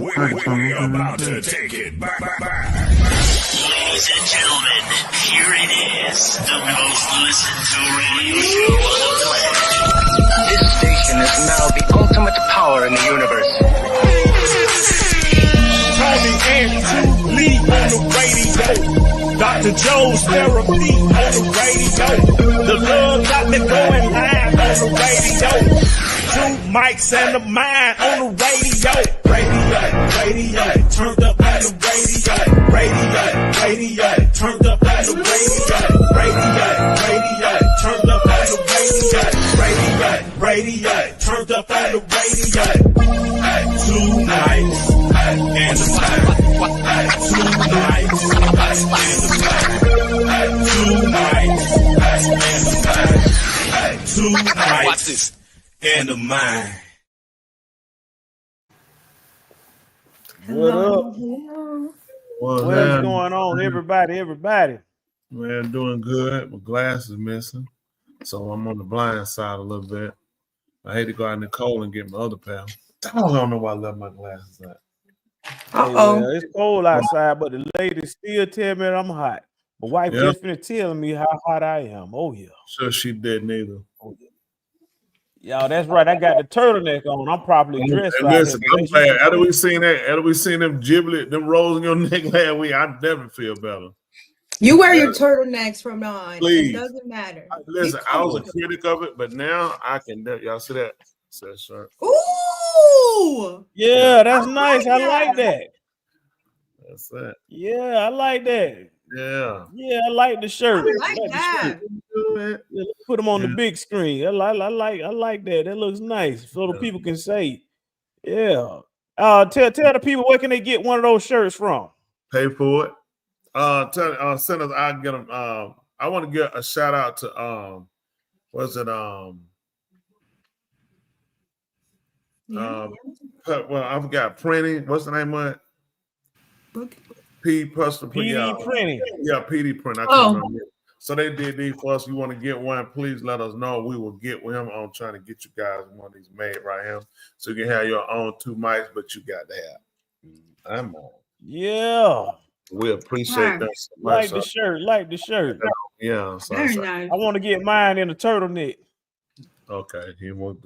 We're about to take it back. Ladies and gentlemen, here it is, the most listened to radio show on the planet. This station is now the ultimate power in the universe. Tony and Lee on the radio. Dr. Joe's therapy on the radio. The love got me going live on the radio. Two mics and the mind on the radio. Radio, turned up on the radio. Radio, turned up on the radio. Radio, turned up on the radio. Radio, turned up on the radio. Two nights and the mind. Two nights and the mind. Two nights and the mind. Two nights and the mind. What up? What's going on, everybody? Man, doing good. My glasses missing, so I'm on the blind side a little bit. I hate to go out in the cold and get my other pair. I don't know why I left my glasses at. Yeah, it's cold outside, but the lady still tell me that I'm hot. My wife just finished telling me how hot I am. Oh yeah. Sure she did neither. Oh, yeah. Y'all, that's right. I got the turtleneck on. I'm properly dressed. Hey, listen, I'm glad. After we seen them giblet, them rolls in your neck last week, I never feel better. You wear your turtlenecks from now on. Please. It doesn't matter. Listen, I was a critic of it, but now I can. Y'all see that? Says shirt. Ooh. Yeah, that's nice. I like that. That's it. Yeah, I like that. Yeah. Yeah, I like the shirt. I like that. Yeah, let's put them on the big screen. I like that. That looks nice, so the people can say, yeah. Tell the people where can they get one of those shirts from? Pay for it. Send us. I get them. I want to get a shout out to what's it? Well, I forgot printing. What's the name of it? PD Printing. Yeah, PD Printing. I can't remember. So they did these for us. You want to get one, please let us know. We will get with him on trying to get you guys one of these made right here. So you can have your own two mics, but you got to have. I'm on. Yeah. We appreciate that so much. Like the shirt. Yeah. So Very nice. I want to get mine in a turtleneck. Okay.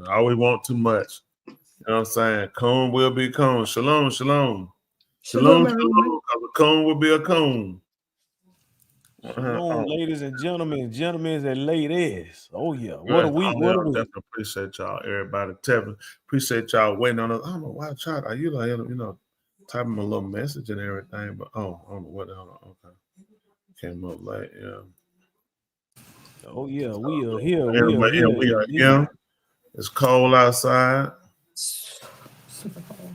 I always want too much. You know what I'm saying? Cone will be cone. Shalom. Shalom, because a cone will be a cone. Ladies and gentlemen, and ladies. Oh yeah. What a week. Definitely appreciate y'all, everybody. Appreciate y'all waiting on us. I don't know why I usually typing a little message and everything, but I don't know what. Okay. Came up late, yeah. Oh yeah, we are here. We are here. It's cold outside. Super cold.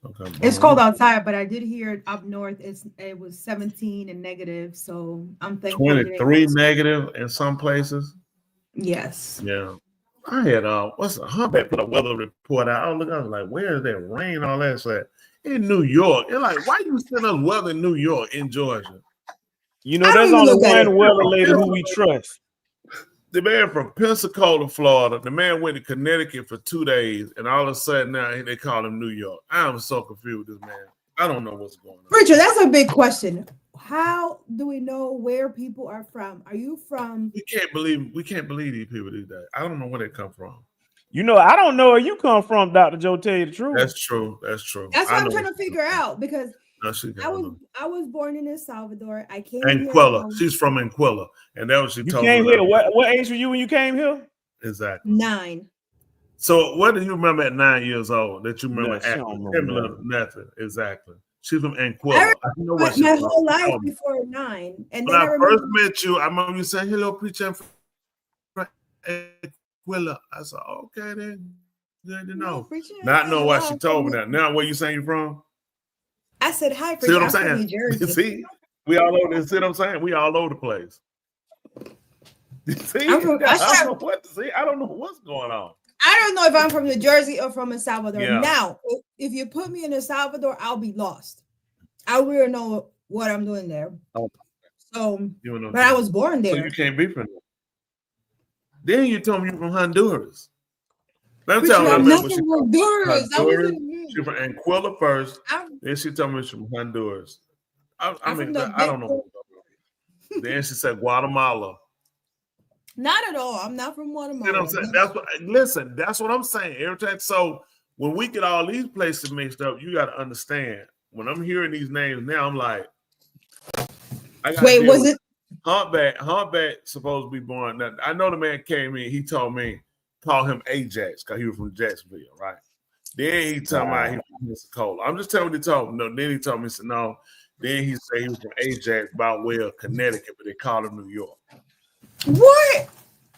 Okay, it's cold outside, but I did hear it up north. It was 17 and negative, so I'm thankful. 23 negative in some places. Yes. Yeah. I had Humpback put a weather report out. I was like, where is that rain? All that shit in New York. It's like, why you send us weather in New York, in Georgia? You know, there's only one weather lady who we trust. The man from Pensacola, Florida, the man went to Connecticut for 2 days, and all of a sudden now they call him New York. I'm so confused with this man. I don't know what's going on. Richard, that's a big question. How do we know where people are from? Are you from? We can't believe these people these days. I don't know where they come from. You know, I don't know where you come from, Dr. Joe, tell you the truth. That's true. That's what I'm trying to figure out, because I was born in El Salvador. I came Anquilla. She's from Anquilla, and that was she told me. You came here. What age were you when you came here? Exactly 9. So what do you remember at 9 years old that you remember nothing? Exactly. She's from Anquilla. I know what my whole life before 9. And when I first met you, I remember you saying, "Hello, preacher from Anquilla." I said, "Okay, then, good to know." Not know why she told me that. Now, where you saying you from? I said, "Hi, preacher." See what I'm saying? New Jersey. See, we all over. See what I'm saying? We all over the place. See, I don't know what's going on. I don't know if I'm from New Jersey or from El Salvador. Yeah. Now, if you put me in El Salvador, I'll be lost. I will know what I'm doing there. Oh. So, but I was born there. So you can't be from there. Then you told me you're from Honduras. Let me tell you. I'm not from Honduras. She's from Anguilla first. Then she told me she's from Honduras. I mean, I don't know. Then she said Guatemala. Not at all. I'm not from Guatemala. You know what I'm saying? That's what I'm saying. Every time. So when we get all these places mixed up, you got to understand. When I'm hearing these names now, I'm like, wait, was it Humpback supposed to be born? Now, I know the man came in. He told me call him Ajax because he was from Jacksonville, right? Then he told me he was from Pensacola. I'm just telling you what he told me. No, then he told me, he said, no. Then he said he was from Ajax by way of Connecticut, but they called him New York. What?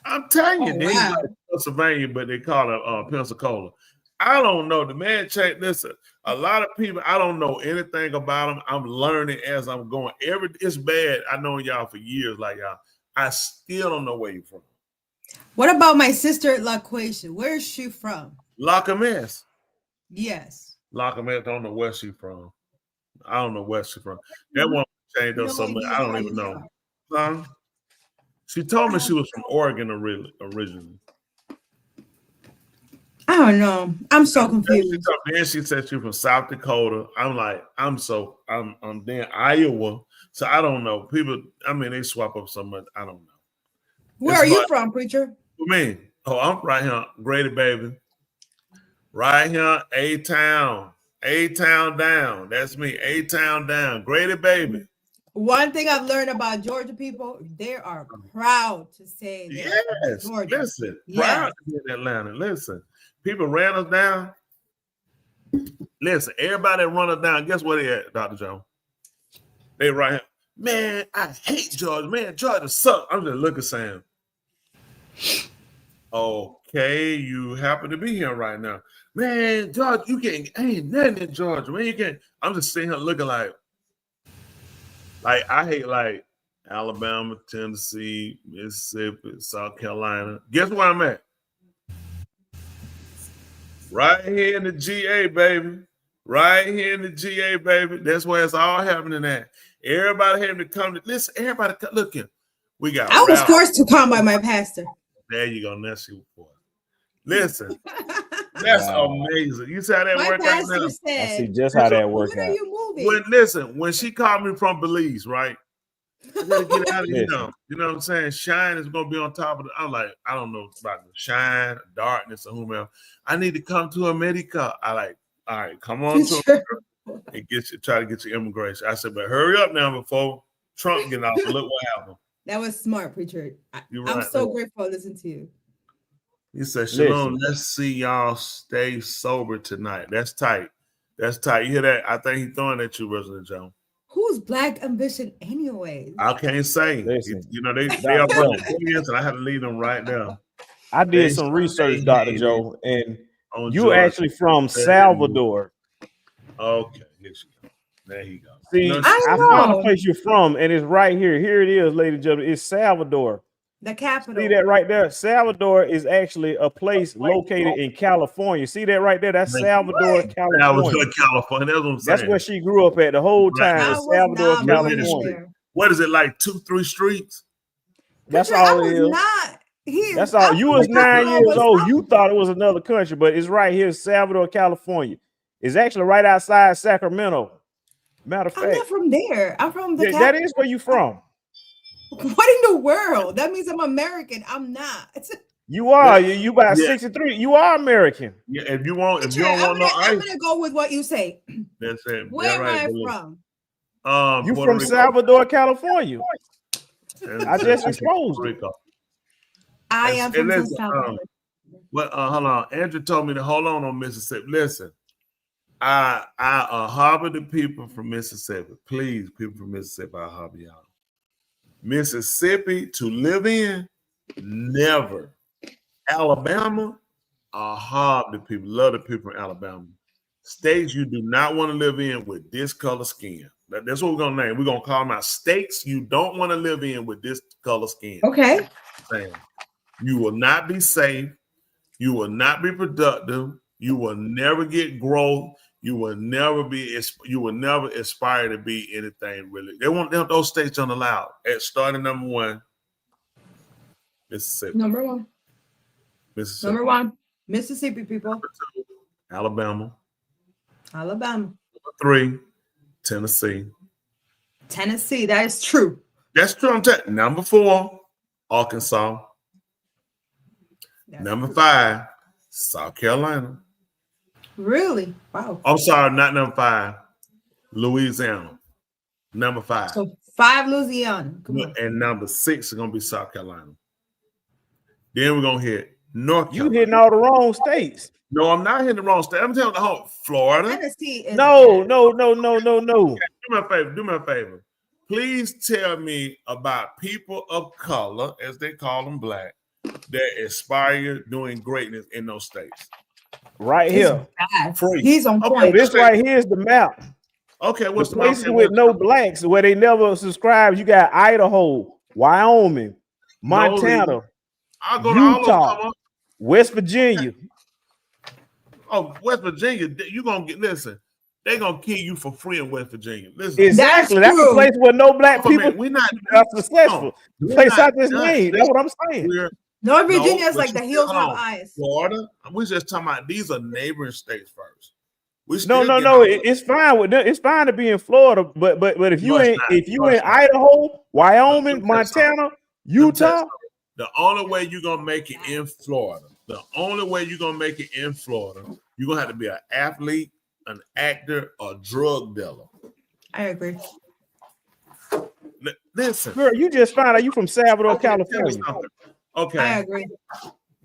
I'm telling you, then he's like Pennsylvania, but they call it Pensacola. I don't know. The man changed. Listen, a lot of people, I don't know anything about them. I'm learning as I'm going. It's bad. I know y'all for years, like y'all. I still don't know where you're from. What about my sister LaQuasia? Where is she from? Lockamas. Yes. Lockamas. Don't know where she's from. I don't know where she's from. That one changed up something. I don't even know. Huh? She told me she was from Oregon originally. I don't know. I'm so confused. Then she said she was from South Dakota. I'm like, I'm then Iowa. So I don't know. People, I mean, they swap up so much. I don't know. Where are you from, preacher? For me. Oh, I'm right here. Grady, baby. Right here, A-Town. A-Town down. That's me. A-Town down. Grady, baby. One thing I've learned about Georgia people, they are proud to say that. Yes. Georgia. Listen. Proud to be in Atlanta. Listen. People ran us down. Listen, everybody that run us down, guess where they at, Dr. Jones? They right here. Man, I hate Georgia. Man, Georgia sucks. I'm just looking saying, okay, you happen to be here right now. Man, Georgia, ain't nothing in Georgia. Man, you can't. I'm just sitting here looking like I hate like Alabama, Tennessee, Mississippi, South Carolina. Guess where I'm at? Right here in the GA, baby. Right here in the GA, baby. That's where it's all happening at. Everybody having to come to listen. Everybody look here. We got. I was forced to come by my pastor. There you go. That's you for. Listen, that's amazing. You see how that work out now? I see just how that works out. When she called me from Belize, right? I gotta get out of here now. You know what I'm saying? Shine is gonna be on top of it. I'm like, I don't know about the shine, darkness, or whomever. I need to come to America. I like, all right, come on to America and try to get your immigration. I said, but hurry up now before Trump get off. Look what happened. That was smart, preacher. I'm so grateful to listen to you. He said, Shalom, let's see y'all stay sober tonight. That's tight. That's tight. You hear that? I think he's throwing at you, President Jones. Who's Black Ambition anyways? I can't say. Listen, you know, they are brothers, and I had to leave them right now. I did some research, Dr. Joe, and you're actually from Salvador. Okay, here she goes. There you go. See, I found the place you're from, and it's right here. Here it is, ladies and gentlemen. It's Salvador. The capital. See that right there? Salvador is actually a place located in California. See that right there? That's Salvador, California. Salvador, California. That's what I'm saying. That's where she grew up at the whole time. Salvador, California. What is it, like 2-3 streets? That's all it is. That's all. You was 9 years old. You thought it was another country, but it's right here, Salvador, California. It's actually right outside Sacramento. Matter of fact, I'm not from there. I'm from the that is where you from. What in the world? That means I'm American. I'm not. You are. You about 63. You are American. Yeah. If you don't want no ice, I'm gonna go with what you say. That's it. Where am I from? You from Salvador, California. I just exposed it. I am from Salvador. Hold on. Andrew told me to hold on Mississippi. Listen, I harbor the people from Mississippi. Please, people from Mississippi, I harbor y'all. Mississippi to live in, never. Alabama, I harbor the people. Love the people from Alabama. States you do not want to live in with this color skin. That's what we're gonna name. We're gonna call them out. States you don't want to live in with this color skin. Okay. You will not be safe. You will not be productive. You will never get growth. You will never aspire to be anything really. They want those states unallowed. At starting number 1, Mississippi. Number 1. Mississippi. Number 1. Mississippi, people. Number 2, Alabama. Alabama. Number 3, Tennessee. Tennessee, that is true. That's true. I'm telling you. Number 4, Arkansas. Number 5, South Carolina. Really? Wow. I'm sorry, not number 5. Louisiana. Number 5. So 5 Louisiana. And number 6 is gonna be South Carolina. Then we're gonna hit North Carolina. You hitting all the wrong states. No, I'm not hitting the wrong state. I'm telling the whole Florida. Tennessee is No. Do me a favor. Please tell me about people of color, as they call them, black, that aspire doing greatness in those states. Right here. He's on point. Okay, this right here is the map. Okay, what's the places with no blacks where they never subscribe? You got Idaho, Wyoming, Montana, I'll go Utah, West Virginia. Oh, West Virginia, you gonna get they're gonna kill you for free in West Virginia. Listen, exactly. That's the place where no black people we're not successful. The place I just named. That's what I'm saying. North Virginia is like the hills have eyes. Florida, we're just talking about these are neighboring states first. No. It's fine with them. It's fine to be in Florida, but if you in Idaho, Wyoming, Montana, Utah, the only way you're gonna make it in Florida, you're gonna have to be an athlete, an actor, or drug dealer. I agree. Listen, girl, you just found out you from Salvador, California. Okay, I agree.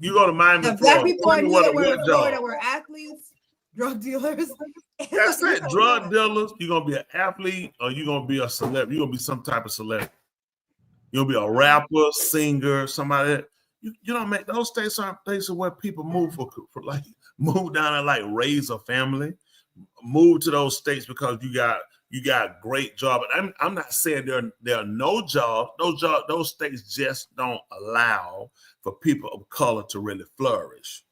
You go to Miami. The black people I knew that were in Florida were athletes. Drug dealers. That's it. Drug dealers. You're gonna be an athlete, or you're gonna be a celebrity. You're gonna be some type of celebrity. You'll be a rapper, singer, somebody. You don't make those states aren't places where people move for like move down and like raise a family. Move to those states because you got great job. I'm not saying there are no jobs. Those states just don't allow for people of color to really flourish.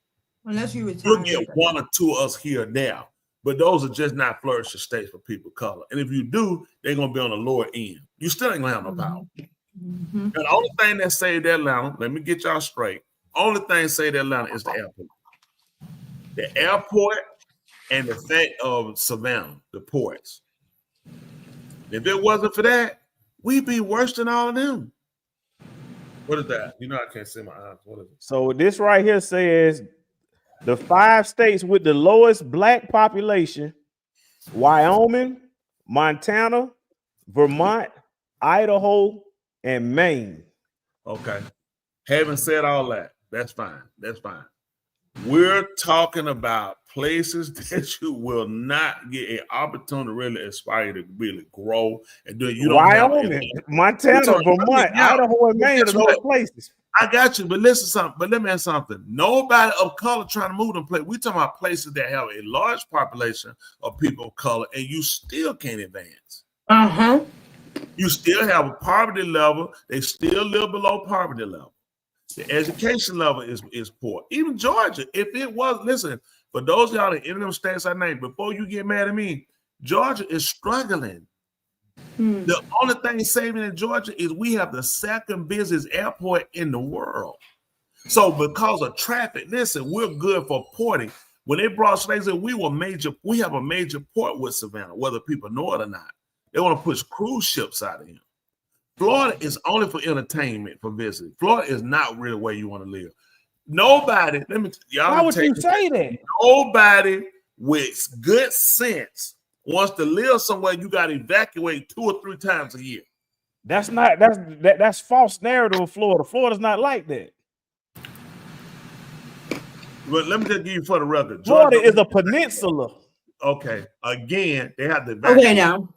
Unless you retire. You'll get 1 or 2 of us here and there, but those are just not flourishing states for people of color. And if you do, they're gonna be on the lower end. You still ain't gonna have no power. Mm-hmm. And the only thing that saved Atlanta, let me get y'all straight. Only thing saved Atlanta is the airport. The airport and the fact of Savannah, the ports. If it wasn't for that, we'd be worse than all of them. What is that? You know I can't see my eyes. What is it? So this right here says the 5 states with the lowest black population: Wyoming, Montana, Vermont, Idaho, and Maine. Okay. Having said all that, that's fine. We're talking about places that you will not get an opportunity to really aspire to really grow and do. You don't Wyoming, Montana, Vermont, Idaho, and Maine are those places. I got you, but listen something. But let me ask something. Nobody of color trying to move them places. We're talking about places that have a large population of people of color, and you still can't advance. You still have a poverty level. They still live below poverty level. The education level is poor. Even Georgia, if it was, listen, for those of y'all that in them states I named, before you get mad at me, Georgia is struggling. The only thing saving in Georgia is we have the second busiest airport in the world. So because of traffic, listen, we're good for porting. When they brought slaves in, we have a major port with Savannah, whether people know it or not. They want to push cruise ships out of here. Florida is only for entertainment, for visiting. Florida is not really where you want to live. Nobody, why would you say that? Nobody with good sense wants to live somewhere you got to evacuate 2 or 3 times a year. That's false narrative of Florida. Florida's not like that. But let me just give you for the record. Florida is a peninsula. Okay. Again, they have to evacuate. Okay, now.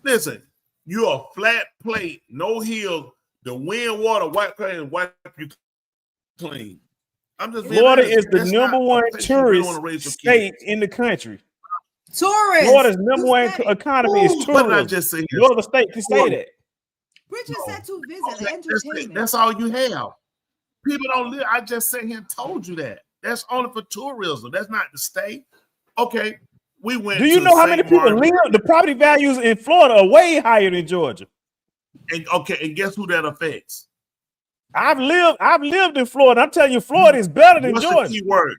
Listen, you're a flat plate, no hill. The wind, water, white clay, and wipe you clean. Florida is the number 1 tourist state in the country. Tourists. Florida's number 1 economy is tourism. I just say no other state can say that. Bridget said to visit entertainment. That's all you have. People don't live. I just sat here and told you that. That's only for tourism. That's not the state. Okay. We went. Do you know how many people live? The property values in Florida are way higher than Georgia. And guess who that affects? I've lived in Florida. I'm telling you, Florida is better than Georgia. The key word?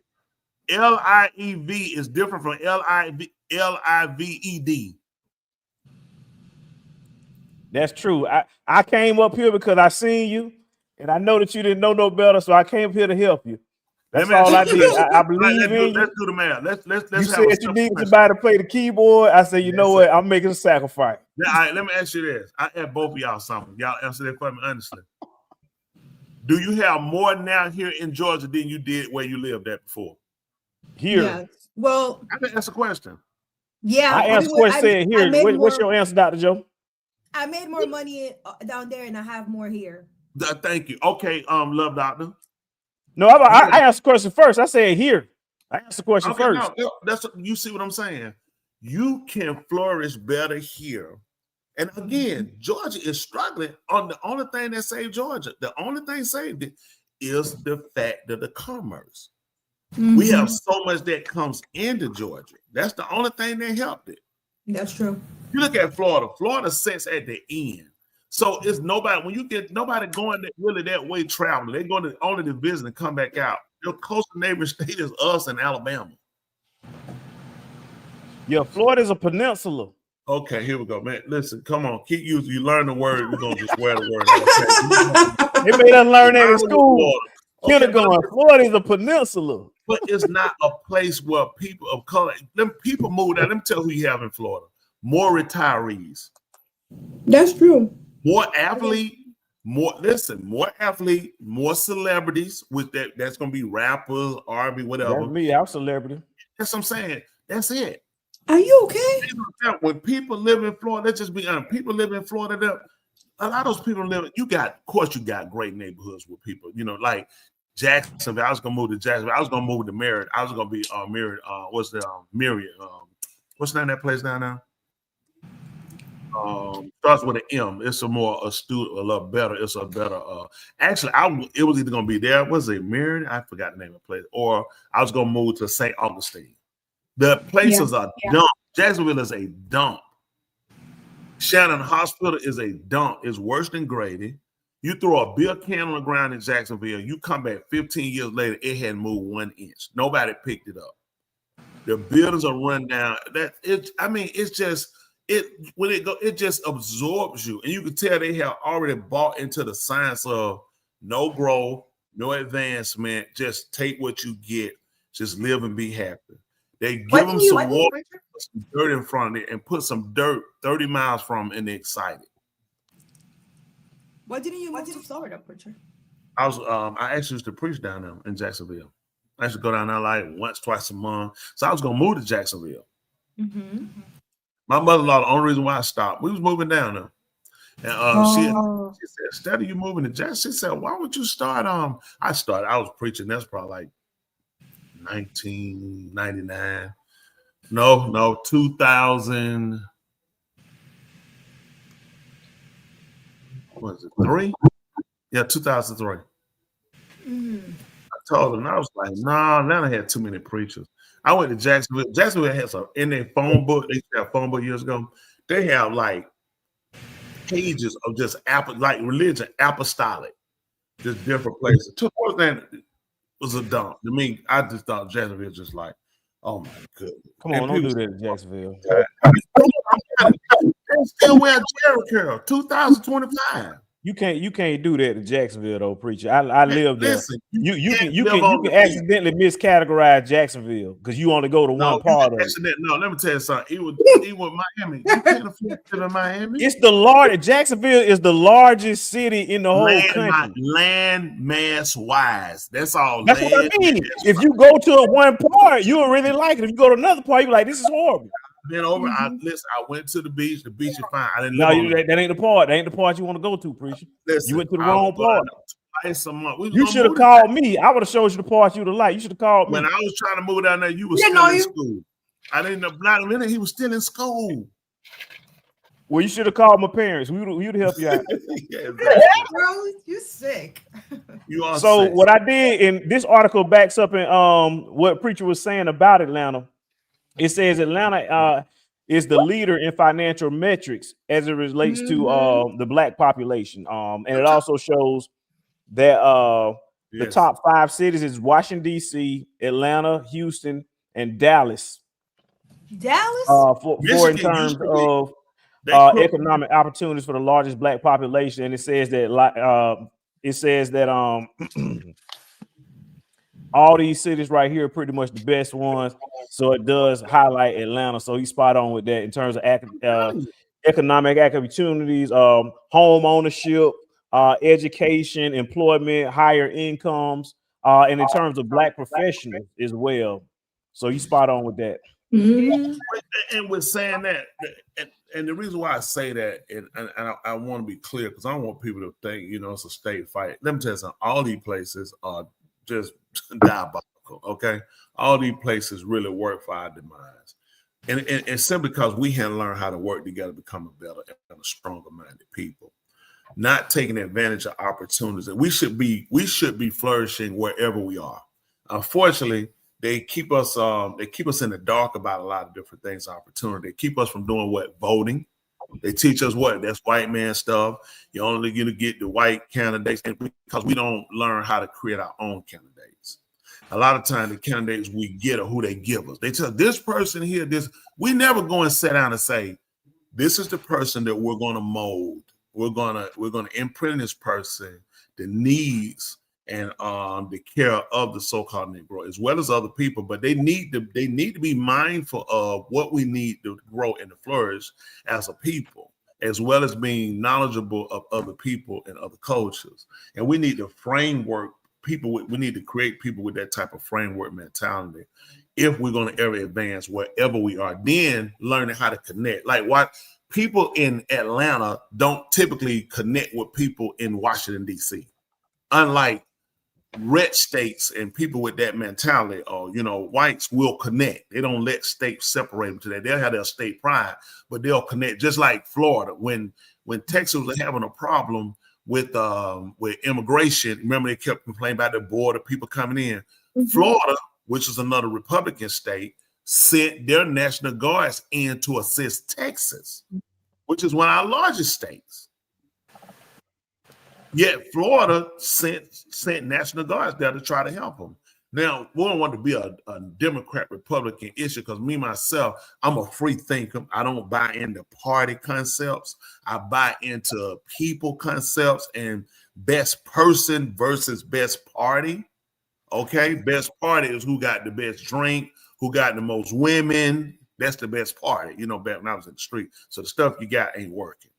LIEV is different from LIVED. That's true. I came up here because I seen you, and I know that you didn't know no better, so I came up here to help you. That's all I did. I believe in you. Let's do the math. Let's you said you needed somebody to play the keyboard. I said, you know what? I'm making a sacrifice. All right, let me ask you this. I ask both of y'all something. Y'all answer that for me honestly. Do you have more now here in Georgia than you did where you lived at before? Here. Yeah. Well, I think that's a question. Yeah. I asked question here. What's your answer, Dr. Joe? I made more money down there and I have more here. Thank you. Okay, Love Doctor. No, I asked the question first. I said here. I asked the question first. No, that's you see what I'm saying. You can flourish better here. And again, Georgia is struggling on the only thing that saved Georgia. The only thing saved it is the fact of the commerce. Mm-hmm. We have so much that comes into Georgia. That's the only thing that helped it. That's true. You look at Florida. Florida sits at the end. So it's nobody, when you get nobody going really that way traveling, they're going to only to visit and come back out. Your closest neighboring state is us in Alabama. Yeah, Florida is a peninsula. Okay, here we go, man. Listen, come on, keep using. You learn the word. We're gonna just swear the word. Okay? They made us learn that in school. Kindergarten. Florida is a peninsula, but it's not a place where people of color. Them people move out. Let me tell you who you have in Florida. More retirees. That's true. More athlete. More athlete. More celebrities. With that, that's gonna be rappers, R&B, whatever. That's me. I'm a celebrity. That's what I'm saying. That's it. Are you okay? When people live in Florida, let's just be honest. People live in Florida. A lot of those people live. You got great neighborhoods with people. You know, like Jacksonville. I was gonna move to Jacksonville. I was gonna move to Merritt. I was gonna be Merritt. What's the Myriad? What's the name of that place down there? Starts with an M. It's a lot better. It's a better. Actually, it was either gonna be there. Was it Myriad? I forgot the name of the place. Or I was gonna move to St. Augustine. The places are dump. Jacksonville is a dump. Shannon Hospital is a dump. It's worse than Grady. You throw a beer can on the ground in Jacksonville, you come back 15 years later, it hadn't moved 1 inch. Nobody picked it up. The buildings are run down. It just absorbs you. And you can tell they have already bought into the science of no growth, no advancement, just take what you get, just live and be happy. They give them some water, some dirt in front of it, and put some dirt 30 miles from them, and they're excited. Why didn't you move to Florida, Pritchard? I actually used to preach down there in Jacksonville. I used to go down there like once, twice a month. So I was gonna move to Jacksonville. Mm-hmm. My mother-in-law, the only reason why I stopped, we was moving down there. And she said, instead of you moving to Jacksonville, she said, why would you start? I was preaching, that's probably like 1999. No, 2000. What was it? 3? Yeah, 2003. I told her, and I was like, nah, Atlanta had too many preachers. I went to Jacksonville. Jacksonville had some in their phone book. They used to have a phone book years ago. They have like pages of just like religion, apostolic, just different places. That was a dump. I mean, I just thought Jacksonville was just like, oh my goodness. Come on, don't do that in Jacksonville. They still wear Jerry curl, 2025. You can't do that in Jacksonville though, preacher. I live there. Listen, you can accidentally miscategorize Jacksonville because you only go to one part of it. No, let me tell you something. It was Miami. You can't afford to live in Miami. It's the largest. Jacksonville is the largest city in the whole country. Land mass wise. That's all. That's what I mean. If you go to one part, you'll really like it. If you go to another part, you're like, this is horrible. Been over. I went to the beach. The beach is fine. I didn't. No, that ain't the part. That ain't the part you want to go to, preacher. You went to the wrong part. You should have called me. I would have showed you the part you would have liked. You should have called me. When I was trying to move down there, you were still in school. I didn't know. Not a minute. He was still in school. Well, you should have called my parents. We'd help you out. Yeah, bro, you sick. You are so sick. What I did, and this article backs up in what preacher was saying about Atlanta. It says Atlanta is the leader in financial metrics as it relates to the black population. And it also shows that the top 5 cities is Washington, D.C., Atlanta, Houston, and Dallas. Dallas? For in terms of economic opportunities for the largest Black population. And it says that all these cities right here are pretty much the best ones. So it does highlight Atlanta. So he's spot on with that in terms of economic opportunities, home ownership, education, employment, higher incomes, and in terms of Black professionals as well. So he's spot on with that. Mm-hmm. And with saying that, and the reason why I say that, and I want to be clear because I don't want people to think, it's a state fight. Let me tell you something. All these places are just diabolical, okay? All these places really work for our demise. And simply because we hadn't learned how to work together to become a better and a stronger-minded people. Not taking advantage of opportunities. And we should be flourishing wherever we are. Unfortunately, they keep us in the dark about a lot of different things, opportunity. They keep us from doing voting. They teach us that's white man stuff. You're only going to get the white candidates, and because we don't learn how to create our own candidates. A lot of times the candidates we get are who they give us. They tell this person here, we never go and sit down and say, this is the person that we're going to mold. We're gonna imprint this person the needs and the care of the so-called Negro as well as other people, but they need to be mindful of what we need to grow and to flourish as a people, as well as being knowledgeable of other people and other cultures. And we need to we need to create people with that type of framework mentality if we're going to ever advance wherever we are. Then learning how to connect, like what people in Atlanta don't typically connect with people in Washington, D.C. Unlike red states and people with that mentality, or whites will connect. They don't let states separate them today. They'll have their state pride, but they'll connect. Just like Florida, when Texas was having a problem with immigration, remember they kept complaining about the border, people coming in. Mm-hmm. Florida, which is another Republican state, sent their National Guards in to assist Texas, which is one of our largest states. Yet Florida sent National Guards there to try to help them. Now, we don't want to be a Democrat-Republican issue because me, myself, I'm a free thinker. I don't buy into party concepts. I buy into people concepts and best person versus best party. Okay, best party is who got the best drink, who got the most women. That's the best party, back when I was in the street. So the stuff you got ain't working.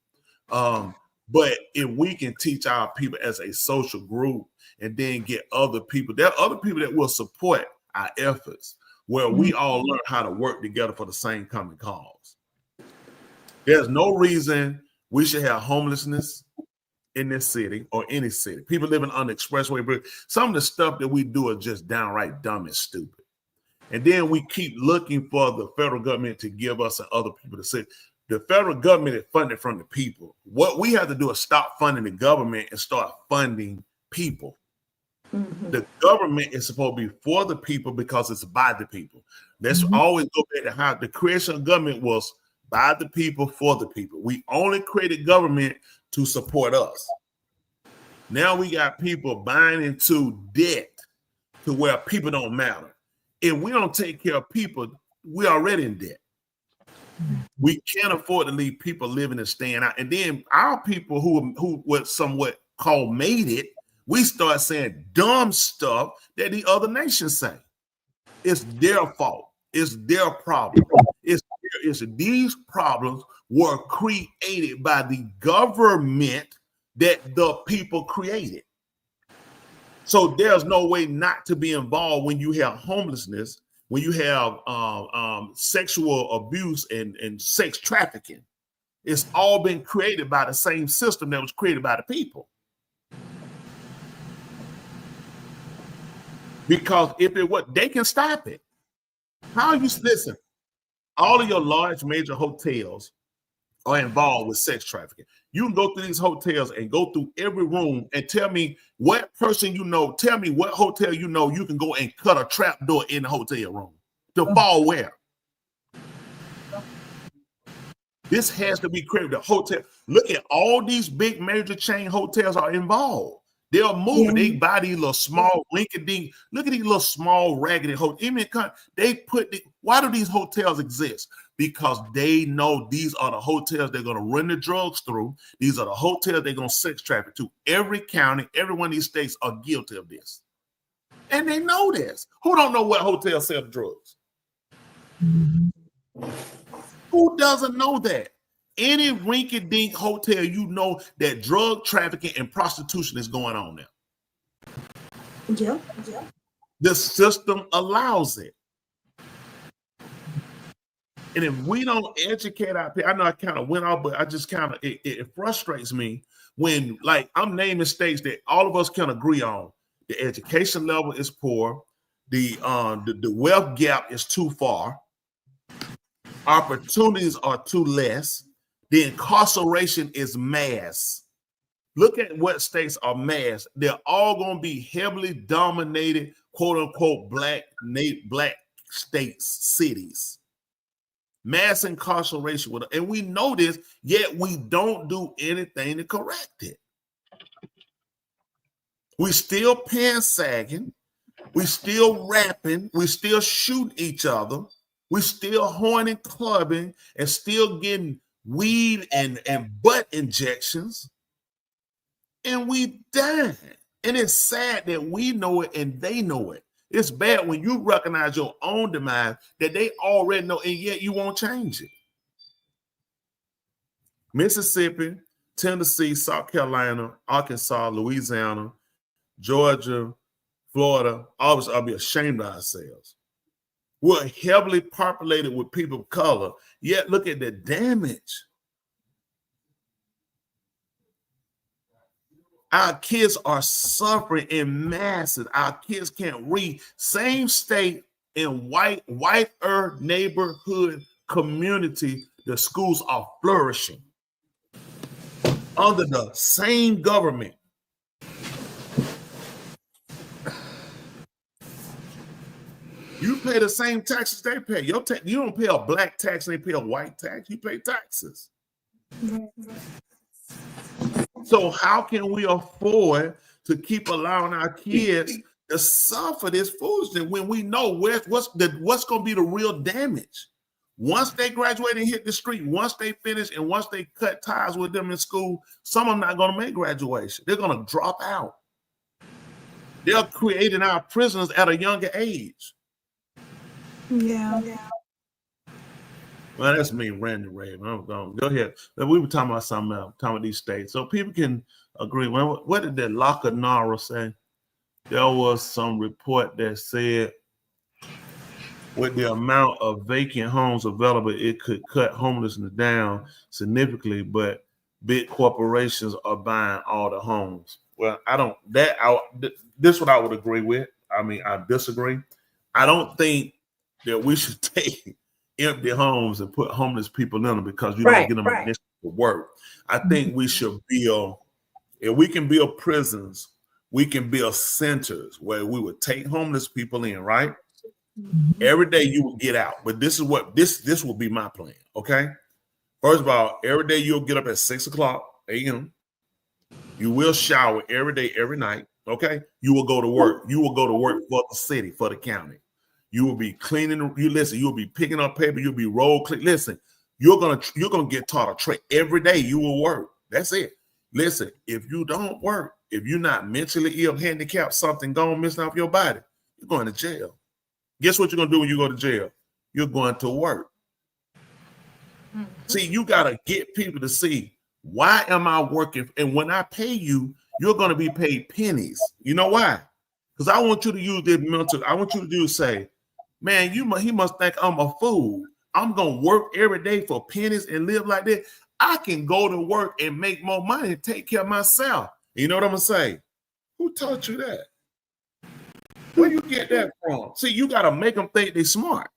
But if we can teach our people as a social group and then get other people, there are other people that will support our efforts where we all learn how to work together for the same common cause. There's no reason we should have homelessness in this city or any city. People living on the expressway bridge. Some of the stuff that we do are just downright dumb and stupid. And then we keep looking for the federal government to give us and other people to say, the federal government is funded from the people. What we have to do is stop funding the government and start funding people. Mm-hmm. The government is supposed to be for the people because it's by the people. Let's always go back to how the creation of government was by the people, for the people. We only created government to support us. Now we got people buying into debt to where people don't matter. If we don't take care of people, we're already in debt. We can't afford to leave people living and staying out. And then our people who were somewhat called made it, we start saying dumb stuff that the other nations say. It's their fault. It's their problem. It's these problems were created by the government that the people created. So there's no way not to be involved when you have homelessness, when you have sexual abuse and sex trafficking. It's all been created by the same system that was created by the people. Because if it was, they can stop it. How you listen? All of your large major hotels are involved with sex trafficking. You can go through these hotels and go through every room and tell me what person you know. Tell me what hotel you know you can go and cut a trap door in the hotel room to fall where. This has to be created. The hotel. Look at all these big major chain hotels are involved. They'll move. They buy these little small rinky-dink. Look at these little small raggedy hotels. Why do these hotels exist? Because they know these are the hotels they're going to run the drugs through. These are the hotels they're going to sex traffic to. Every county, every one of these states are guilty of this. And they know this. Who don't know what hotels sell drugs? Who doesn't know that? Any rinky-dink hotel, you know that drug trafficking and prostitution is going on there. Yeah. The system allows it. And if we don't educate our people, I know I kind of went off, but I just kind of, it frustrates me when, like, I'm naming states that all of us can agree on. The education level is poor. The wealth gap is too far. Opportunities are too less. The incarceration is mass. Look at what states are mass. They're all going to be heavily dominated, quote unquote, black states, cities. Mass incarceration. And we know this, yet we don't do anything to correct it. We still pants-sagging. We still rapping. We still shooting each other. We still horning, clubbing, and still getting weed and butt injections. And we dying. And it's sad that we know it and they know it. It's bad when you recognize your own demise that they already know, and yet you won't change it. Mississippi, Tennessee, South Carolina, Arkansas, Louisiana, Georgia, Florida, all of us ought to be ashamed of ourselves. We're heavily populated with people of color, yet look at the damage. Our kids are suffering in masses. Our kids can't read. Same state in whiter neighborhood community, the schools are flourishing under the same government. You pay the same taxes they pay. You don't pay a black tax, they pay a white tax. You pay taxes. So how can we afford to keep allowing our kids to suffer this foolishness when we know what's going to be the real damage? Once they graduate and hit the street, once they finish and once they cut ties with them in school, some of them not going to make graduation. They're going to drop out. They're creating our prisoners at a younger age. Yeah. Well, that's me, Randy Raven. I'm going. Go ahead. We were talking about something else, talking about these states. So people can agree. Well, what did that Lacanara say? There was some report that said with the amount of vacant homes available, it could cut homelessness down significantly, but big corporations are buying all the homes. Well, this is what I would agree with. I mean, I disagree. I don't think that we should take empty homes and put homeless people in them because you don't get them initiative to work. I think we should build, if we can build prisons, we can build centers where we would take homeless people in, right? Every day you will get out. But this is what this will be my plan. Okay. First of all, every day you'll get up at 6 o'clock a.m. You will shower every day, every night. Okay. You will go to work. You will go to work for the city, for the county. You will be cleaning. You'll be picking up paper. You'll be roll clean. Listen, you're gonna get taught a trade every day. You will work. That's it. Listen, if you don't work, if you're not mentally ill, handicapped, something gone missing off your body, you're going to jail. Guess what you're gonna do when you go to jail? You're going to work. Mm-hmm. See, you gotta get people to see, why am I working? And when I pay you, you're gonna be paid pennies. You know why? Because I want you to use this mental. I want you to say, man, he must think I'm a fool. I'm going to work every day for pennies and live like that. I can go to work and make more money and take care of myself. You know what I'm going to say? Who taught you that? Where you get that from? See, you got to make them think they're smart.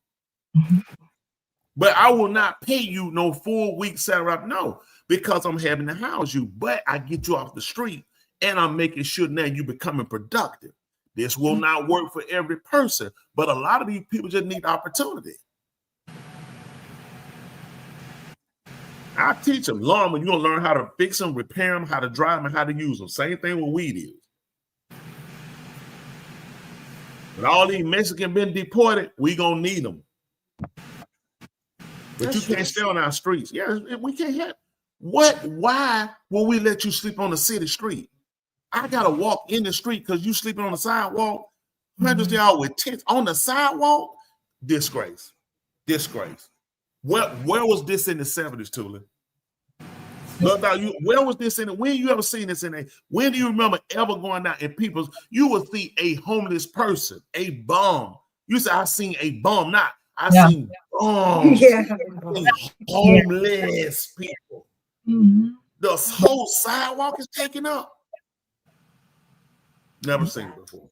But I will not pay you no full week salary. No, because I'm having to house you. But I get you off the street and I'm making sure now you're becoming productive. This will not work for every person, but a lot of these people just need opportunity. I teach them lawnmower. You're going to learn how to fix them, repair them, how to drive them, and how to use them. Same thing with weed is. When all these Mexicans been deported, we gonna need them. But you can't stay on our streets. Yeah, we can't have. Why will we let you sleep on the city street? I gotta walk in the street because you sleeping on the sidewalk. Hundreds of y'all with tents on the sidewalk. Disgrace. Where was this in the 70s, Tula? Where was this in it? When you ever seen this in a? When do you remember ever going out and people? You would see a homeless person, a bum. You say I seen a bum, not I seen bums. Homeless people. The whole sidewalk is taken up. Never seen it before.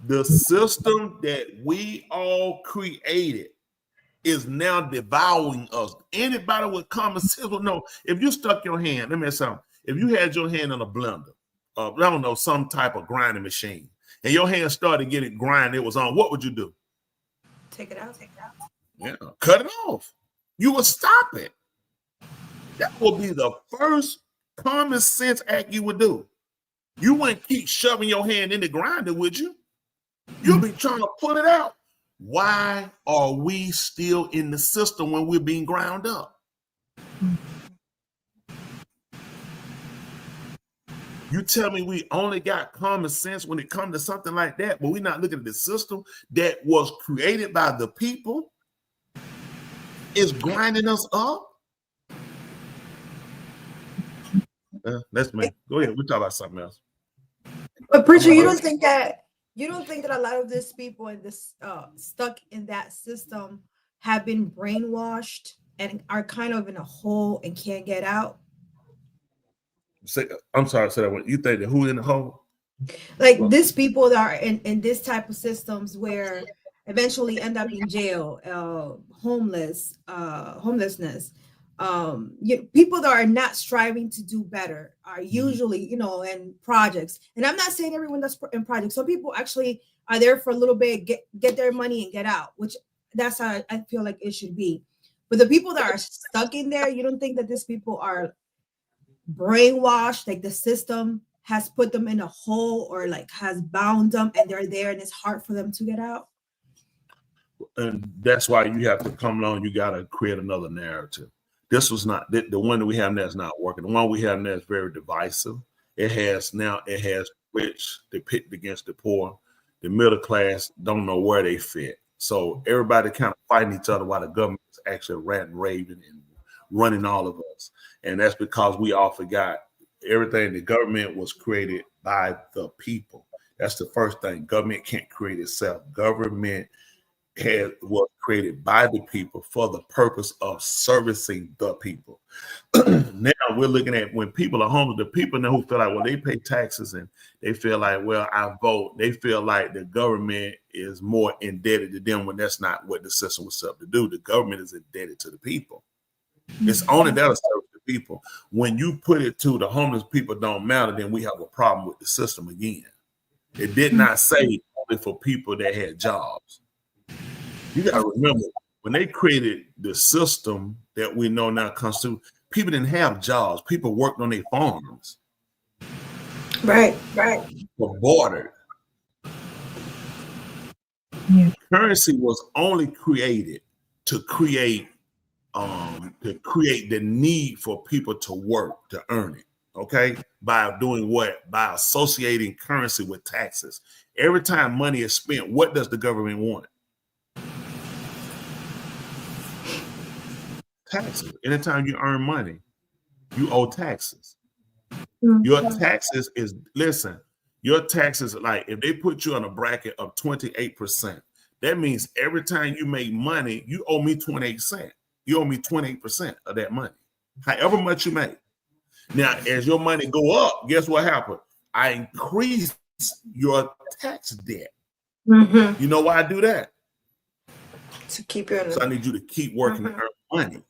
The system that we all created is now devouring us. Anybody with common sense will know if you stuck your hand, let me say something. If you had your hand in a blender, I don't know, some type of grinding machine, and your hand started getting grind, it was on, what would you do? Take it out. Yeah, cut it off. You would stop it. That would be the first common sense act you would do. You wouldn't keep shoving your hand in the grinder, would you? You'll be trying to pull it out. Why are we still in the system when we're being ground up? You tell me we only got common sense when it comes to something like that, but we're not looking at the system that was created by the people is grinding us up? That's me. Go ahead. We'll talk about something else. But Preacher, you don't think that a lot of these people in this stuck in that system have been brainwashed and are kind of in a hole and can't get out? I'm sorry, say that one. You think that who in the hole? Like these people that are in this type of systems where eventually end up in jail, homelessness. People that are not striving to do better are usually, in projects. And I'm not saying everyone that's in projects. Some people actually are there for a little bit, get their money and get out, which that's how I feel like it should be. But the people that are stuck in there, you don't think that these people are brainwashed, like the system has put them in a hole or like has bound them and they're there and it's hard for them to get out? And that's why you have to come along. You got to create another narrative. This was not the one that we have now is not working. The one we have now is very divisive. It has rich, they pitted against the poor. The middle class don't know where they fit. So everybody kind of fighting each other while the government is actually ranting, raving, and running all of us. And that's because we all forgot everything. The government was created by the people. That's the first thing. Government can't create itself. Government was created by the people for the purpose of servicing the people. Now we're looking at when people are homeless, the people now who feel like, well, they pay taxes and they feel like, well, I vote. They feel like the government is more indebted to them when that's not what the system was set up to do. The government is indebted to the people. It's only that to serve the people. When you put it to the homeless people don't matter, then we have a problem with the system again. It did not say only for people that had jobs. You got to remember, when they created the system that we know now comes to, people didn't have jobs. People worked on their farms. Right. Were bordered. Yeah. Currency was only created to create the need for people to work, to earn it. Okay, by doing what? By associating currency with taxes. Every time money is spent, what does the government want? Taxes. Anytime you earn money, you owe taxes. Your taxes is, your taxes, like if they put you on a bracket of 28%, that means every time you make money, you owe me 28 cents. You owe me 28% of that money, however much you make. Now, as your money go up, guess what happened? I increase your tax debt. You know why I do that? To keep your. So I need you to keep working to earn money.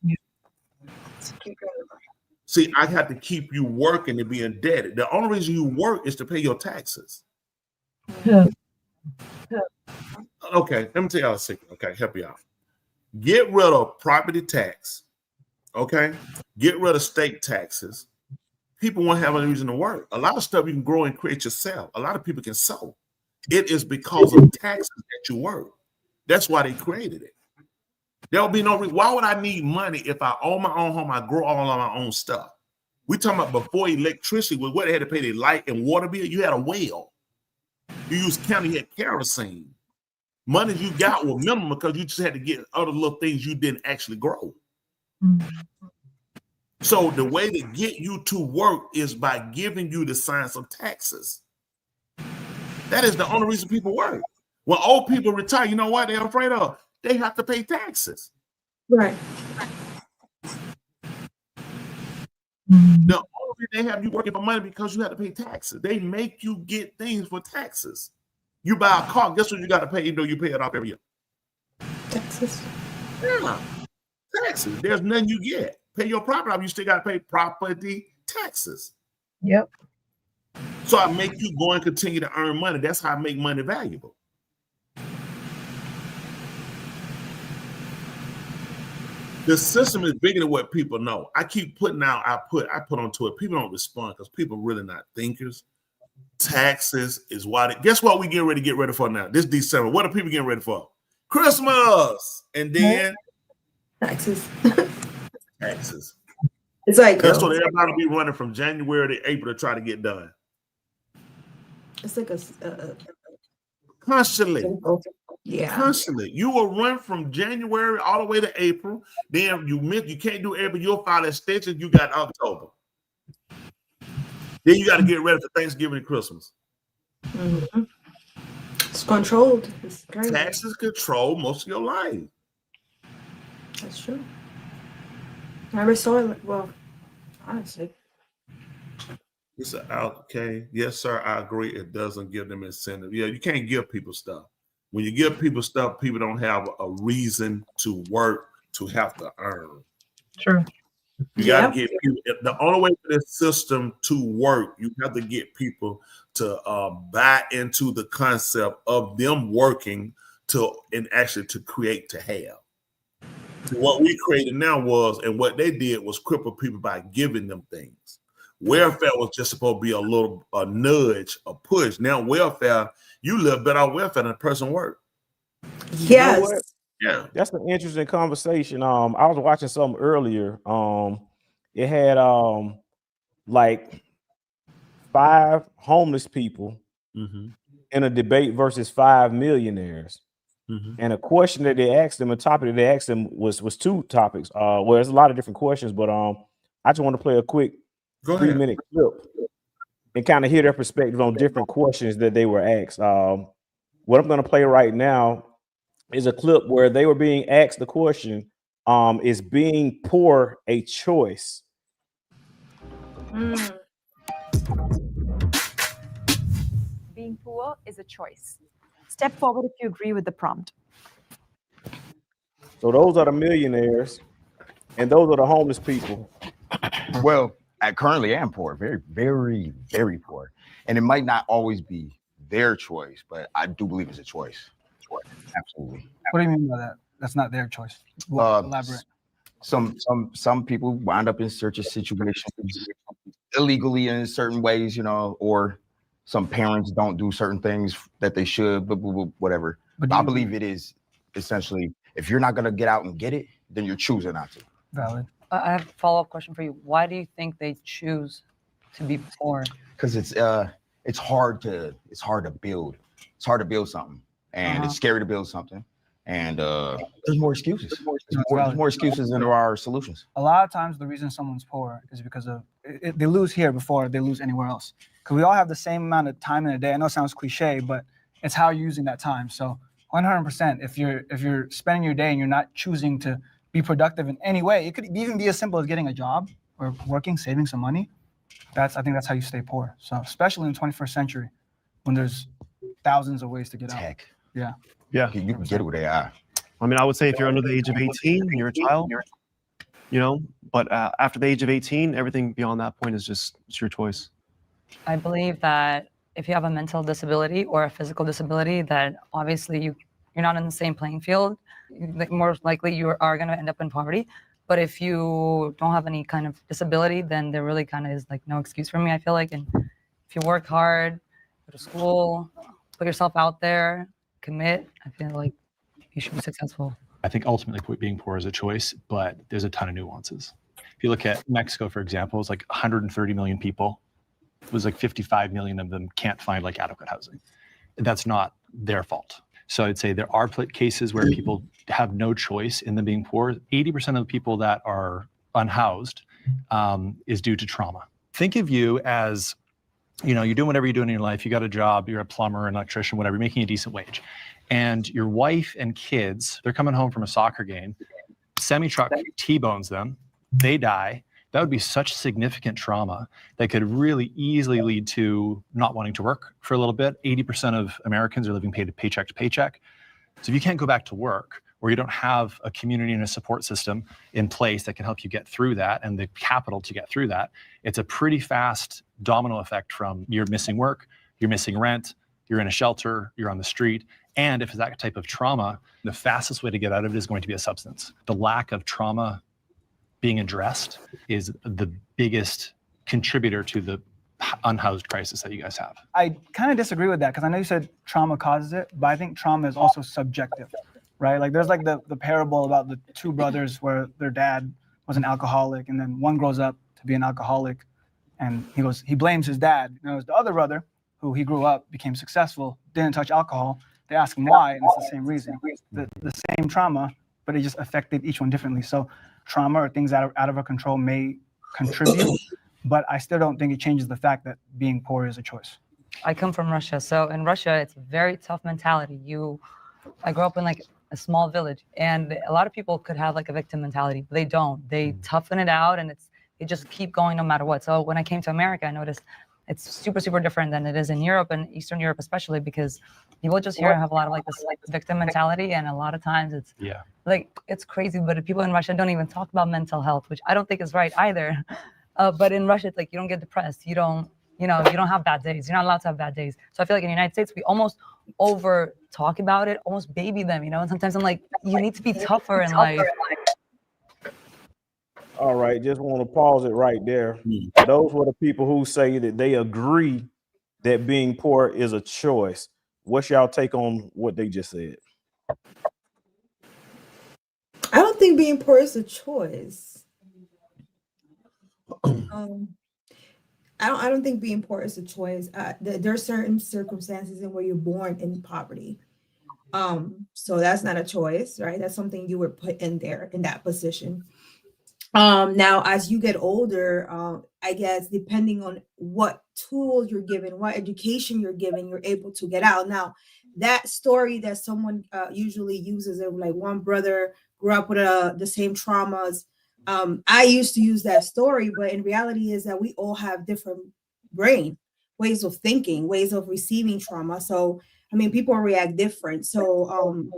See, I have to keep you working to be indebted. The only reason you work is to pay your taxes. Okay, let me tell y'all a secret. Okay, help you out. Get rid of property tax. Okay, get rid of state taxes. People won't have any reason to work. A lot of stuff you can grow and create yourself. A lot of people can sew. It is because of taxes that you work. That's why they created it. There'll be no reason. Why would I need money if I own my own home? I grow all of my own stuff. We talking about before electricity was what they had to pay the light and water bill. You had a well. You used county, you had kerosene. Money you got was minimum because you just had to get other little things you didn't actually grow. So the way to get you to work is by giving you the science of taxes. That is the only reason people work. When old people retire, you know what they're afraid of? They have to pay taxes. Right. The only reason they have you working for money because you have to pay taxes. They make you get things for taxes. You buy a car, guess what you got to pay even though you pay it off every year? Taxes. Yeah. Taxes. There's none you get. Pay your property off, you still got to pay property taxes. Yep. So I make you go and continue to earn money. That's how I make money valuable. The system is bigger than what people know. I keep putting out, I put onto it. People don't respond because people are really not thinkers. Taxes is why. Guess what we get ready for now? This December. What are people getting ready for? Christmas. And then taxes. Taxes. It's like that's what everybody will be running from January to April to try to get done. It's like a constantly. Yeah. Constantly. You will run from January all the way to April. Then you can't do April. You'll file extensions. You got October. Then you got to get ready for Thanksgiving and Christmas. Mm-hmm. It's controlled. It's crazy. Taxes control most of your life. That's true. I never saw it. Well, honestly. He said, okay, yes, sir, I agree. It doesn't give them incentive. Yeah, you can't give people stuff. When you give people stuff, people don't have a reason to work, to have to earn. True. You got to get people. The only way for this system to work, you have to get people to buy into the concept of them working and actually to create to have. What we created now was, and what they did was cripple people by giving them things. Welfare was just supposed to be a nudge, a push. Now welfare, you live better on welfare than a person work. Yes. You know, yeah, that's an interesting conversation. I was watching something earlier. It had like 5 homeless people in a debate versus 5 millionaires. And a question that they asked them, a topic that they asked them was 2 topics. Well, there's a lot of different questions, but I just want to play a quick 3-minute clip and kind of hear their perspective on different questions that they were asked. What I'm going to play right now is a clip where they were being asked the question, is being poor a choice? Being poor is a choice. Step forward if you agree with the prompt. So those are the millionaires, and those are the homeless people. Well, I currently am poor, very, very, very poor. And it might not always be their choice, but I do believe it's a choice. Absolutely. What do you mean by that? That's not their choice. Elaborate. Some people wind up in certain situations illegally in certain ways, or some parents don't do certain things that they should, but whatever. But I believe it is essentially, if you're not going to get out and get it, then you're choosing not to. Valid. I have a follow-up question for you. Why do you think they choose to be poor? Because it's hard to build. It's hard to build something, and it's scary to build something. And there's more excuses. There's more excuses than there are solutions. A lot of times, the reason someone's poor is because of they lose here before they lose anywhere else. Because we all have the same amount of time in a day. I know it sounds cliche, but it's how you're using that time. So 100%, if you're spending your day and you're not choosing to be productive in any way, it could even be as simple as getting a job or working, saving some money. I think that's how you stay poor. So especially in the 21st century, when there's thousands of ways to get out. Yeah. Yeah, you can get it with AI. I mean, I would say if you're under the age of 18 and you're a child, but after the age of 18, everything beyond that point is it's your choice. I believe that if you have a mental disability or a physical disability, that obviously you're not in the same playing field. More likely you are going to end up in poverty. But if you don't have any kind of disability, then there really kind of is like no excuse for me, I feel like. And if you work hard, go to school, put yourself out there, commit, I feel like you should be successful. I think ultimately being poor is a choice, but there's a ton of nuances. If you look at Mexico, for example, it's like 130 million people. It was like 55 million of them can't find like adequate housing. That's not their fault. So I'd say there are cases where people have no choice in them being poor. 80% of the people that are unhoused is due to trauma. Think of you as, you know, you're doing whatever you're doing in your life. You got a job, you're a plumber, an electrician, whatever, you're making a decent wage. And your wife and kids, they're coming home from a soccer game, semi-truck T-bones them, they die. That would be such significant trauma that could really easily lead to not wanting to work for a little bit. 80% of Americans are living paycheck to paycheck. So if you can't go back to work, or you don't have a community and a support system in place that can help you get through that and the capital to get through that, it's a pretty fast domino effect from you're missing work, you're missing rent, you're in a shelter, you're on the street. And if it's that type of trauma, the fastest way to get out of it is going to be a substance. The lack of trauma being addressed is the biggest contributor to the unhoused crisis that you guys have. I kind of disagree with that because I know you said trauma causes it, but I think trauma is also subjective, right? Like there's like the parable about the two brothers where their dad was an alcoholic and then one grows up to be an alcoholic and he blames his dad. And there's the other brother who he grew up, became successful, didn't touch alcohol. They ask him why, and it's the same reason. The same trauma, but it just affected each one differently. So trauma or things that are out of our control may contribute, but I still don't think it changes the fact that being poor is a choice. I come from Russia. So in Russia, it's a very tough mentality. I grew up in like a small village, and a lot of people could have like a victim mentality, but they don't. They toughen it out, and they just keep going no matter what. So when I came to America, I noticed it's super, super different than it is in Europe and Eastern Europe, especially because people just here have a lot of like this like victim mentality. And a lot of times it's like, it's crazy, but people in Russia don't even talk about mental health, which I don't think is right either. But in Russia, it's like, you don't get depressed. You don't have bad days. You're not allowed to have bad days. So I feel like in the United States, we almost over talk about it, almost baby them, and sometimes I'm like, you need to be tougher in life. All right, just want to pause it right there. Those were the people who say that they agree that being poor is a choice. What's y'all take on what they just said? I don't think being poor is a choice. I don't think being poor is a choice. There are certain circumstances in where you're born in poverty. So that's not a choice, right? That's something you were put in there in that position. Now, as you get older, I guess depending on what tools you're given, what education you're given, you're able to get out. Now, that story that someone usually uses of like one brother grew up with the same traumas. I used to use that story, but in reality is that we all have different brain ways of thinking, ways of receiving trauma. So, I mean, people react different. So,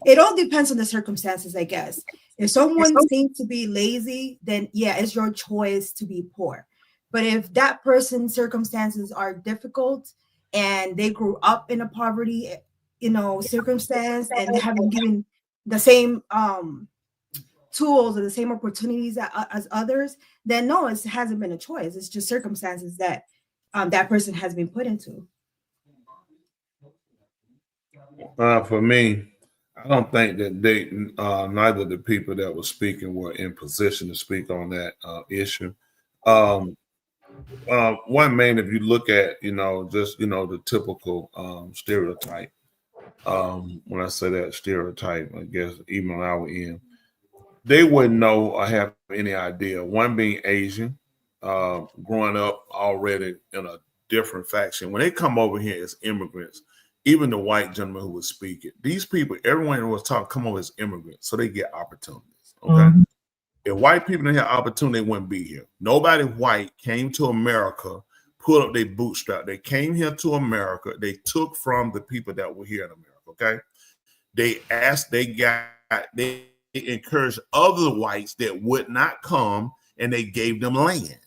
it all depends on the circumstances, I guess. If someone seems to be lazy, then yeah, it's your choice to be poor. But if that person's circumstances are difficult and they grew up in a poverty, circumstance and they haven't given the same tools or the same opportunities as others, then no, it hasn't been a choice. It's just circumstances that that person has been put into. For me, I don't think that neither of the people that were speaking were in position to speak on that issue. One main, if you look at, the typical stereotype, when I say that stereotype, I guess even on our end, they wouldn't know or have any idea. One being Asian, growing up already in a different faction. When they come over here as immigrants, even the white gentleman who was speaking, these people, everyone who was talking, come over as immigrants, so they get opportunities. Okay. Mm-hmm. If white people didn't have opportunity, they wouldn't be here. Nobody white came to America, pulled up their bootstrap. They came here to America. They took from the people that were here in America. Okay. They encouraged other whites that would not come, and they gave them land.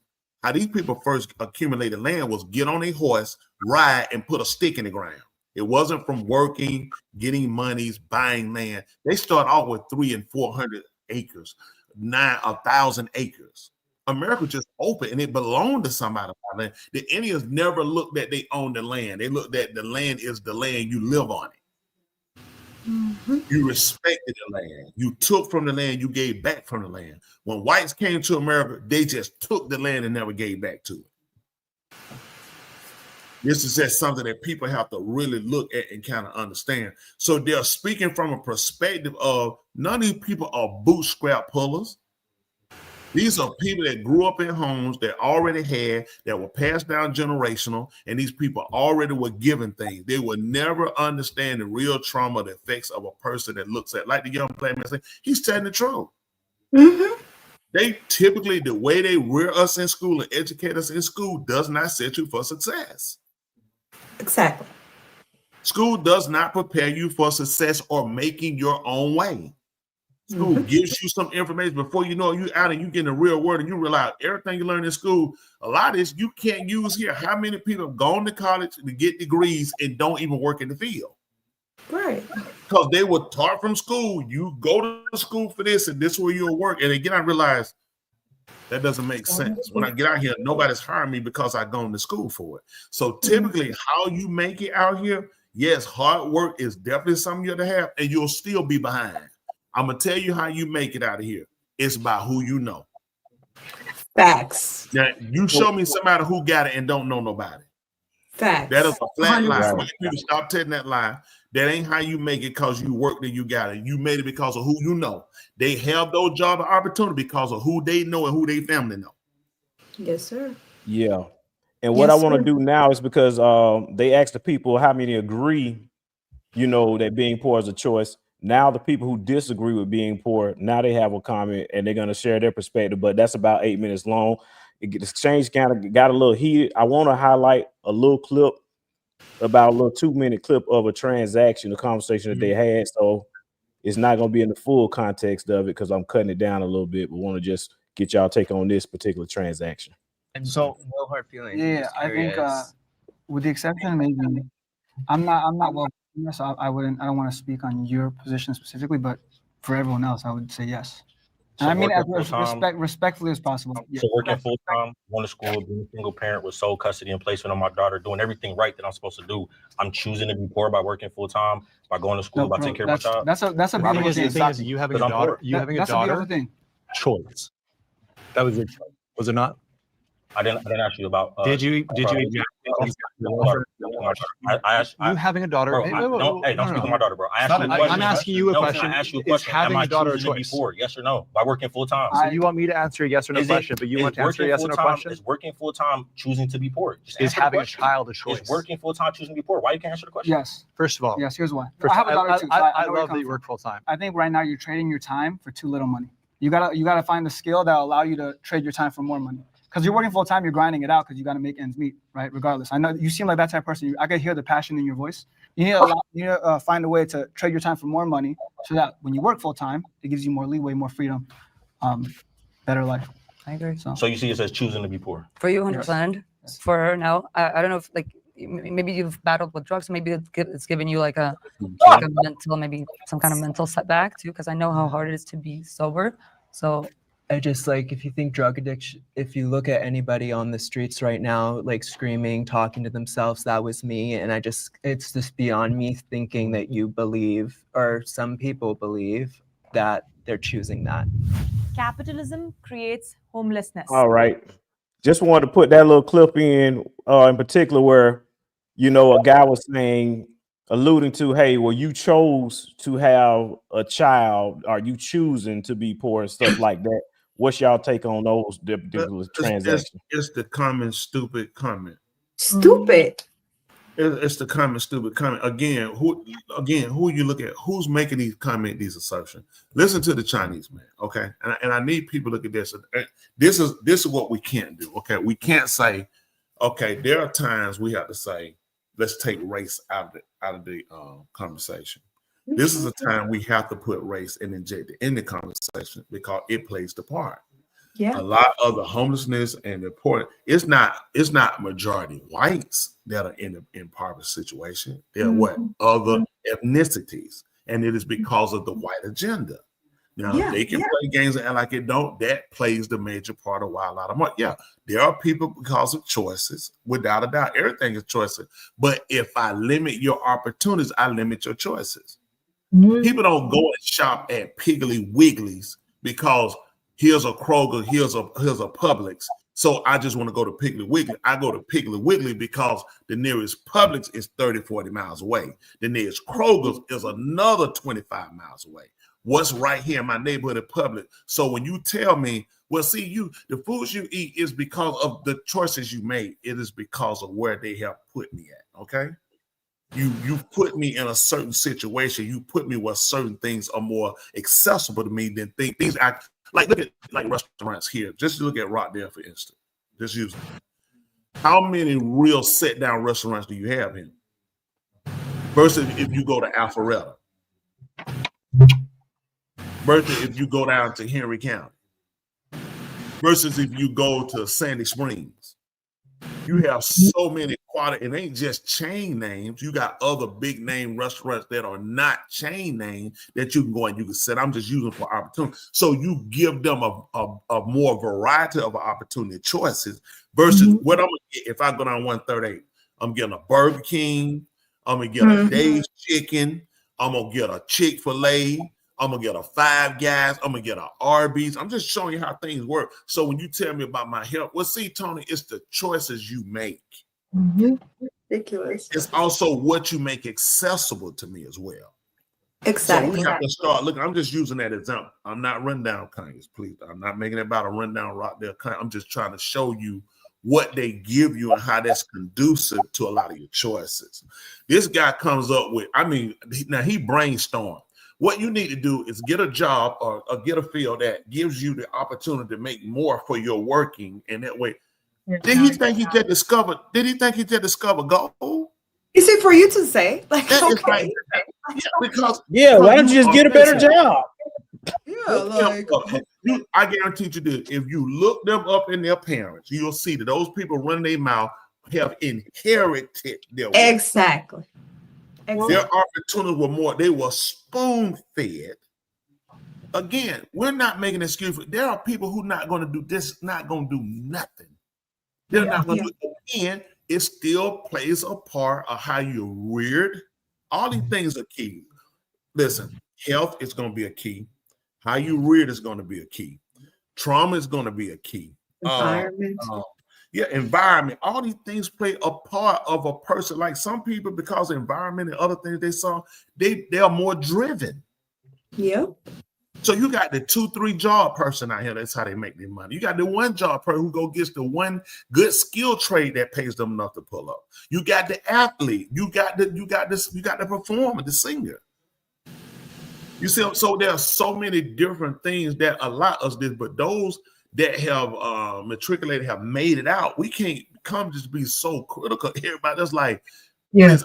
How these people first accumulated land was get on a horse, ride, and put a stick in the ground. It wasn't from working, getting monies, buying land. They start off with 300 and 400 acres, 1,000 acres. America just open and it belonged to somebody. The Indians never looked at they own the land. They looked at the land is the land, you live on it. Mm-hmm. You respected the land. You took from the land, you gave back from the land. When whites came to America, they just took the land and never gave back to it. This is just something that people have to really look at and kind of understand. So they're speaking from a perspective of none of these people are bootstrap pullers. These are people that grew up in homes that already had, that were passed down generational, and these people already were given things. They will never understand the real trauma, the effects of a person that looks at, like the young black man saying, he's telling the truth. Mm-hmm. They typically, the way they rear us in school and educate us in school does not set you for success. Exactly. School does not prepare you for success or making your own way. School gives you some information before you know you out and you get in the real world and you realize everything you learn in school, a lot of this you can't use here. How many people have gone to college to get degrees and don't even work in the field? Right. Because they were taught from school, you go to school for this and this is where you'll work. And again, I realized that doesn't make sense. When I get out here, nobody's hiring me because I've gone to school for it. So typically how you make it out here, yes, hard work is definitely something you have to have and you'll still be behind. I'm going to tell you how you make it out of here. It's by who you know. Facts. Now, you show me somebody who got it and don't know nobody. Facts. That is a flat lie. White people stop telling that lie. That ain't how you make it because you worked and you got it. You made it because of who you know. They have those job opportunities because of who they know and who they family know. Yes, sir. Yeah. And what I want to do now is because they asked the people how many agree, that being poor is a choice. Now the people who disagree with being poor, now they have a comment and they're going to share their perspective, but that's about 8 minutes long. The exchange kind of got a little heated. I want to highlight a little clip, about a little 2-minute clip of a transaction, a conversation that they had. So it's not going to be in the full context of it because I'm cutting it down a little bit, but want to just get y'all take on this particular transaction. And so no hard feelings. Yeah, I think with the exception, maybe I'm not well. So I don't want to speak on your position specifically, but for everyone else, I would say yes. So I mean, as respectfully as possible. Yeah. So working full time, going to school, being a single parent with sole custody and placement on my daughter, doing everything right that I'm supposed to do. I'm choosing to be poor by working full time, by going to school, by taking care of my child. That's a beautiful thing. The thing is, you having a daughter, choice. That was your choice, was it not? I didn't ask you about. Did you? I asked you having a daughter. Bro, don't speak to my daughter, bro. I'm asking you a question. I ask you a question. Having a daughter a choice? Before, yes or no? By working full time. So you want me to answer a yes or no question, but you want to answer a yes or no question? Is working full time choosing to be poor? Is having a child a choice? Is working full time choosing to be poor? Why you can't answer the question? Yes. First of all, yes. Here's why. I have a daughter too. I love that you work full time. I think right now you're trading your time for too little money. You gotta find the skill that will allow you to trade your time for more money. Because you're working full time, you're grinding it out because you got to make ends meet, right? Regardless, I know you seem like that type of person. I can hear the passion in your voice. You need to find a way to trade your time for more money, so that when you work full time, it gives you more leeway, more freedom, better life. I agree. So you see it as choosing to be poor. For you, 100%. For her, no. I don't know if maybe you've battled with drugs. Maybe it's giving you like a mental, maybe some kind of mental setback too. Because I know how hard it is to be sober. So. I just if you think drug addiction, if you look at anybody on the streets right now, screaming, talking to themselves, that was me. And it's just beyond me thinking that you believe, or some people believe, that they're choosing that. Capitalism creates homelessness. All right. Just wanted to put that little clip in particular where, a guy was alluding to, hey, well, you chose to have a child. Are you choosing to be poor and stuff like that? What's y'all take on those transactions? It's the common stupid comment. Stupid. It's the common stupid comment. Again, who you look at? Who's making these comments, these assumptions? Listen to the Chinese man, okay? And I need people to look at this. This is what we can't do, okay? We can't say, okay, there are times we have to say, let's take race out of the conversation. This is a time we have to put race and inject it in the conversation because it plays the part. Yeah. A lot of the homelessness and the poor, it's not majority whites that are in an impoverished situation. They're what? Other ethnicities. And it is because of the white agenda. Now they can play games and act like it don't. That plays the major part of why a lot of money. Yeah, there are people because of choices, without a doubt. Everything is choices. But if I limit your opportunities, I limit your choices. People don't go and shop at Piggly Wigglies because here's a Kroger, here's a Publix. So I just want to go to Piggly Wiggly. I go to Piggly Wiggly because the nearest Publix is 30, 40 miles away. The nearest Kroger's is another 25 miles away. What's right here in my neighborhood at Publix? So when you tell me, well, see, the foods you eat is because of the choices you made. It is because of where they have put me at, okay? You put me in a certain situation. You put me where certain things are more accessible to me than things like look at like restaurants here. Just look at Rockdale, for instance. Just use it. How many real sit-down restaurants do you have here? Versus if you go to Alpharetta. Versus if you go down to Henry County. Versus if you go to Sandy Springs. You have so many quality, it ain't just chain names. You got other big name restaurants that are not chain name that you can go and you can sit. I'm just using for opportunity. So you give them a more variety of opportunity choices versus what I'm gonna get if I go down 138. I'm getting a Burger King, I'm gonna get a Dave's Chicken, I'm gonna get a Chick-fil-A, I'm gonna get a Five Guys, I'm gonna get a Arby's. I'm just showing you how things work. So when you tell me about my health, well, see, Tony, it's the choices you make. Ridiculous. It's also what you make accessible to me as well. Exactly. So we have to start looking. I'm just using that example. I'm not rundown Kanye, please. I'm not making it about a rundown Rockdale Kanye. I'm just trying to show you what they give you and how that's conducive to a lot of your choices. This guy comes up with, now he brainstormed. What you need to do is get a job or get a field that gives you the opportunity to make more for your working, and that way. Did he think he just discovered gold? Is it for you to say? Like, okay. Because why don't you just get a better job? I guarantee you this. If you look them up in their parents, you'll see that those people running their mouth have inherited their wealth. Exactly. Their opportunities were more, they were spoon-fed. Again, we're not making an excuse. There are people who not going to do this, not going to do nothing. They're not going to do it. Again, it still plays a part of how you're reared. All these things are key. Listen, health is going to be a key. How you reared is going to be a key. Trauma is going to be a key. Environment. Environment. All these things play a part of a person. Like some people, because of environment and other things they saw, they are more driven. Yep. So you got the 2-3 job person out here. That's how they make their money. You got the one job person who gets the one good skill trade that pays them enough to pull up. You got the athlete. You got the performer, the singer. You see, so there are so many different things that allow us this, but those that have matriculated, have made it out, we can't come just be so critical. Everybody else like, yes,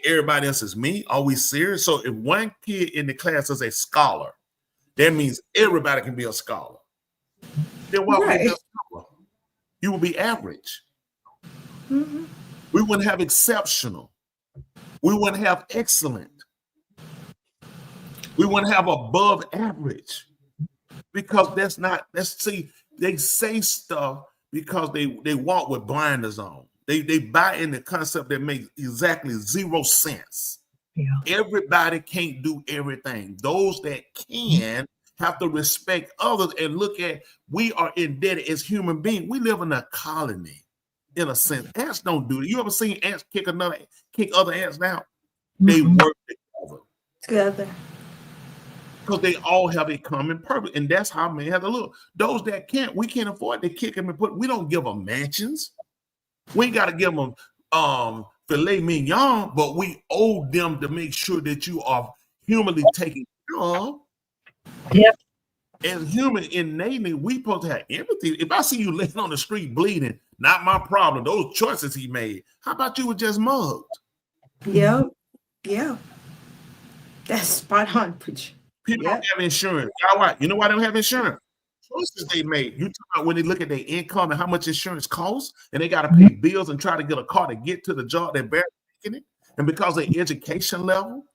everybody else is me. Are we serious? So if one kid in the class is a scholar, that means everybody can be a scholar. Then why would you be a scholar? You will be average. We wouldn't have exceptional. We wouldn't have excellent. We wouldn't have above average. Because they say stuff because they walk with blinders on. They buy in the concept that makes exactly 0 sense. Yeah. Everybody can't do everything. Those that can have to respect others and look at, we are indebted as human beings. We live in a colony, in a sense. Ants don't do it. You ever seen ants kick other ants down? They work together. Because they all have a common purpose, and that's how man has to look. Those that can't, we can't afford to kick them and put. We don't give them mansions. We ain't got to give them filet mignon, but we owe them to make sure that you are humanly taken care of. Yep. As human innately, we supposed to have empathy. If I see you laying on the street bleeding, not my problem. Those choices he made. How about you were just mugged? Yep. Yeah. That's spot on, preacher. People don't have insurance. You know why they don't have insurance? Choices they made. You talk about when they look at their income and how much insurance costs, and they got to pay bills and try to get a car to get to the job. They're barely making it. And because of their education level,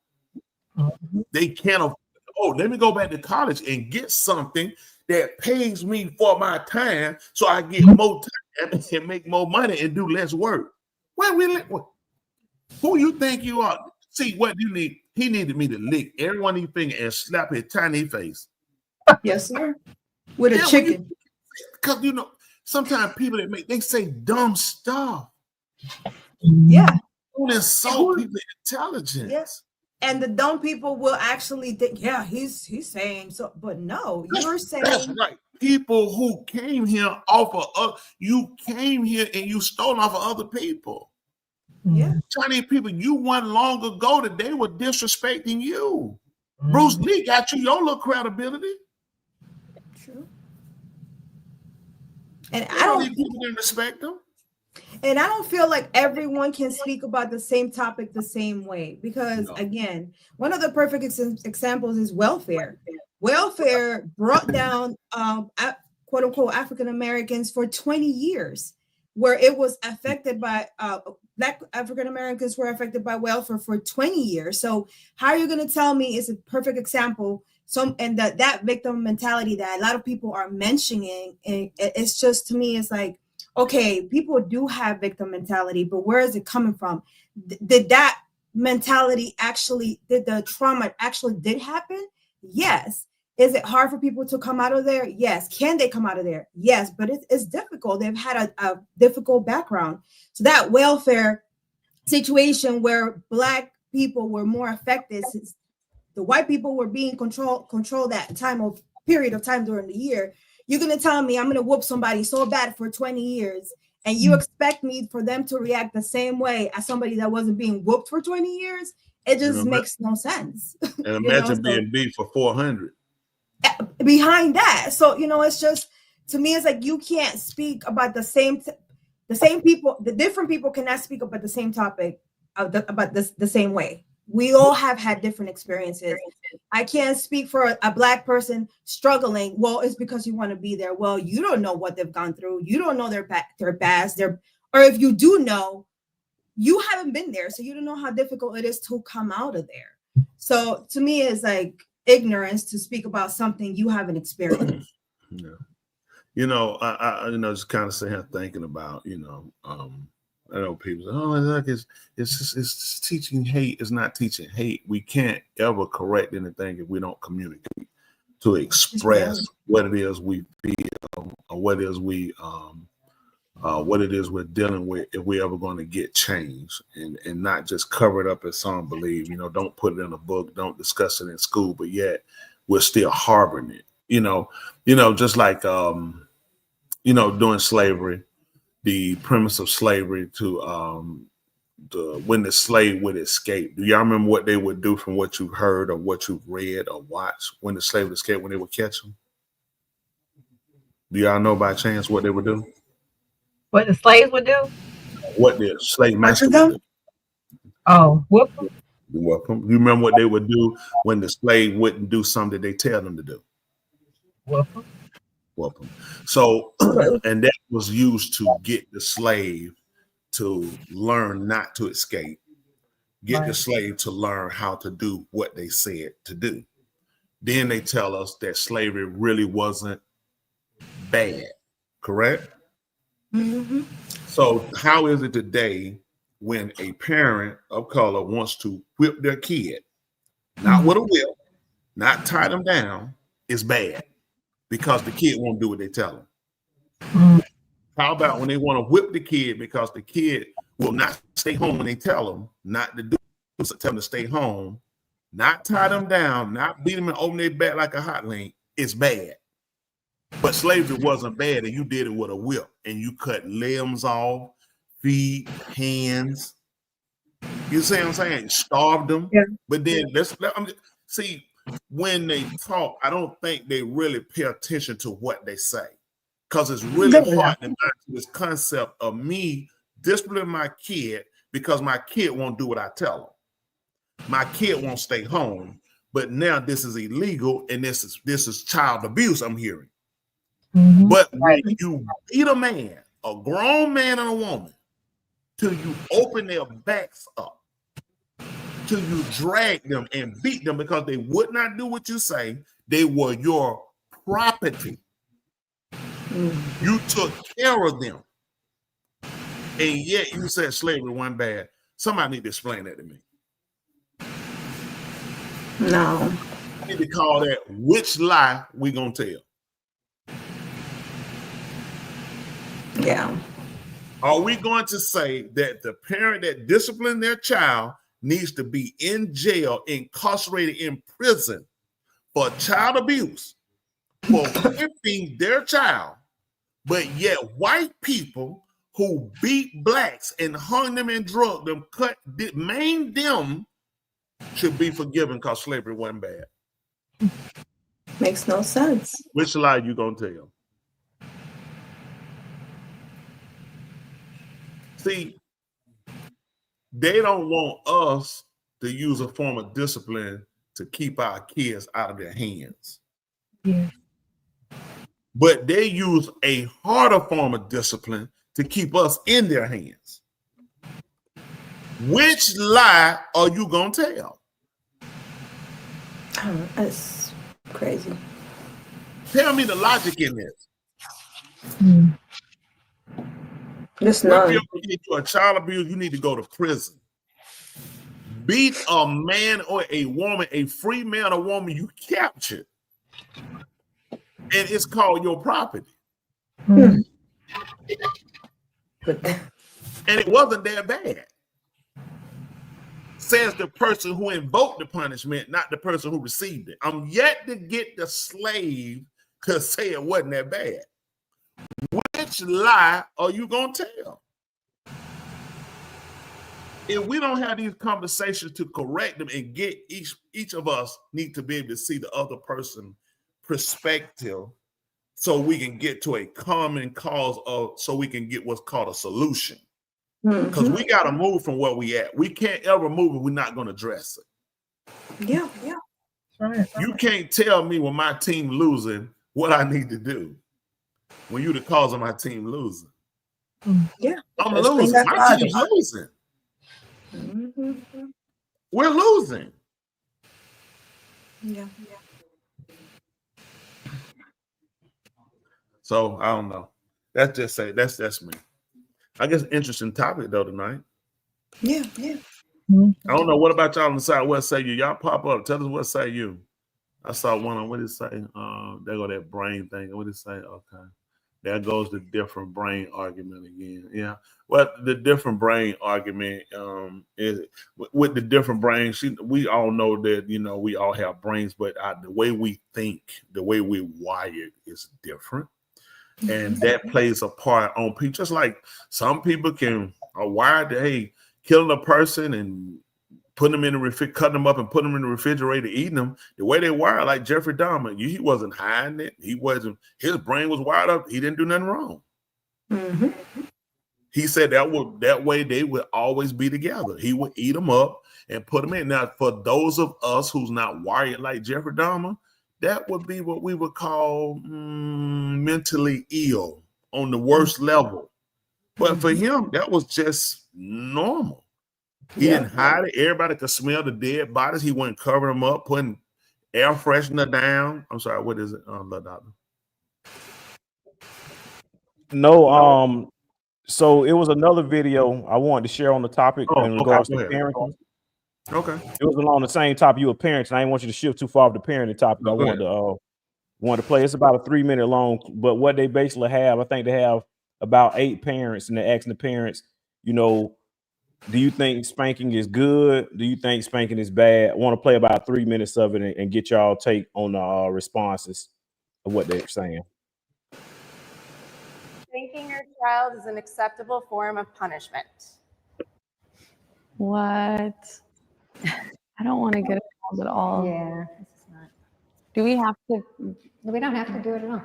they can't afford. oh, let me go back to college and get something that pays me for my time so I get more time and make more money and do less work. Who you think you are? See, what you need, he needed me to lick every one of these fingers and slap his tiny face. Yes, sir. With a chicken. Because, you know, sometimes people they say dumb stuff. Yeah. Don't insult people's intelligence. Yes. And the dumb people will actually think, yeah, he's saying so, but no, you're saying that's right. People who came here off of you came here and you stole off of other people. Yeah. Chinese people, you won long ago that they were disrespecting you. Bruce Lee got you your little credibility. True. And I don't think people didn't respect them. And I don't feel like everyone can speak about the same topic the same way because, again, one of the perfect examples is welfare. Welfare brought down, quote unquote, African Americans for 20 years, where it was affected by Black African Americans were affected by welfare for 20 years. So, how are you going to tell me is a perfect example? And that victim mentality that a lot of people are mentioning, and it's just, to me, it's like, okay, people do have victim mentality, but where is it coming from? Did that mentality did the trauma actually did happen? Yes. Is it hard for people to come out of there? Yes. Can they come out of there? Yes, but it's difficult. They've had a difficult background. So that welfare situation where Black people were more affected, since the white people were being controlled that period of time during the year. You're going to tell me I'm going to whoop somebody so bad for 20 years and you expect me for them to react the same way as somebody that wasn't being whooped for 20 years? It just makes no sense. And imagine being beat for 400. Behind that. So, it's just, to me, it's like you can't speak about the same people. The different people cannot speak about the same topic about the same way. We all have had different experiences. I can't speak for a Black person struggling. Well, it's because you want to be there. Well, you don't know what they've gone through. You don't know their past. Or if you do know, you haven't been there, so you don't know how difficult it is to come out of there. So to me, it's like ignorance to speak about something you haven't experienced. Yeah. I just kind of sit here thinking about, I know people say, it's teaching hate. It's not teaching hate. We can't ever correct anything if we don't communicate to express what it is we feel or what it is we're dealing with if we're ever going to get change and not just cover it up as some believe. Don't put it in a book, don't discuss it in school, but yet we're still harboring it. Just like during slavery. The premise of slavery to when the slave would escape. Do y'all remember what they would do from what you've heard or what you've read or watched when the slave would escape, when they would catch them? Do y'all know by chance what they would do? What the slaves would do? What the slave master would do? Oh, whoop them. Whoop them. You remember what they would do when the slave wouldn't do something they tell them to do? Whoop them. Welcome. So, and that was used to get the slave to learn not to escape, get the slave to learn how to do what they said to do. Then they tell us that slavery really wasn't bad, correct? Mm-hmm. So how is it today when a parent of color wants to whip their kid, not with a whip, not tie them down, it's bad? Because the kid won't do what they tell him. How about when they want to whip the kid because the kid will not stay home when they tell them not to do, so tell them to stay home, not tie them down, not beat them and open their back like a hot link? It's bad. But slavery wasn't bad, and you did it with a whip, and you cut limbs off, feet, hands. You see what I'm saying? Starved them. Yeah. But then see. When they talk, I don't think they really pay attention to what they say, because it's really hard to match this concept of me disciplining my kid because my kid won't do what I tell him. My kid won't stay home, but now this is illegal and this is child abuse I'm hearing. Mm-hmm. But when you beat a man, a grown man and a woman, till you open their backs up, till you drag them and beat them because they would not do what you say. They were your property. You took care of them. And yet you said slavery wasn't bad. Somebody need to explain that to me. No. I need to call that which lie we gonna tell. Yeah. Are we going to say that the parent that disciplined their child needs to be in jail, incarcerated in prison for child abuse, for whipping their child, but yet white people who beat blacks and hung them and drugged them, maimed them, should be forgiven because slavery wasn't bad? Makes no sense. Which lie you gonna tell? See, they don't want us to use a form of discipline to keep our kids out of their hands. Yeah. But they use a harder form of discipline to keep us in their hands. Which lie are you gonna tell? That's crazy. Tell me the logic in this. Just If none. you're a child abuse, you need to go to prison. Beat a man or a woman, a free man or woman you captured, and it's called your property. And it wasn't that bad. Says the person who invoked the punishment, not the person who received it. I'm yet to get the slave to say it wasn't that bad. Which lie are you going to tell? If we don't have these conversations to correct them and get each of us need to be able to see the other person's perspective so we can get to a common cause of, so we can get what's called a solution. Because we got to move from where we at. We can't ever move if we're not going to address it. Yeah. Right. You can't tell me when my team losing what I need to do when you the cause of my team losing. Yeah. I'm losing. My team's losing. We're losing. Yeah. So I don't know. That's just say that's me. I guess interesting topic though tonight. Yeah. I don't know. What about y'all on the side? What say you? Y'all pop up. Tell us what say you. I saw one on what did it say? There go that brain thing. What did it say? Okay. There goes the different brain argument again. Yeah. Well, the different brain argument is with the different brains. We all know that, we all have brains, but the way we think, the way we're wired is different. And that plays a part on people. Just like some people are wired to, hey, killing a person and putting them in the refrigerator, cutting them up and putting them in the refrigerator, eating them. The way they wired, like Jeffrey Dahmer, he wasn't hiding it. His brain was wired up. He didn't do nothing wrong. He said that way they would always be together. He would eat them up and put them in. Now, for those of us who's not wired like Jeffrey Dahmer, that would be what we would call mentally ill on the worst level. But for him, that was just normal. He didn't hide it. Everybody could smell the dead bodies. He wouldn't cover them up, putting air freshener down. I'm sorry, what is it, doctor? No, so it was another video I wanted to share on the topic in regards to parenting. Okay. It was along the same topic. You were parents, and I didn't want you to shift too far off the parenting topic. I wanted to play. It's about a 3-minute long, but what they basically have, I think they have about 8 parents, and they're asking the parents, do you think spanking is good? Do you think spanking is bad? I want to play about 3 minutes of it and get y'all take on the responses of what they're saying. Spanking your child is an acceptable form of punishment. What? I don't want to get involved at all. Yeah. Do we have to? We don't have to do it at all.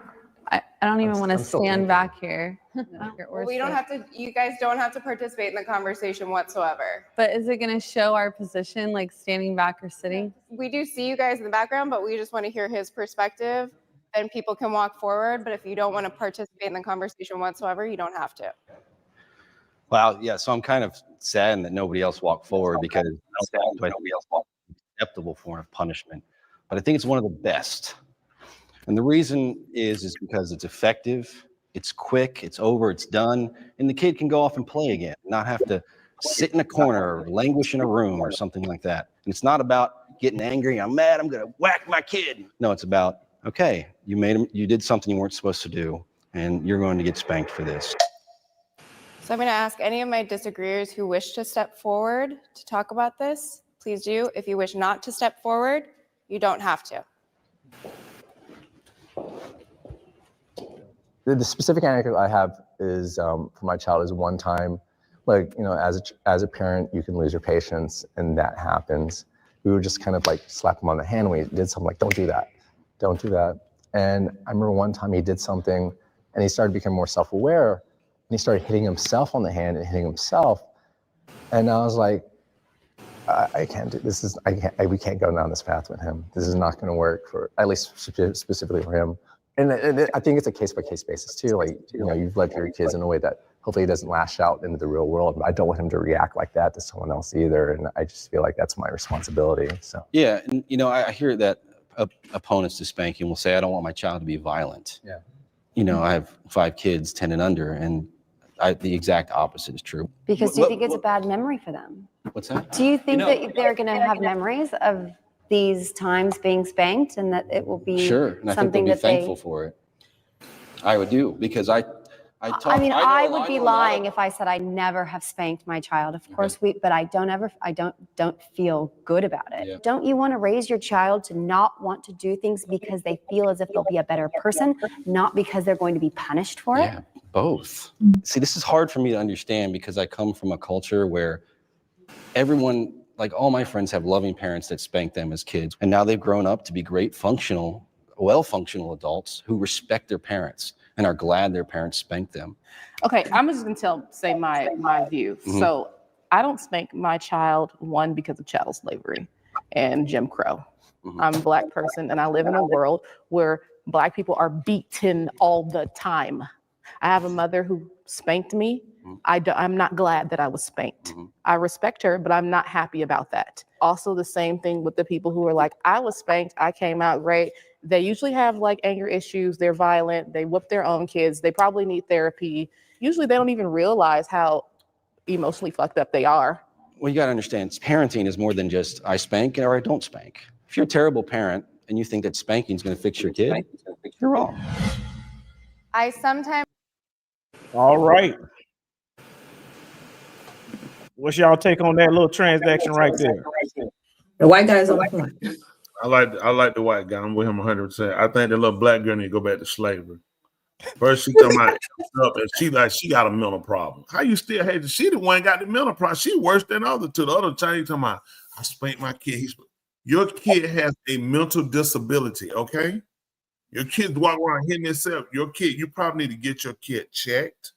I don't even want to stand back here. We don't have to, you guys don't have to participate in the conversation whatsoever. But is it going to show our position, like standing back or sitting? We do see you guys in the background, but we just want to hear his perspective, and people can walk forward. But if you don't want to participate in the conversation whatsoever, you don't have to. Well, yeah, so I'm kind of saddened that nobody else walked forward because do I think it's an acceptable form of punishment, but I think it's one of the best. And the reason is because it's effective, it's quick, it's over, it's done, and the kid can go off and play again, not have to sit in a corner or languish in a room or something like that. And it's not about getting angry, I'm mad, I'm gonna whack my kid. No, it's about, okay, you did something you weren't supposed to do, and you're going to get spanked for this. So I'm going to ask any of my disagreeers who wish to step forward to talk about this, please do. If you wish not to step forward, you don't have to. The specific anecdote I have is for my child is one time, like, you know, as a parent, you can lose your patience, and that happens. We would just kind of like slap him on the hand when he did something, like, don't do that, don't do that. And I remember one time he did something and he started becoming more self-aware, and he started hitting himself on the hand and hitting himself. And I was like, I can't do this. We can't go down this path with him. This is not going to work, for at least specifically for him. And I think it's a case-by-case basis too. Like, you know, you've led your kids in a way that hopefully he doesn't lash out into the real world. I don't want him to react like that to someone else either. And I just feel like that's my responsibility. So Yeah, and you know, I hear that opponents to spanking will say, I don't want my child to be violent. Yeah. You know, I have 5 kids, 10 and under, and the exact opposite is true. Because do you think it's a bad memory for them? What's that? Do you think that they're going to have memories of these times being spanked, and that it will be Sure, and I think they'll something be that thankful for it. I would do, because I would be lying if I said I never have spanked my child. Of course but I don't feel good about it. Yeah. Don't you want to raise your child to not want to do things because they feel as if they'll be a better person, not because they're going to be punished for it? Yeah, both. See, this is hard for me to understand because I come from a culture where everyone, like all my friends, have loving parents that spank them as kids. And now they've grown up to be great well-functional adults who respect their parents and are glad their parents spanked them. Okay, I'm just gonna say my view. Mhm. So I don't spank my child, one, because of chattel slavery and Jim Crow. I'm a Black person, and I live in a world where Black people are beaten all the time. I have a mother who spanked me. I'm not glad that I was spanked. I respect her, but I'm not happy about that. Also, the same thing with the people who are like, I was spanked, I came out great. They usually have like anger issues. They're violent. They whip their own kids. They probably need therapy. Usually they don't even realize how emotionally fucked up they are. Well, you got to understand, parenting is more than just I spank or I don't spank. If you're a terrible parent and you think that spanking is going to fix your kid, you're wrong. I sometimes. All right. What's y'all take on that little transaction right there? The white guy's on the front. I like the white guy. I'm with him 100%. I think the little black girl need to go back to slavery. First she come out and she got a mental problem. How you still hate it? She the one got the mental problem. She worse than the other two. The other Chinese talking about, I spanked my kid. Your kid has a mental disability, okay? Your kid walk around hitting himself. Your kid, you probably need to get your kid checked.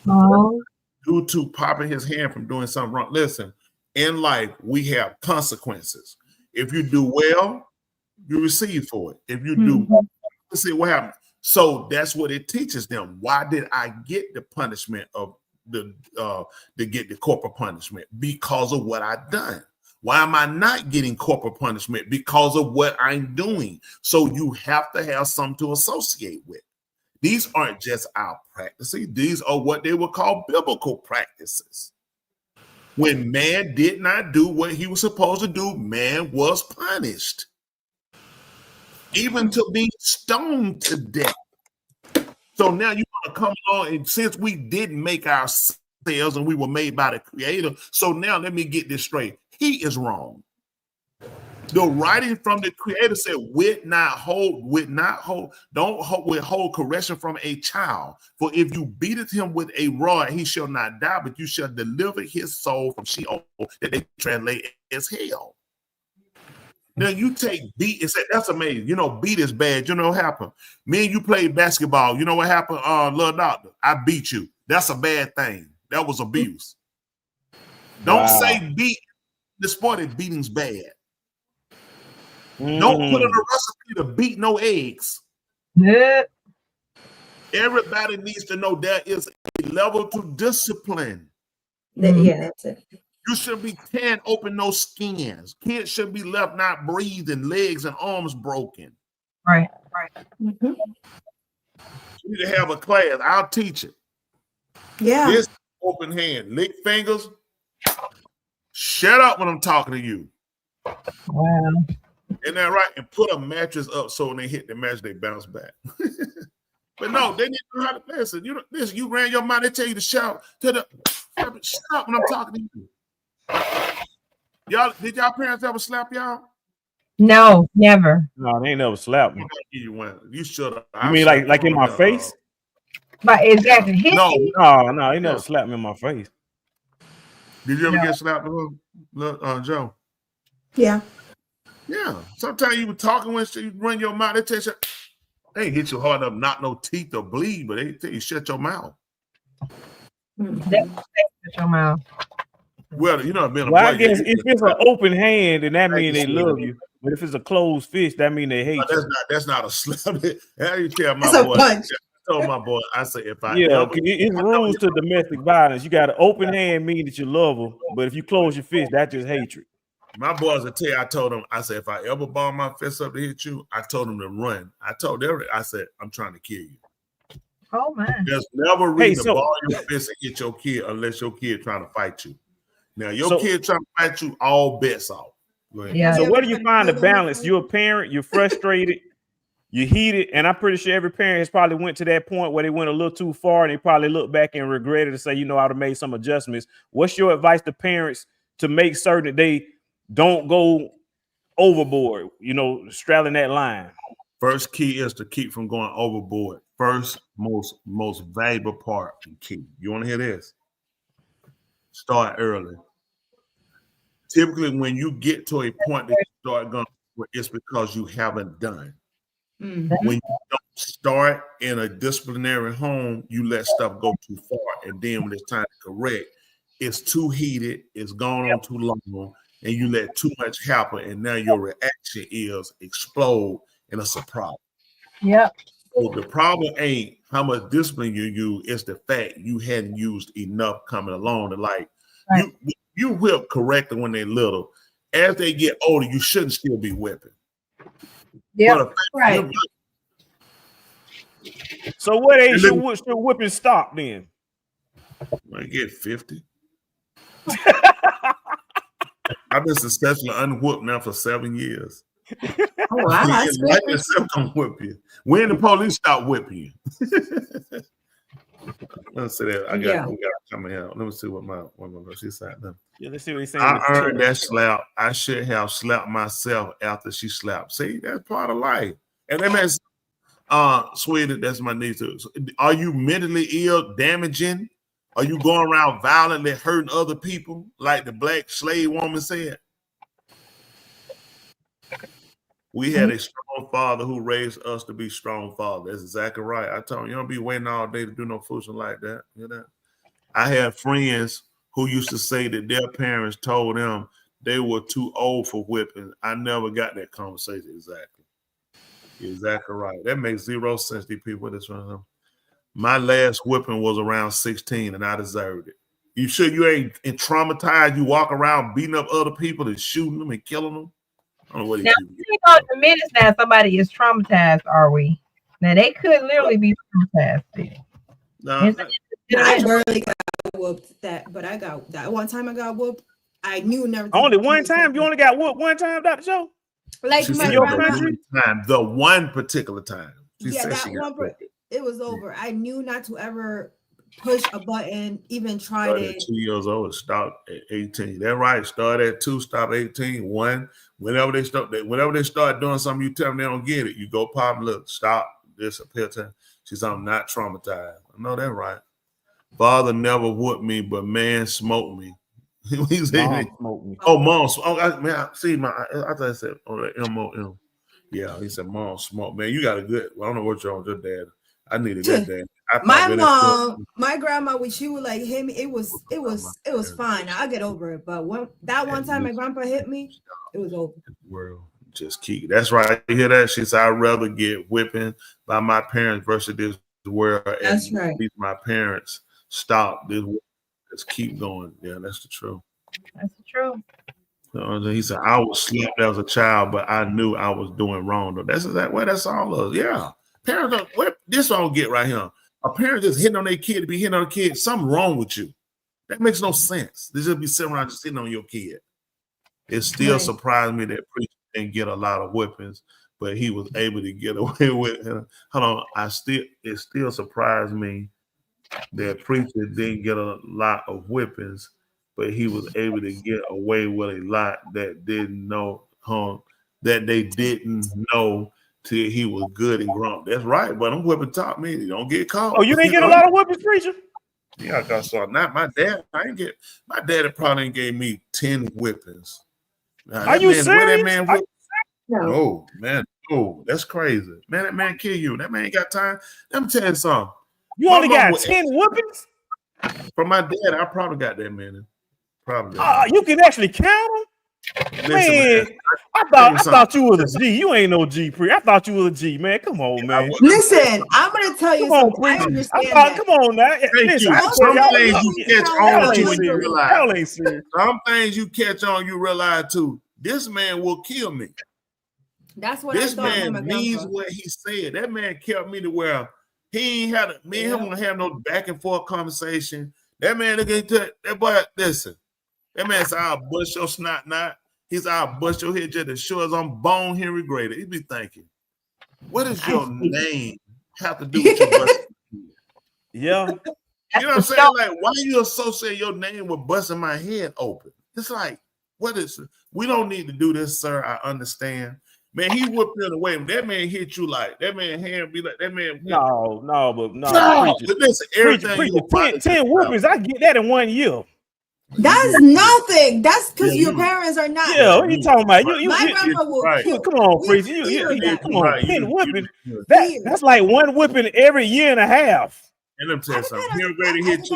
Due to popping his hand from doing something wrong. Listen, in life, we have consequences. If you do well, you receive for it. If you do, let's see what happens. So that's what it teaches them. Why did I get the punishment of to get the corporal punishment? Because of what I've done. Why am I not getting corporal punishment? Because of what I'm doing. So you have to have something to associate with. These aren't just our practices. These are what they would call biblical practices. When man did not do what he was supposed to do, man was punished. Even to be stoned to death. So now you want to come along, and since we didn't make ourselves and we were made by the Creator, so now let me get this straight. He is wrong. The writing from the Creator said, don't withhold correction from a child. For if you beateth him with a rod, he shall not die, but you shall deliver his soul from Sheol, that they translate as hell. Now you take beat and say, that's amazing. You know, beat is bad. You know what happened? Me and you played basketball. You know what happened? Little doctor, I beat you. That's a bad thing. That was abuse. Don't say beat. The sport of beating's bad. Don't put in a recipe to beat no eggs. Yeah. Everybody needs to know there is a level to discipline. Yeah, that's it. You shouldn't be tearing open no skins. Kids should be left not breathing, legs and arms broken. Right. Mm-hmm. You need to have a class. I'll teach it. Yeah. This open hand, lick fingers. Shut up when I'm talking to you. Wow. Isn't that right? And put a mattress up so when they hit the mattress, they bounce back. But no, they need to know how to listen. You know, this you ran your mind. They tell you to shout. Shut up when I'm talking to you. Y'all, did y'all parents ever slap y'all? No, never. No, they ain't never slapped me. You should have. You mean like in my face? But exactly. No, they never slapped me in my face. Did you ever get slapped, Joe? Yeah. Yeah. Sometimes you were talking when you run your mouth. They tell you, they ain't hit you hard enough, not no teeth or bleed, but they tell you shut your mouth. Shut your mouth. Well, you know, been. Well, I guess if it's an open hand, then that means they love you. But if it's a closed fist, that means they hate you. That's not a slap. How you tell my That's boy? a punch. I told my boy, I said if I it's rules to domestic violence. You got an open hand mean that you love them, but if you close your fist, that's just hatred. My boys will tell you, I told them, I said, if I ever ball my fist up to hit you, I told them to run. I told them, I said, I'm trying to kill you. Oh man. There's never reason to ball your fist and hit your kid unless your kid trying to fight you. Now, your kid trying to fight you, all bets off. Yeah. So where do you find the balance? You're a parent, you're frustrated, you're heated, and I'm pretty sure every parent has probably went to that point where they went a little too far and they probably look back and regretted to say, you know, I'd have made some adjustments. What's your advice to parents to make certain that they don't go overboard, you know, straddling that line? First key is to keep from going overboard. First, most valuable part and key. You want to hear this? Start early. Typically, when you get to a point that you start going, it's because you haven't done. Mm-hmm. When you don't start in a disciplinary home, you let stuff go too far. And then when it's time to correct, it's too heated, it's gone on too long, and you let too much happen, and now your reaction is explode, and it's a problem. Yep. So the problem ain't how much discipline you use, it's the fact you hadn't used enough coming along. To like you whip correctly when they're little. As they get older, you shouldn't still be whipping. Yeah, right. So what age should whipping stop then? I get 50. I've been successfully unwhooped now for 7 years. Oh, wow, that's Like yourself gonna whip you. When the police stop whipping you? Let's see that. We got coming out. Let me see what my she said. Yeah, let's see what he's saying. I earned that slap. I should have slapped myself after she slapped. See, that's part of life. And that makes Sweden, that's my niece too. So, are you mentally ill, damaging? Are you going around violently hurting other people, like the black slave woman said? We had a strong father who raised us to be strong fathers. That's exactly right. I told him, you don't be waiting all day to do no fooling like that. You know, I had friends who used to say that their parents told them they were too old for whipping. I never got that conversation exactly. You're exactly right. That makes zero sense to people. That's right. My last whipping was around 16, and I deserved it. You sure you ain't traumatized? You walk around beating up other people and shooting them and killing them? I don't know what now, the minutes now somebody is traumatized, are we? Now they could literally be traumatized. No, I barely got whooped but I got that one time I got whooped. I knew never. Only one time? You only got whooped one time, Dr. Joe? Like my the one particular time. She yeah, said that she one. It was over. I knew not to ever push a button, even try Started to. at 2 years old, stop at 18. That's right. Start at 2, stop 18. 1. Whenever they start doing something, you tell them they don't get it. You go pop, look, stop. This appeal time. She's I'm not traumatized. I know that right. Father never whooped me, but man smoked me. Mom smoked me. Oh, mom. I thought I said M-O-M. Yeah, he said mom smoked. Man, you got a good. Well, I don't know what's wrong with your dad. I needed that dad. My mom, my grandma, when she would like hit me, it was fine. I'll get over it. But one time my grandpa hit me, it was over. World just keep. That's right. You hear that? She said, I'd rather get whipping by my parents versus this world. That's right. My parents stop this. Just keep going. Yeah, that's the truth. That's true. He said, I was slapped as a child, but I knew I was doing wrong. Though. That's exactly what that's all of. Yeah. Parents don't, what this I don't get right here. A parent just hitting on their kid to be hitting on a kid, something wrong with you. That makes no sense. They just be sitting around just hitting on your kid. It still surprised me that preacher didn't get a lot of whippings, but he was able to get away with it. Hold on. It still surprised me that preacher didn't get a lot of whippings, but he was able to get away with a lot that they didn't know till he was good and grown. That's right, but I'm whipping taught me you don't get caught. Oh, you didn't get a lot of whippings, preacher? Yeah, I saw not my dad. My daddy probably ain't gave me 10 whippings. Are you serious? No, man. Oh, that's crazy. Man, that man kill you. That man ain't got time. Let me tell you something. You only got 10 whoopings? From my dad, I probably got that many. Probably. You can actually count them? Man, I thought you was a G. You ain't no G, pre. I thought you was a G, man. Come on, man. Listen, I'm gonna tell you something. I understand that. Come on now. Listen, some things you catch on to and you realize. Y'all ain't serious. Some things you catch on, you realize too. This man will kill me. That's what this man means what he said. That man kept me to where he ain't had me and him gonna have no back and forth conversation. That man again, that boy, listen. That man said, I'll bust your snot knot. He said, I'll bust your head just as sure as I'm bone Henry Grader. He be thinking, what does your name have to do with your busting? Yeah. You know what I'm saying? Like, why do you associate your name with busting my head open? It's like, what is it? We don't need to do this, sir. I understand. Man, he whipped it away. That man hit you like that man hand be like that man. No. But listen, everything 10 whoopings, I get that in 1 year. That's nothing. That's because your parents are not. Yeah, what are you talking about? My grandma will kill. Come on, preacher. Come on, 10 whipping. That's like 1 whipping every year and a half. And let me tell you something. I'm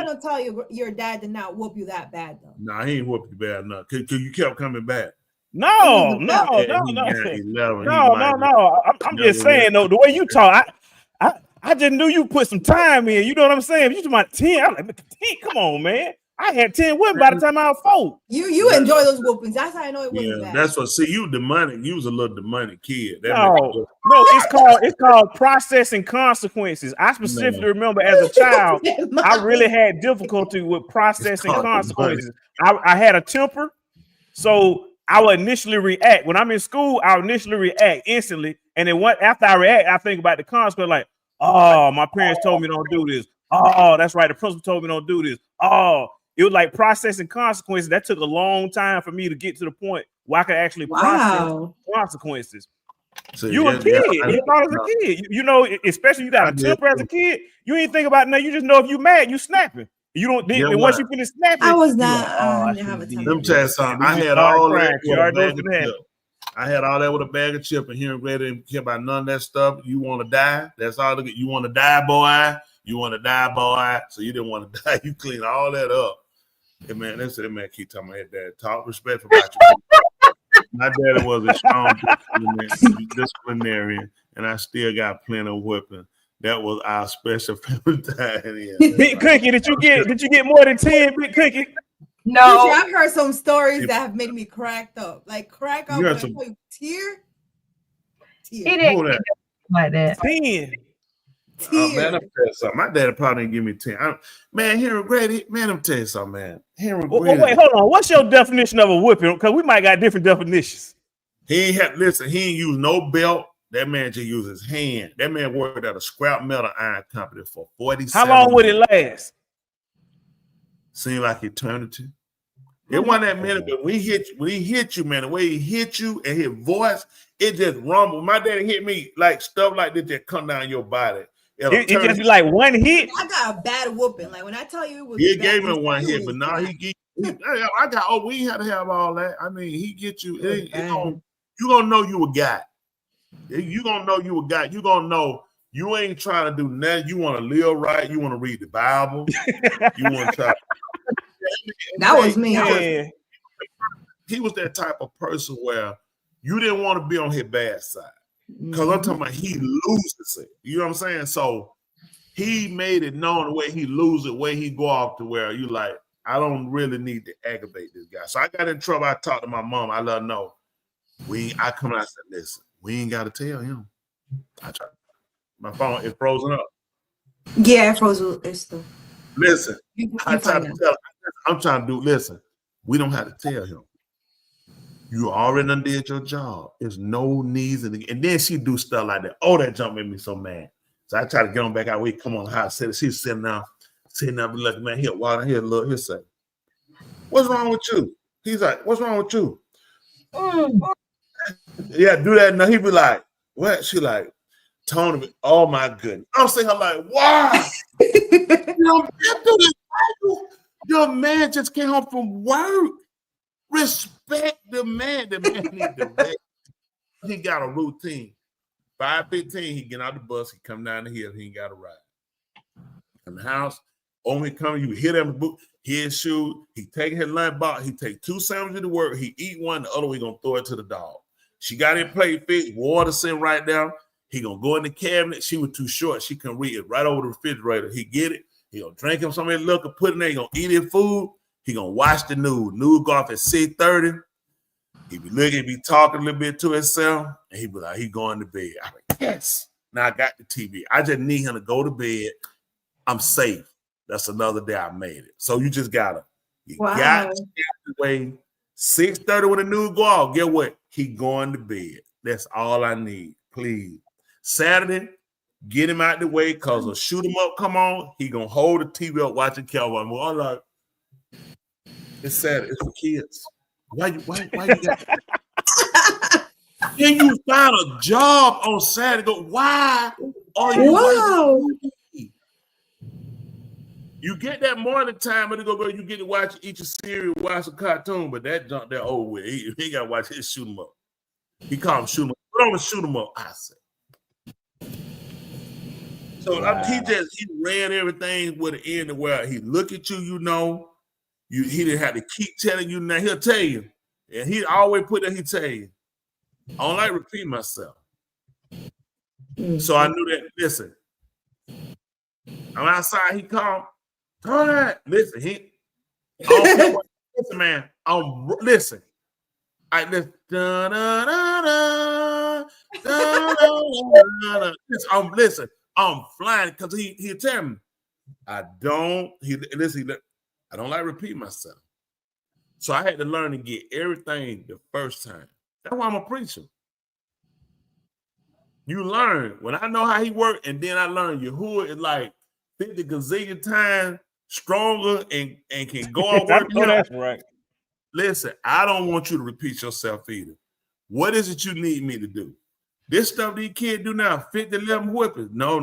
gonna tell you, your dad did not whoop you that bad though. Nah, he ain't whooped you bad enough. Cause you kept coming back. No. I'm just saying though, the way you talk, I just knew you put some time in. You know what I'm saying? You talking about 10? I'm like, 10? Come on, man. I had 10 whippings by the time I was 4. You enjoy those whoopings. That's how I know it wasn't bad. That's what. See, you demonic. You was a little demonic kid. No, it's called processing consequences. I specifically remember as a child, I really had difficulty with processing consequences. I had a temper, so I would initially react. When I'm in school, I would initially react instantly, and then after I react, I think about the consequence. Like, oh, my parents told me don't do this. Oh, that's right. The principal told me don't do this. Oh. It was like processing consequences. That took a long time for me to get to the point where I could actually process consequences. So you a kid. You thought as a kid. You know, especially you got a temper as a kid. You ain't think about it now. You just know if you mad, you snapping. You don't. And once you finish snapping, I was not. I didn't have a temper. Let me tell you something. I had all that. I had all that with a bag of chip, and here and didn't care about none of that stuff. You want to die? That's all. You want to die, boy. You want to die, boy. So you didn't want to die. You clean all that up. Hey man, that man keep talking about his dad. Talk respectful about you. My daddy was a strong disciplinarian, and I still got plenty of whipping. That was our special family time. Big Cookie, did you get more than 10, Big Cookie? No, I've heard some stories that have made me cracked up. Like crack up, tear. He didn't get like that. 10. Man, I'm tell you something. My daddy probably didn't give me 10. Man, Henry Grady, man, I'm telling you something, man. Henry Grady. Wait, hold on. What's your definition of a whipping? Because we might got different definitions. He ain't use no belt. That man just used his hand. That man worked at a scrap metal iron company for 47 How long would it last? Seemed like eternity. It wasn't that minute, but when he hit you, man, the way he hit you and his voice, it just rumbled. My daddy hit me like stuff like this just come down your body. It just be like one hit. I got a bad whooping. Like when I tell you it was. He gave me one hit, but now we had to have all that. I mean, he get you. You gonna know you a guy. You gonna know you a guy. You gonna know you ain't trying to do nothing. You want to live right. You want to read the Bible. You want to try. That was me. He was that type of person where you didn't want to be on his bad side. Because I'm talking about he loses it. You know what I'm saying? So he made it known the way he lose it, way he go off to where you like, I don't really need to aggravate this guy. So I got in trouble. I talked to my mom. I let her know. I come out and said, listen, we ain't got to tell him. I tried. My phone is frozen up. Yeah, frozen. It's the. Listen, I try to tell. I'm trying to do. Listen, we don't have to tell him. You already done did your job. There's no needs and then she do stuff like that. Oh, that jump made me so mad. So I try to get on back out. Wait, come on, how I said it. She's sitting there, looking, man. Here, while here, look, he'll say, "What's wrong with you?" He's like, "What's wrong with you?" Yeah, do that. Now he be like, "What?" She like, Tony. Oh my goodness. I'm saying, her like, "Why?" Your man just came home from work. Respect the man. The man needs to rest. He got a routine. 5:15, he get out the bus. He come down the hill. He ain't got a ride. In the house, only come you hit him boot, his shoe. He take his lunch box. He take 2 sandwiches to work. He eat one. The other one, he gonna throw it to the dog. She got it plate fixed. Water sitting right there. He gonna go in the cabinet. She was too short. She can read it right over the refrigerator. He get it. He gonna drink him some of that liquor, put it in there. He gonna eat his food. He gonna watch the news. News go off at 6:30. He be looking, he be talking a little bit to himself, and he be like, he going to bed. I'm like, yes. Now I got the TV. I just need him to go to bed. I'm safe. That's another day I made it. So you just gotta, got to get away. 6:30 when the news go off. Get what? He going to bed. That's all I need. Please. Saturday, get him out the way because a shoot him up come on. He gonna hold the TV up watching Cowboy. I'm like, it's sad. It's for kids. Why you got Can you find a job on Saturday? Go, why are you You get that morning time and go, you get to watch, eat your cereal, watch a cartoon, but that junk there over with. He got to watch his shoot 'em up. He called him shoot 'em up. Put on the shoot 'em up, I said. So he ran everything with the end of where he look at you, he didn't have to keep telling you now. He'll tell you. And he always put that he tell you. I don't like repeat myself. So I knew that, listen. I'm outside, he called. All right. Listen, listen, man. Listen. I listen. Listen, I'm flying because he'll tell me. I don't like repeat myself. So I had to learn to get everything the first time. That's why I'm a preacher. You learn. When I know how he worked, and then I learned Yahuwah is like 50 gazillion times stronger and can go on work. That's right. Listen, I don't want you to repeat yourself either. What is it you need me to do? This stuff these kids do now, 50, 11 whippings. No.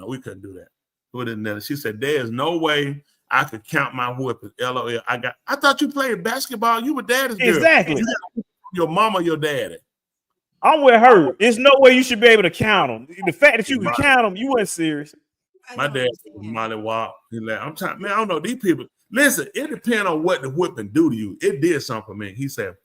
We couldn't do that. Put it in there. She said, there's no way I could count my whippings. LOL. I thought you played basketball. You were daddy's girl. Exactly. Your mama, your daddy. I'm with her. There's no way you should be able to count them. The fact that you can count them, you weren't serious. My dad was Molly Walk. I'm trying, man, I don't know. These people, listen, it depends on what the whipping do to you. It did something for me. He said,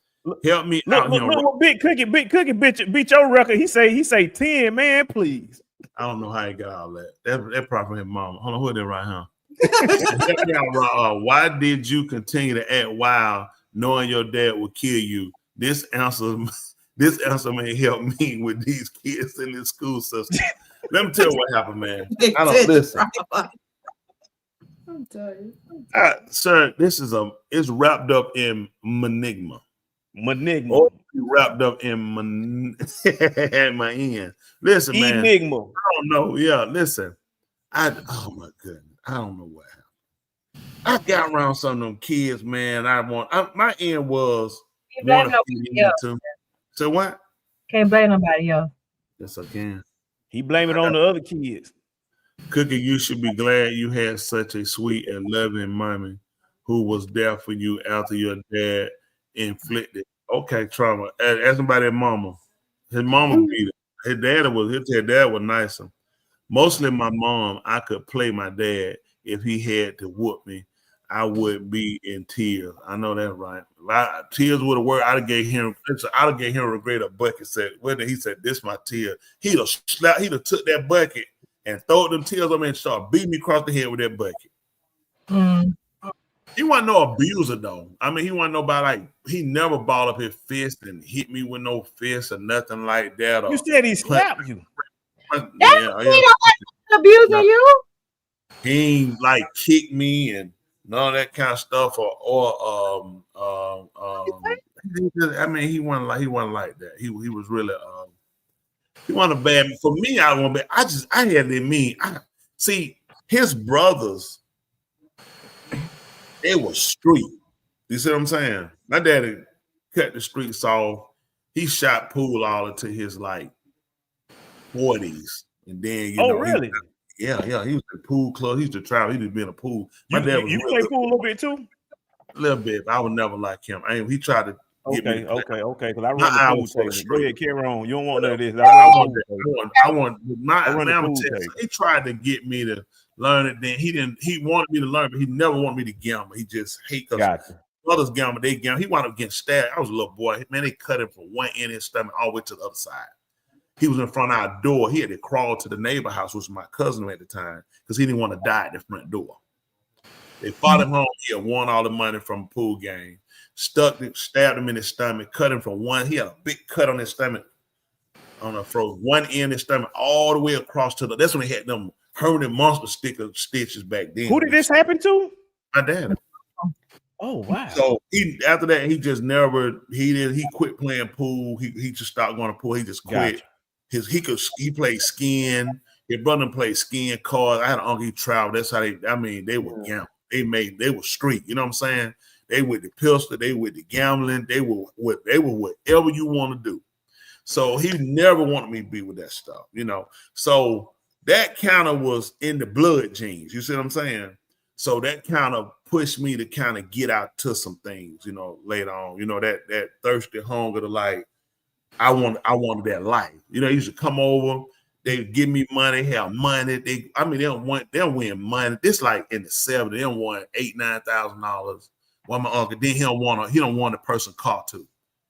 help me out. Look, Big Cookie beat your record. He say 10, man, please. I don't know how he got all that. That probably his mama. Hold on, who is that right here? Why did you continue to act wild knowing your dad would kill you? This answer may help me with these kids in this school system. Let me tell you what happened, man. I don't listen. I'm tired. Sir, it's wrapped up in Manigma. Manigma. Wrapped up in my end. Listen, man. Enigma. I don't know. Yeah, listen. Oh my goodness. I don't know what happened. I got around some of them kids, man. My end was So what? Can't blame nobody else. Yes, I can. He blame it on the other kids. Cookie, you should be glad you had such a sweet and loving mommy who was there for you after your dad inflicted trauma. Ask him about that mama. His mama beat him. His dad was nicer. Mostly my mom. I could play my dad. If he had to whoop me, I would be in tears. I know that, right? Tears would have worked. I'd have gave him a greater bucket. He said, "This my tear." He'd have took that bucket and throw them tears on me and start beating me across the head with that bucket. He wasn't no abuser though. I mean, he wasn't nobody like he never balled up his fist and hit me with no fist or nothing like that. You said he slapped you. Abusing you? He ain't like kick me and none of that kind of stuff I mean, he wasn't like that. He was really he wasn't a bad for me. I had it in me. See his brothers. They were street. You see what I'm saying? My daddy cut the streets off. He shot pool all into his like 40s, and then you know. Really? He was in pool club. He used to travel. He used to be in a pool. My dad was you play pool a little bit too? A little bit. But I would never like him. He tried to. Okay. Because I run the pool table. Go ahead, carry on. You don't want none of this. He tried to get me to learn it. Then he wanted me to learn, but he never wanted me to gamble. He just hate because brothers gamble. They gamble. He wound up getting stabbed. I was a little boy. Man, they cut him from one end of his stomach all the way to the other side. He was in front of our door. He had to crawl to the neighbor house, which was my cousin at the time, because he didn't want to die at the front door. They fought him home. He had won all the money from a pool game. Stabbed him in his stomach, cut him from one. He had a big cut on his stomach, on the throat, one end of his stomach, all the way across to the. That's when he had them hermit monster stitches back then. Who did this happen to? My dad. Oh wow! So after that, he just never. He quit playing pool. He just stopped going to pool. He just quit. He played skiing. His brother played skiing cars. I had an uncle. He traveled. That's how they. I mean, they were gambling. They were street. You know what I'm saying? They with the pistol. They with the gambling. They were whatever you want to do. So he never wanted me to be with that stuff. You know. So that kind of was in the blood genes. You see what I'm saying? So that kind of pushed me to kind of get out to some things. You know, later on. You know that thirsty hunger to like. I wanted that life. You know, he used to come over. They give me money, have money. They don't win money. This like in the 70s, they don't want $8,000-$9,000. Well, my uncle, then he don't want a person car too.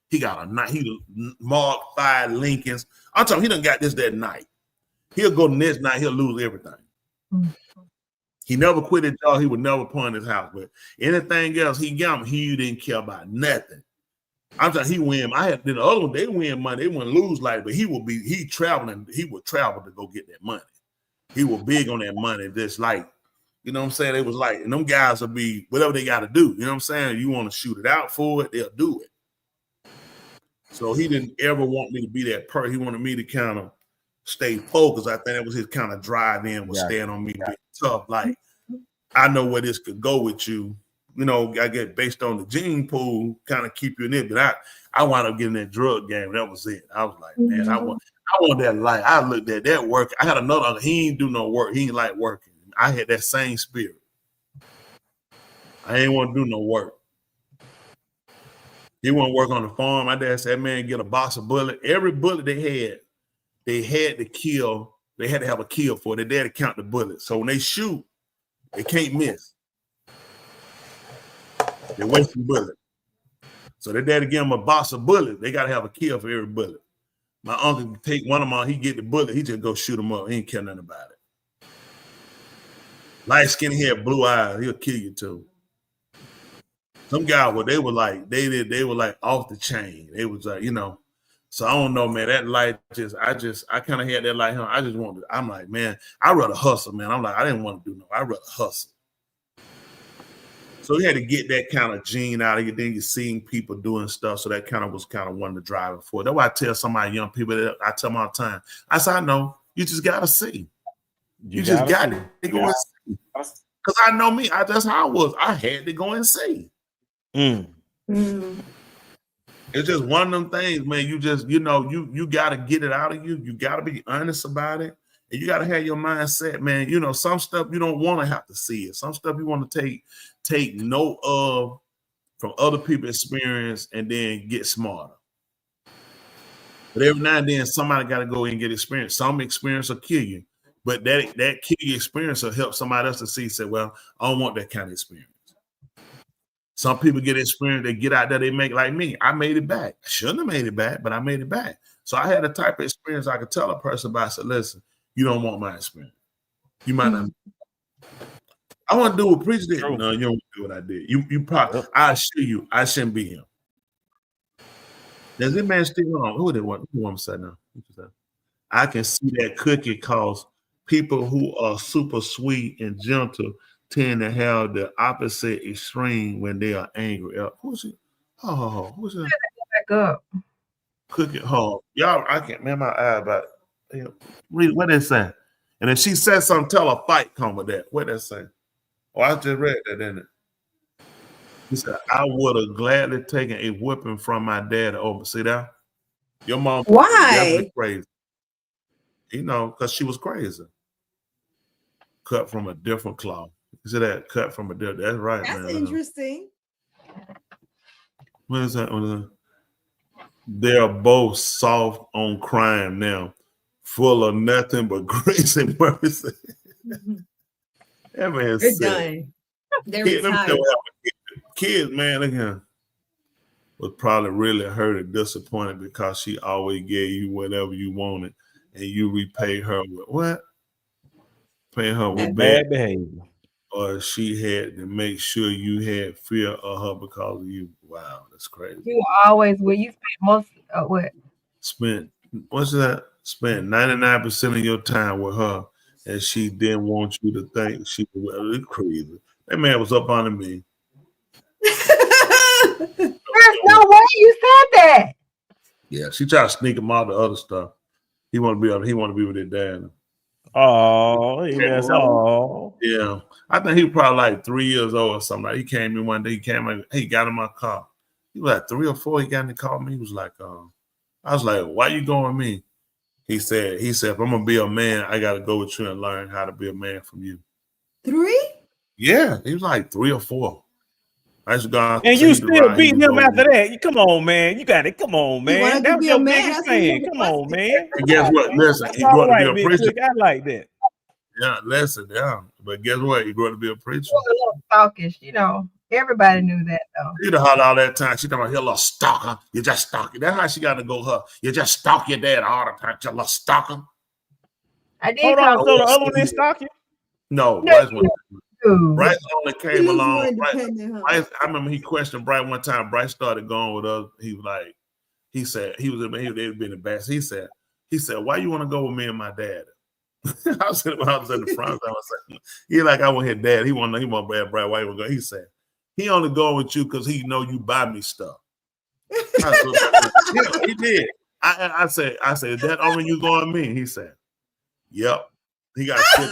He got he Mark 5 Lincolns. I'm talking, he done got this that night. He'll go the next night, he'll lose everything. Mm-hmm. He never quit his job. He would never pawn his house. But anything else, he didn't care about nothing. I'm saying he win. I had the other one. They win money. They wouldn't lose life, but he would travel to go get that money. He was big on that money. Just like, you know what I'm saying? It was like, and them guys will be whatever they got to do. You know what I'm saying? You want to shoot it out for it, they'll do it. So he didn't ever want me to be that person. He wanted me to kind of stay focused. I think that was his kind of drive in, was staying on me being tough. Like, I know where this could go with you. You know, I get based on the gene pool, kind of keep you in it. But I wound up getting that drug game. That was it. I was like, man, I want that life. I looked at that work. I had another. He ain't do no work. He ain't like working. I had that same spirit. I ain't want to do no work. He want to work on the farm. My dad said, man, get a box of bullets. Every bullet they had to kill. They had to have a kill for it. They had to count the bullets. So when they shoot, they can't miss. They're wasting bullets. So their daddy give him a box of bullets. They got to have a kill for every bullet. My uncle would take one of them, he get the bullet, he just go shoot him up. He ain't care nothing about it. Light skinny hair, blue eyes, he'll kill you too. Some guys, they were like off the chain. They was like, you know. So I don't know, man. That light I kind of had that light. I'm like, man, I'd rather hustle, man. I'm like, I didn't want to do no. I'd rather hustle. So he had to get that kind of gene out of you. Then you're seeing people doing stuff. So that kind of was one of the driving force. That's why I tell some of my young people that I tell them all the time. I say, I know, you just got to see. You just got to go and see. Because I know me. That's how I was. I had to go and see. It's just one of them things, man. You just, you got to get it out of you. You got to be honest about it. And you got to have your mindset, man. You know, some stuff you don't want to have to see it. Some stuff you want to take note of from other people's experience and then get smarter. But every now and then somebody got to go and get experience. Some experience will kill you, but that kill you experience will help somebody else to see, say, well, I don't want that kind of experience. Some people get experience, they get out there, they make like me. I made it back. I shouldn't have made it back, but I made it back. So I had a type of experience I could tell a person about. I said, listen, you don't want my experience. You might not. I want to do what Preacher did. No, you don't do what I did. You probably. I assure you, I shouldn't be him. Does this man still on? Who did what? Who I'm saying now? I can see that Cookie cause people who are super sweet and gentle tend to have the opposite extreme when they are angry. Who's it? Oh, who's that? Back up. Cookie. Oh, y'all, I can't remember my eye about it. Read what they say. And if she said something, tell her fight come with that. What they say? Oh, I just read that, didn't it? He said, I would have gladly taken a whipping from my dad over. See that? Your mom. Why? Crazy. You know, because she was crazy. Cut from a different cloth. You see that? Cut from a different. That's right, man. That's interesting. What is that? What is that? They're both soft on crime now, full of nothing but grace and mercy. That man They're said, done. They're retired. Kids, man, again, was probably really hurt and disappointed because she always gave you whatever you wanted, and you repay her with what? Pay her with bad behavior. Or she had to make sure you had fear of her because of you. Wow, that's crazy. You always will. You spend most of what? Spent 99% of your time with her, and she didn't want you to think she was crazy. That man was up on me. There's no way you said that. Yeah, she tried to sneak him out the other stuff. He want to be with his dad. Oh, that's all. Yeah, I think he was probably like 3 years old or something. Like, he came in one day. He got in my car. He was like 3 or 4. He got in the car. Me. He was like, I was like, why you going with me? He said, if I'm gonna be a man, I gotta go with you and learn how to be a man from you. 3? Yeah, he was like 3 or 4. I just got. And you still beating him after that? Come on, man. You got it. Come on, man. That was your biggest fan. Come on, man. And guess what? Listen, he grew up to be a preacher. I like that. Yeah, listen, yeah. But guess what? He grew up to be a preacher. A little stalkish, you know. Everybody knew that though. She'd have hollered all that time. She talking about, you little stalker. You just stalking. That's how she got to go. Her. You just stalk your dad all the time. You little stalker. I did. Hold on. So the other one didn't stalk you? No, Bryce one. Bryce only came along. Bryce, I remember he questioned Bryce one time. Bryce started going with us. He was like, he said they'd been the best. He said, why you want to go with me and my dad? I was in the front. I was like, he like, I want his dad. He want bad Bryce. Why you want to go? He said, he only going with you because he know you buy me stuff. He did. I said, is that only you going with me? He said, yep. He got shit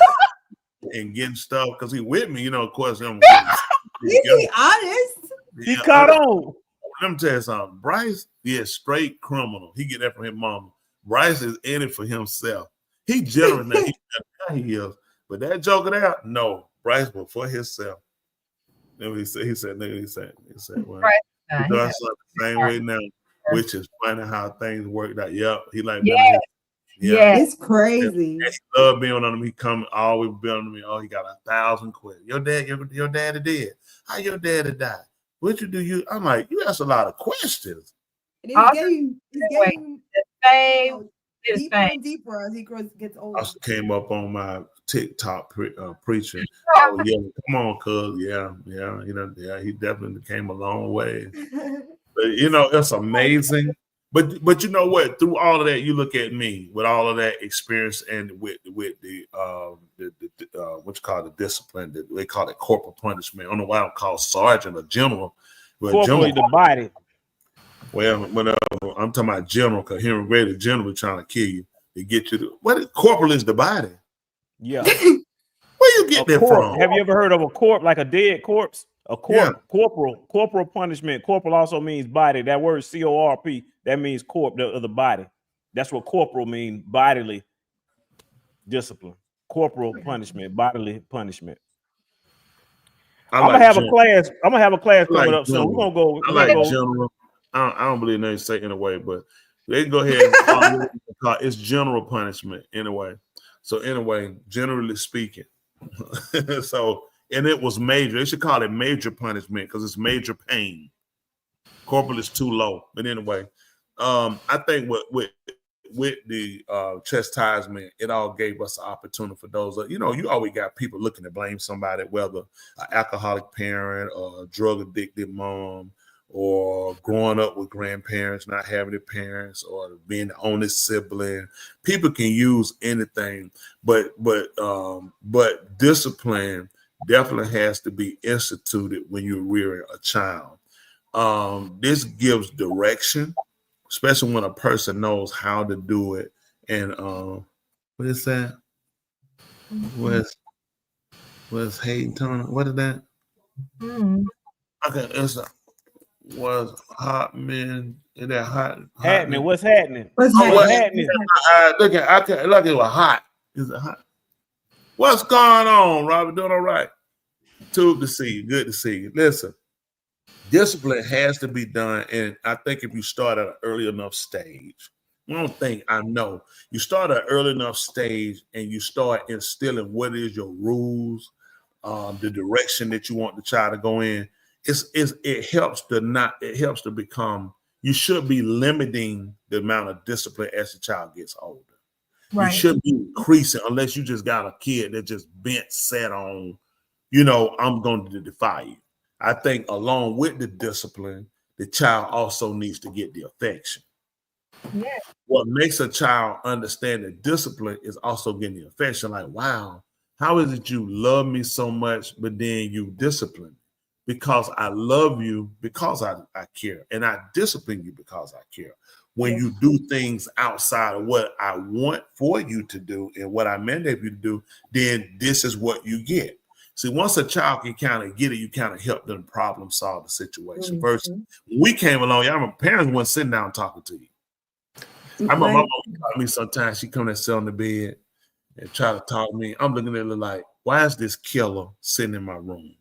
and getting stuff because he with me, you know, of course. Is he honest? He caught on. Let me tell you something. Bryce is straight criminal. He get that from his mama. Bryce is in it for himself. He generous now. He is. But that joker there, no. Bryce was for himself. Then he said, well, he does the same way now, which is funny how things worked out. Yep. He like, yeah, it's crazy. He love being on him. He come always be on me. Oh, he got 1,000 questions. Your daddy dead. How your daddy died? What you do? I'm like, you ask a lot of questions. It's getting deeper and deeper as he gets older. I came up on my TikTok preaching. Oh yeah, come on, cuz he definitely came a long way. But it's amazing. But you know what? Through all of that, you look at me with all of that experience and with the what you call the discipline. They call it corporal punishment. I don't know why I don't call sergeant or general. Corporally the body. Well, whenever I'm talking about general, because Henry Gray, the general, trying to kill you to get you to corporal is the body. Yeah. Where you get that from? Have you ever heard of a corpse, like a dead corpse? Corporal punishment. Corporal also means body. That word C-O-R-P, that means the body. That's what corporal means, bodily discipline. Corporal punishment, bodily punishment. I'm gonna have a class coming up soon. We're gonna go. General. I don't believe they say in a way, but they can go ahead and call it's general punishment anyway. So anyway, generally speaking. So and it was major. They should call it major punishment because it's major pain. Corporal is too low. But anyway, I think the chastisement, it all gave us an opportunity for those. You always got people looking to blame somebody, whether an alcoholic parent or a drug addicted mom, or growing up with grandparents, not having their parents, or being the only sibling. People can use anything, but discipline definitely has to be instituted when you're rearing a child. This gives direction, especially when a person knows how to do it. And what is that? What's Hayden Turner? What is that? Okay, it's was hot men in that hot happening. What's happening? What's happening? Look at it was hot. Is it hot? What's going on, Robert? Doing all right? Tube to see you. Good to see you. Listen, discipline has to be done, and I think if you start at an early enough stage, I know you start at an early enough stage, and you start instilling what is your rules, the direction that you want the child to go in. It helps to become, you should be limiting the amount of discipline as the child gets older. Right. You shouldn't be increasing unless you just got a kid that just bent set on, I'm going to defy you. I think along with the discipline, the child also needs to get the affection. Yeah. What makes a child understand the discipline is also getting the affection. Like, wow, how is it you love me so much, but then you discipline? Because I love you, because I care, and I discipline you because I care. When you do things outside of what I want for you to do and what I mandate you to do, then this is what you get. See, once a child can kind of get it, you kind of help them problem solve the situation. First, when we came along, y'all remember parents weren't sitting down talking to you. I remember my mom called me sometimes. She come and sit on the bed and try to talk to me. I'm looking at her like, why is this killer sitting in my room?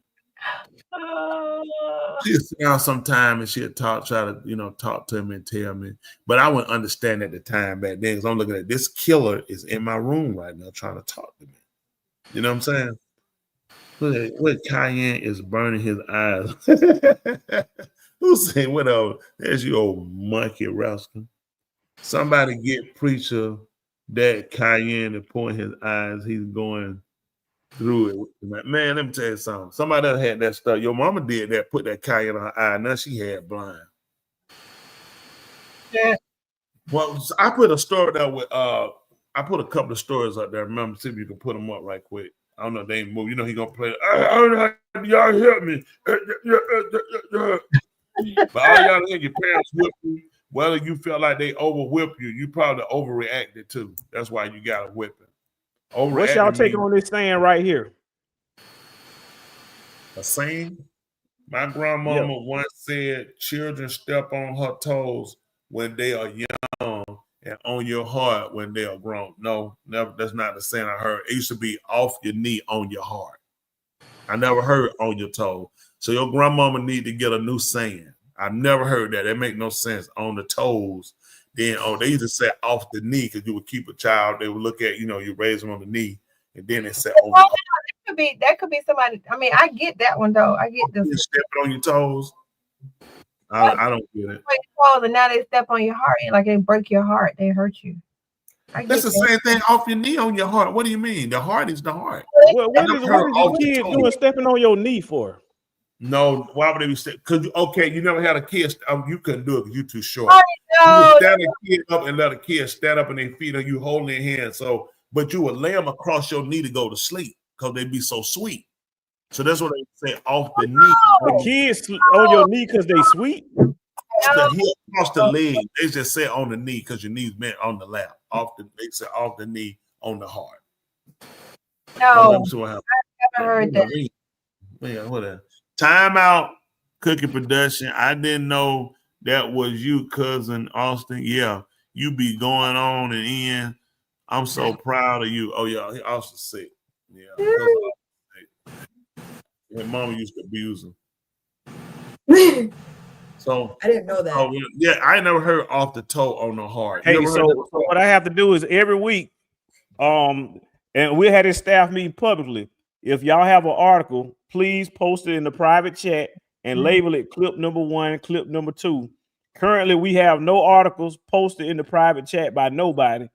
She'd sit down sometime and she'd try to talk to me and tell me, but I wouldn't understand at the time back then because I'm looking at this killer is in my room right now trying to talk to me. You know what I'm saying? Look at what Cayenne is burning his eyes. Who's saying whatever? There's you old monkey rascal. Somebody get preacher that Cayenne and point his eyes. He's going through it. Man, let me tell you something. Somebody else had that stuff. Your mama did that, put that Cayenne on her eye. Now she had blind. Yeah. Well, I put a story there with I put a couple of stories up there. Remember, see if you can put them up right quick. I don't know if they ain't move. You know he gonna play. Y'all hear me? But all y'all think your parents whip you. Whether you feel like they over whip you, you probably overreacted too. That's why you got a whipping. What's y'all taking on this saying right here? A saying? My grandmama once said, children step on her toes when they are young and on your heart when they are grown. No, never. That's not the saying I heard. It used to be off your knee, on your heart. I never heard on your toe. So your grandmama need to get a new saying. I've never heard that. That make no sense. On the toes. Then they used to say off the knee because you would keep a child. They would look at, you raise them on the knee, and then they say over. That could be somebody. I mean, I get that one though. I get this. You stepping on your toes. I don't get it. And now they step on your heart, like they break your heart. They hurt you. That's the same thing. Off your knee, on your heart. What do you mean? The heart is the heart. What is your kid doing stepping on your knee for? No, why would they be because you never had a kid. You couldn't do it because you're too short. No. You stand a kid up and let a kid stand up on their feet and you holding their hand. So, but you would lay them across your knee to go to sleep because they'd be so sweet. So that's what they say off the knee. The kids on your knee because they sweet. The heel across the leg. They just say on the knee because your knees bent on the lap. They say off the knee on the heart. No, I never heard that. Yeah, whatever. Time out, Cookie Production. I didn't know that was you, cousin Austin. Yeah, you be going on and in. I'm so proud of you. Oh yeah, Austin's sick. Yeah, his mama used to abuse him. So I didn't know that. Oh yeah, I never heard off the toe on the heart. Hey, so what I have to do is every week, and we had this staff meeting publicly. If y'all have an article, please post it in the private chat and label it clip number 1, clip number 2. Currently, we have no articles posted in the private chat by nobody,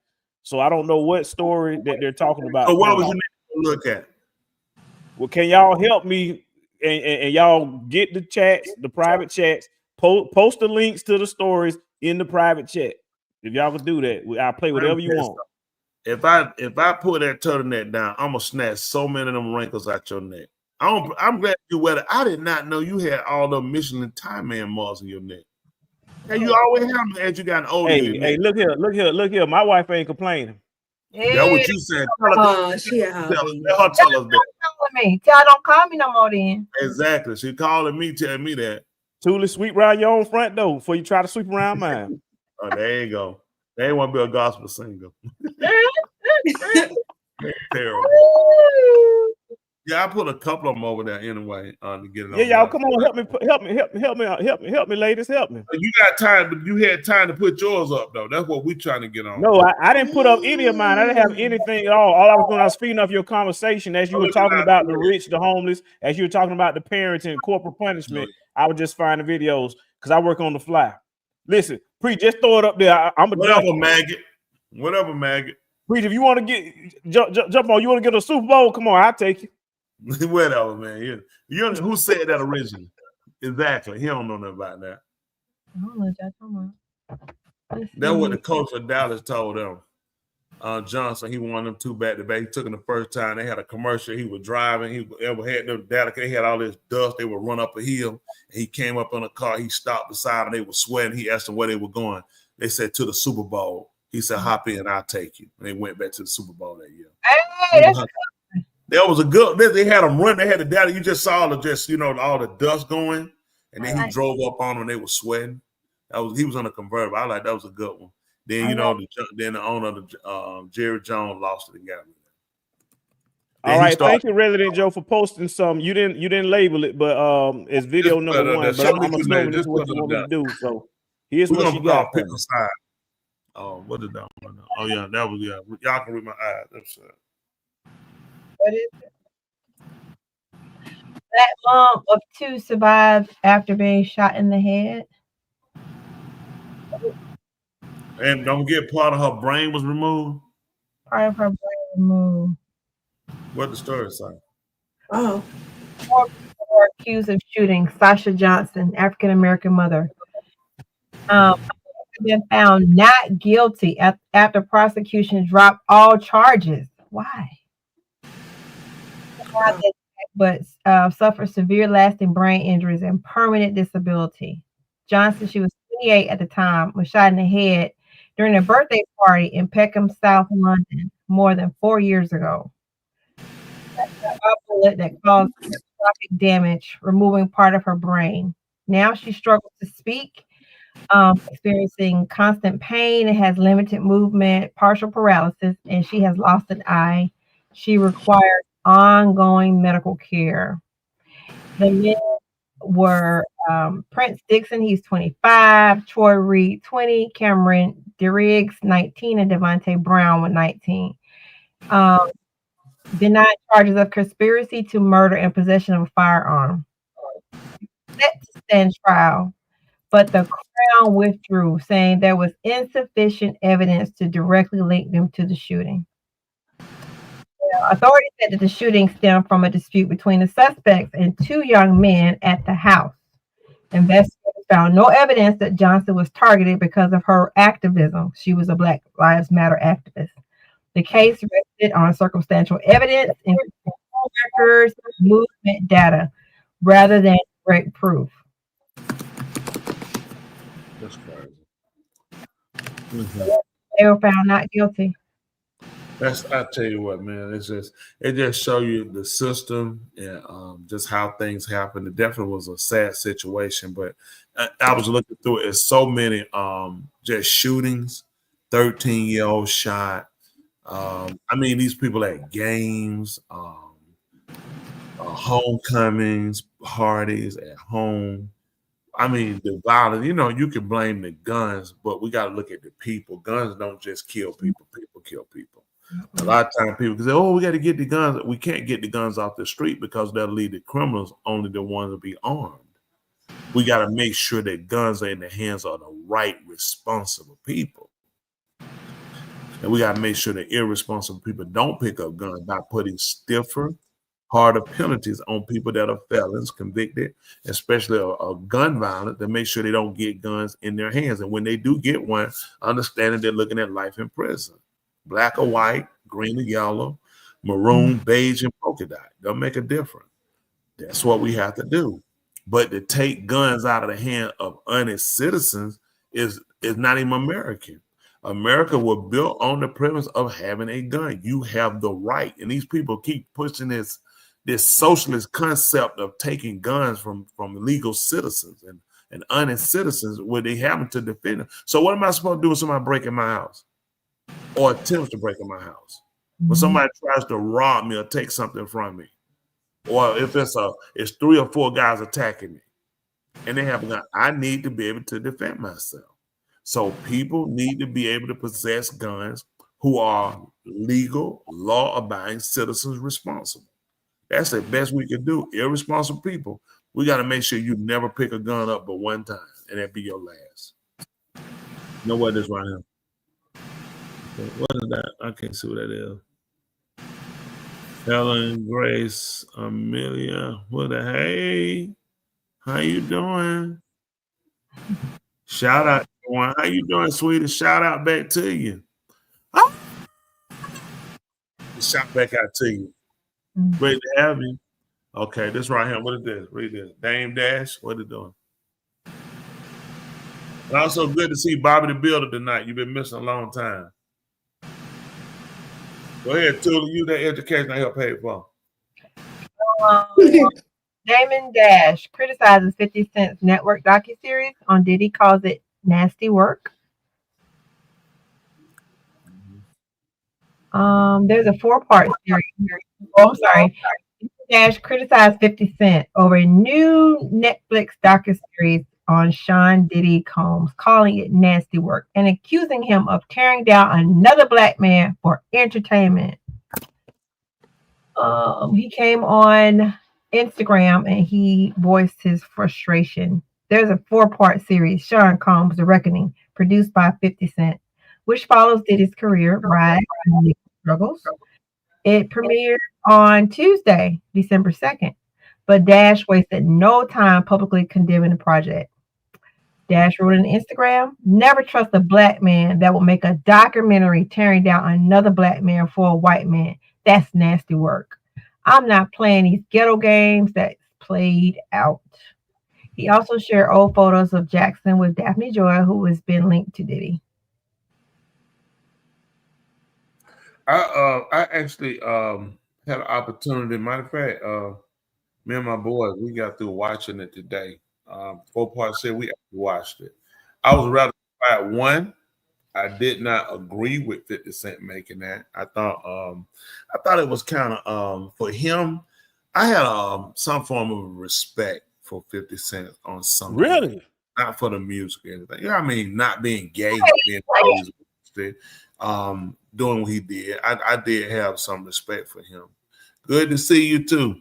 so I don't know what story that they're talking about. So what was you look at? Well, can y'all help me and y'all get the chats, the private chats, post the links to the stories in the private chat. If y'all can do that, I'll play whatever you want. If I put that turtleneck down, I'm gonna snatch so many of them wrinkles out your neck. I'm glad you wear it. I did not know you had all the Michelin Time Man marks in your neck. Hey, you always have them as you got an older. Hey, look here. My wife ain't complaining. That's what you said. She a Let her tell us that. Me. Tell her don't call me no more then. Exactly. She calling me, telling me that. Toolie, sweep around your own front door before you try to sweep around mine. Oh, there you go. They ain't want to be a gospel singer. Terrible. Yeah, I put a couple of them over there anyway to get it. Yeah, y'all, come on, help me, ladies, help me. You got time, but you had time to put yours up though. That's what we trying to get on. No, I didn't put up any of mine. I didn't have anything at all. All I was doing, I was feeding off your conversation as you were talking about the rich, the homeless, as you were talking about the parents and corporal punishment. I would just find the videos because I work on the fly. Listen, Preach, just throw it up there. I'm a whatever maggot. Preach, if you want to get jump on, you want to get a Super Bowl? Come on, I'll take you. Whatever, man. You who said that originally? Exactly. He don't know nothing about that. I don't know what y'all talking about. That's what the coach of Dallas told them. Johnson, he won them 2 back-to-back. He took him the first time. They had a commercial. He was driving. He ever had them Dallas. They had all this dust. They would run up a hill. And he came up in a car. He stopped beside them. They were sweating. He asked them where they were going. They said to the Super Bowl. He said, "Hop in, I'll take you." And they went back to the Super Bowl that year. Hey, that was a good. They had them run. They had the data. You just saw all the dust going, and then he drove up on them. And they were sweating. He was on a convertible. I like that was a good one. Then the owner of Jerry Jones lost it and got it. All right, thank you, Resident Joe, for posting some. You didn't label it, but it's video number 1. But I'm assuming this is what you want me to do. So here's what you got. Pick a side. Oh, what is that one? Oh yeah, that was Y'all can read my eyes. That's it. What is it? That mom of 2 survived after being shot in the head. And don't get part of her brain was removed. Part of her brain removed. What the story say? Oh. 4 people were accused of shooting Sasha Johnson, African American mother. Been found not guilty after prosecution dropped all charges. Why? But suffered severe lasting brain injuries and permanent disability. Johnson, she was 28 at the time, was shot in the head during a birthday party in Peckham, South London, more than 4 years ago. A bullet that caused catastrophic damage, removing part of her brain. Now she struggles to speak, experiencing constant pain and has limited movement, partial paralysis, and she has lost an eye. She requires ongoing medical care. The men were Prince Dixon, he's 25, Troy Reed, 20, Cameron DeRiggs, 19, and Devontae Brown with 19. Denied charges of conspiracy to murder and possession of a firearm. Set to stand trial, but the Crown withdrew, saying there was insufficient evidence to directly link them to the shooting. Authorities said that the shooting stemmed from a dispute between the suspects and 2 young men at the house. Investigators found no evidence that Johnson was targeted because of her activism. She was a Black Lives Matter activist. The case rested on circumstantial evidence, including records, movement data, rather than direct proof. That's crazy. They were found not guilty. I tell you what, man. It just show you the system and just how things happen. It definitely was a sad situation, but I was looking through it. It's so many just shootings. 13-year-old shot. These people at games, homecomings, parties at home. The violence, you can blame the guns, but we got to look at the people. Guns don't just kill people. People kill people. A lot of times people say, "Oh, we got to get the guns." We can't get the guns off the street because that'll lead the criminals only the ones to be armed. We got to make sure that guns are in the hands of the right, responsible people. And we got to make sure that irresponsible people don't pick up guns by putting stiffer, harder penalties on people that are felons, convicted, especially of gun violence, to make sure they don't get guns in their hands. And when they do get one, understanding they're looking at life in prison. Black or white, green or yellow, maroon, beige, and polka dot. They'll make a difference. That's what we have to do. But to take guns out of the hand of honest citizens is not even American. America was built on the premise of having a gun. You have the right. And these people keep pushing this socialist concept of taking guns from legal citizens and honest citizens where they happen to defend them. So what am I supposed to do with somebody breaking my house or attempts to break in my house? When somebody tries to rob me or take something from me, or if it's 3 or 4 guys attacking me and they have a gun, I need to be able to defend myself. So people need to be able to possess guns who are legal, law-abiding citizens responsible. That's the best we can do. Irresponsible people, we got to make sure you never pick a gun up but one time, and that be your last. You know what this right here? What is that? I can't see what that is. Helen, Grace, Amelia, hey, how you doing? Shout out, everyone. How you doing, sweetie? Shout out back to you. Shout back out to you. Great to have you. Okay, this right here. What is this? Read this. Dame Dash. What are you doing? And also good to see Bobby the Builder tonight. You've been missing a long time. Go ahead, Tula. You that education I help pay for. Damon Dash criticizes 50 Cent's network docuseries on Diddy, calls it nasty work. There's a 4-part series. Oh, I'm sorry. Dash criticized 50 Cent over a new Netflix docuseries on Sean Diddy Combs, calling it nasty work and accusing him of tearing down another black man for entertainment. He came on Instagram and he voiced his frustration. There's a 4-part series, Sean Combs, The Reckoning, produced by 50 Cent, which follows Diddy's career, rise, and struggles. It premiered on Tuesday, December 2nd, but Dash wasted no time publicly condemning the project. Dash wrote on Instagram, "Never trust a black man that will make a documentary tearing down another black man for a white man. That's nasty work. I'm not playing these ghetto games that's played out." He also shared old photos of Jackson with Daphne Joy, who has been linked to Diddy. I actually had an opportunity. Matter of fact, me and my boys, we got through watching it today. 4-part series, we actually watched it. I was rather at one. I did not agree with 50 Cent making that. I thought it was kind of for him. I had some form of respect for 50 Cent on some. Really? Not for the music or anything. You know what I mean? Not being gay, being doing what he did. I did have some respect for him. Good to see you too.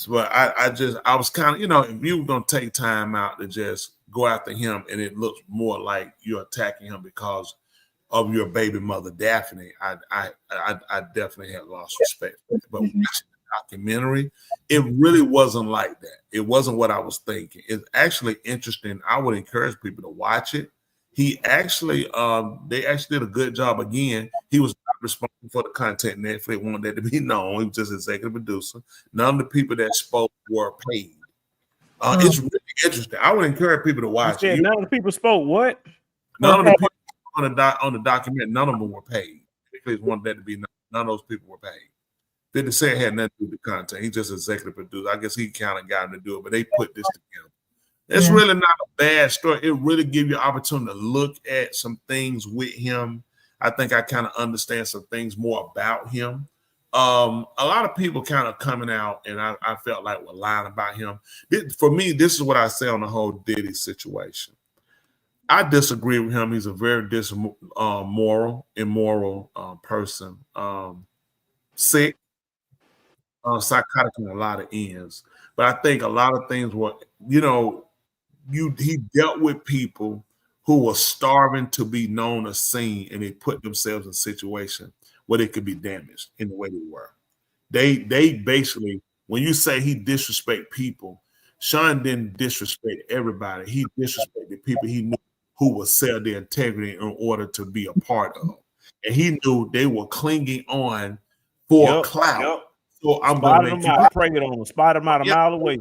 But I was kind of, you know, if you were gonna take time out to just go after him and it looks more like you're attacking him because of your baby mother Daphne, I definitely had lost respect. But watching the documentary, it really wasn't like that. It wasn't what I was thinking. It's actually interesting. I would encourage people to watch it. He actually, they actually did a good job. Again, he was not responsible for the content. Netflix wanted that to be known. He was just executive producer. None of the people that spoke were paid. It's really interesting. I would encourage people to watch it. None of the people spoke what? None of the people on the document, none of them were paid. Netflix wanted that to be known. None of those people were paid. 50 Cent had nothing to do with the content. He's just executive producer. I guess he kind of got him to do it, but they put this together. It's really not a bad story. It really gives you an opportunity to look at some things with him. I think I kind of understand some things more about him. A lot of people kind of coming out, and I felt like were lying about him. For me, this is what I say on the whole Diddy situation. I disagree with him. He's a very immoral person. Sick, psychotic on a lot of ends. But I think a lot of things were, you know, he dealt with people who were starving to be known or seen, and they put themselves in a situation where they could be damaged in the way they were. They basically, when you say he disrespect people, Sean didn't disrespect everybody. He disrespected people he knew who would sell their integrity in order to be a part of. And he knew they were clinging on for clout. So I'm going to make you prey on them, spot them out a mile away.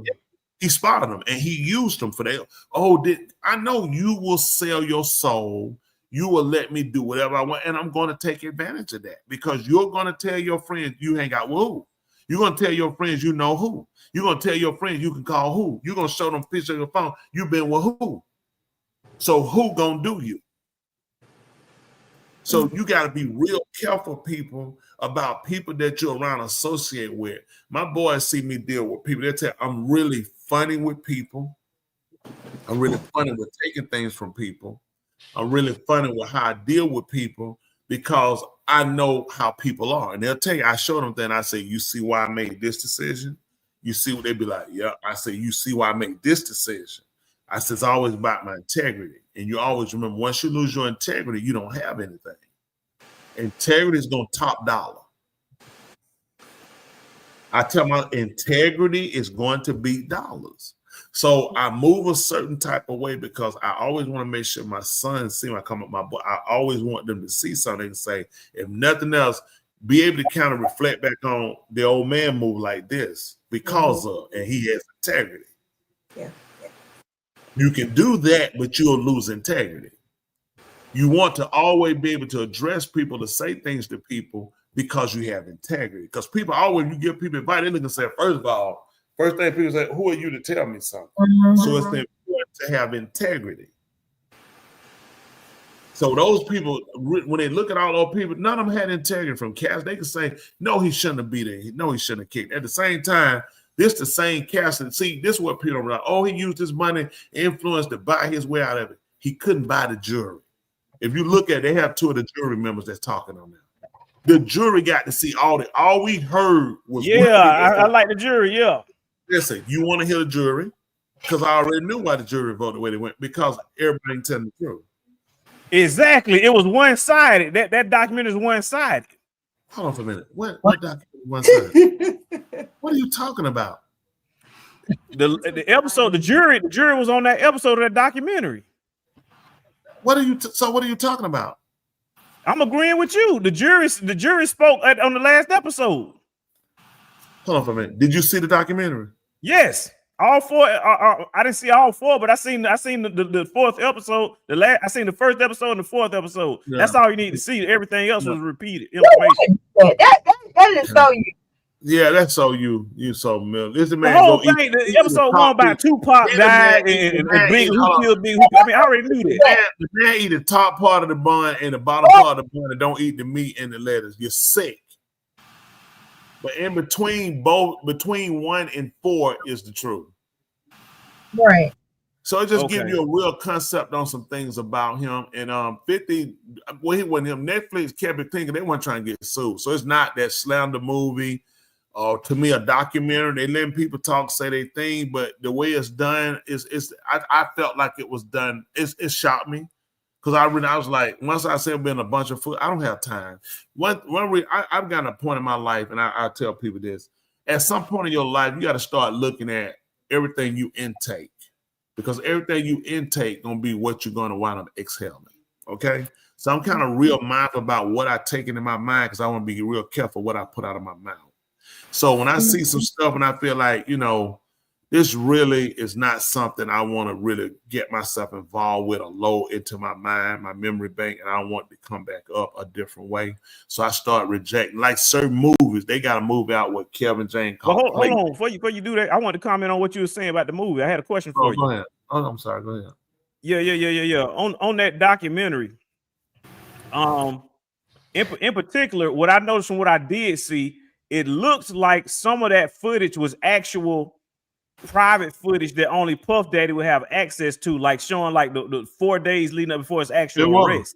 He spotted them and he used them for that. I know you will sell your soul. You will let me do whatever I want, and I'm going to take advantage of that because you're going to tell your friends you hang out with who. You're going to tell your friends you know who. You're going to tell your friends you can call who. You're going to show them pictures of your phone. You've been with who. So who going to do you? So you got to be real careful, people, about people that you're around associate with. My boys see me deal with people. They tell I'm really funny with people. I'm really funny with taking things from people. I'm really funny with how I deal with people because I know how people are. And they'll tell you, I show them that I say, you see why I made this decision? You see what they be like, yeah. I say, you see why I made this decision? I said, it's always about my integrity. And you always remember, once you lose your integrity, you don't have anything. Integrity is going to top dollar. I tell my integrity is going to beat dollars. So I move a certain type of way because I always want to make sure my sons see when I come up my boy. I always want them to see something and say, if nothing else, be able to kind of reflect back on the old man move like this because of, and he has integrity. Yeah. You can do that, but you'll lose integrity. You want to always be able to address people, to say things to people because you have integrity. Because people always, you give people advice, they look and say, first of all, first thing people say, who are you to tell me something? So it's important to have integrity. So those people, when they look at all those people, none of them had integrity from Cass. They can say, no, he shouldn't have beat it. No, he shouldn't have kicked. At the same time, this the same Cass. And see, this is what people are like, oh, he used his money, influence to buy his way out of it. He couldn't buy the jury. If you look at it, they have two of the jury members that's talking on there. The jury got to see all we heard was I like the jury, yeah. Listen, you want to hear the jury? Because I already knew why the jury voted the way they went, because everybody ain't telling the truth. Exactly. It was one-sided. That documentary is one-sided. Hold on for a minute. What documentary one-sided? What are you talking about? The episode, the jury was on that episode of that documentary. What are you talking about? I'm agreeing with you. The jury spoke on the last episode. Hold on for a minute. Did you see the documentary? Yes, all four. I didn't see all four, but I seen the fourth episode. I seen the first episode and the fourth episode. Yeah. That's all you need to see. Everything else was repeated information. That is so you. Yeah, that's so you so Mill. This the man. The whole thing. The episode one about Tupac died and Big Who killed Big Who. I mean, I already knew that. The man eat the top part of the bun and the bottom part of the bun and don't eat the meat and the lettuce. You're sick. But in between 1 and 4 is the truth. Right. So it just gives you a real concept on some things about him. And 50, when he wasn't him, Netflix kept it thinking they weren't trying to get sued. So it's not that slander movie or to me a documentary. They letting people talk, say their thing, but the way it's done I felt like it was done. It shocked me. Because I was like, once I said been a bunch of food, I don't have time. I've gotten a point in my life, and I tell people this. At some point in your life, you got to start looking at everything you intake. Because everything you intake going to be what you're going to wind up exhaling. Okay? So I'm kind of real mindful about what I take into my mind because I want to be real careful what I put out of my mouth. So when I see some stuff and I feel like, this really is not something I want to really get myself involved with or load into my mind, my memory bank, and I want it to come back up a different way. So I start rejecting, like certain movies, they got to move out what Kevin James called. Hold on, before you do that, I want to comment on what you were saying about the movie. I had a question for you. Go ahead. Oh, I'm sorry. Go ahead. Yeah. On that documentary, in particular, what I noticed from what I did see, it looks like some of that footage was actual private footage that only Puff Daddy would have access to, like showing like the 4 days leading up before his actual arrest.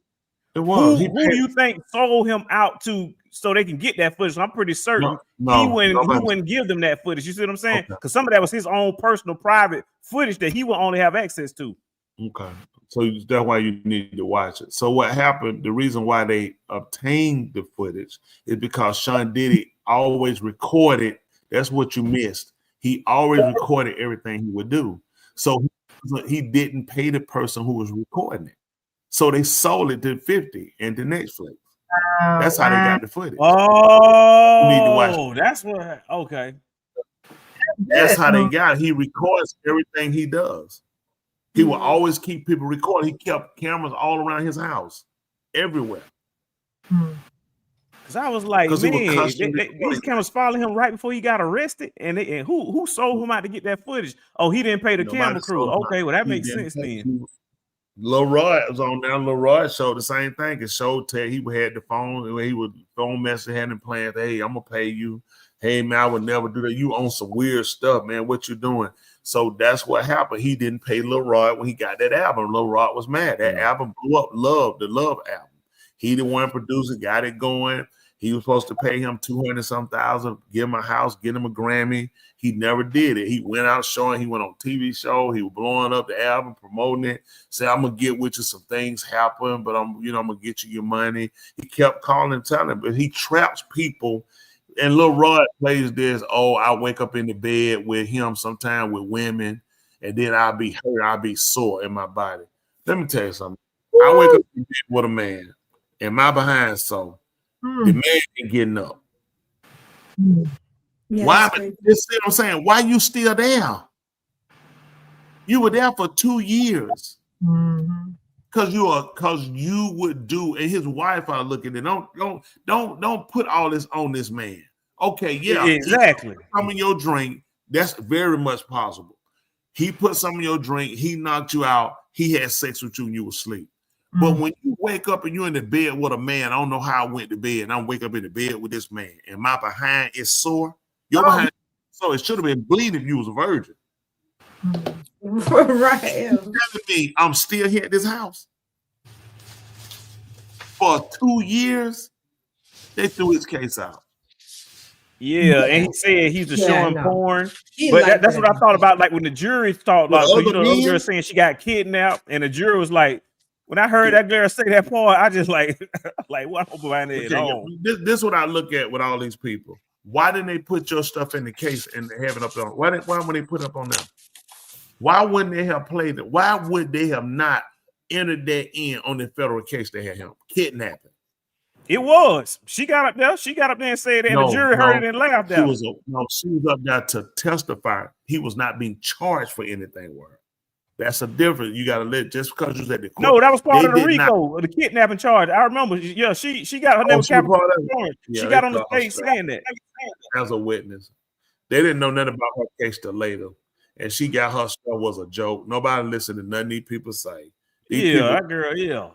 It was. Who do you think sold him out to so they can get that footage. So I'm pretty certain he wouldn't give them that footage. You see what I'm saying? Because some of that was his own personal private footage that he would only have access to. Okay. So that's why you need to watch it. So what happened, the reason why they obtained the footage is because Sean Diddy always recorded. That's what you missed. He always recorded everything he would do. So he didn't pay the person who was recording it. So they sold it to 50 and to Netflix. That's how they got the footage. Oh, you need to watch it. That's what. Okay. That's how they got it. He records everything he does. He will always keep people recording. He kept cameras all around his house, everywhere. Because I was like, man, these cameras following him right before he got arrested. And who sold him out to get that footage? Oh, he didn't pay the camera crew. Okay, well, that makes sense then. Lil Rod was on there. Lil Rod showed the same thing. It showed Ted, he had the phone, he would phone message, had him playing, hey, I'm going to pay you. Hey, man, I would never do that. You own some weird stuff, man. What you doing? So that's what happened. He didn't pay Lil Rod when he got that album. Lil Rod was mad. That album blew up. The Love album. He the one producing, got it going. He was supposed to pay him $200,000, give him a house, get him a Grammy. He never did it. He went out showing. He went on TV show. He was blowing up the album, promoting it. Said, I'm gonna get with you. Some things happen, but I'm gonna get you your money. He kept calling and telling him, but he traps people. And Lil Rod plays this, oh, I wake up in the bed with him sometime with women, and then I'll be hurt, I'll be sore in my body. Let me tell you something. I wake up in bed with a man, and my behind so the man ain't getting up. Yeah, Why? You see what I'm saying? Why you still there? You were there for 2 years. Because you would do, and his wife are looking at it. Don't put all this on this man. Okay, yeah, exactly. Some of your drink, that's very much possible. He put some of your drink, he knocked you out, he had sex with you and you were asleep. But when you wake up and you're in the bed with a man, I don't know how I went to bed, and I wake up in the bed with this man, and my behind is sore. Your behind, so it should have been bleeding if you was a virgin. Right. You're telling me I'm still here at this house for 2 years. They threw his case out. Yeah, and he said he's just showing porn. But that's what I thought about. Like when the jury thought, like, the other girl saying she got kidnapped, and the jury was like, when I heard that girl say that part, I just like what behind it at all. This is what I look at with all these people. Why didn't they put your stuff in the case and have it up on? Why would they put it up on them? Why wouldn't they have played it? Why would they have not entered that in on the federal case they had him kidnapping? It was. She got up there. She got up there and said that, and the jury heard it and laughed at her. She was up there to testify. He was not being charged for anything. That's a difference. You got to let just because you said the court. No, that was part of the RICO, the kidnapping charge. I remember. Yeah, she got her name. She got on the stage saying that as a witness. They didn't know nothing about her case till later, and she got her stuff was a joke. Nobody listened to nothing these people say. That girl. Yeah,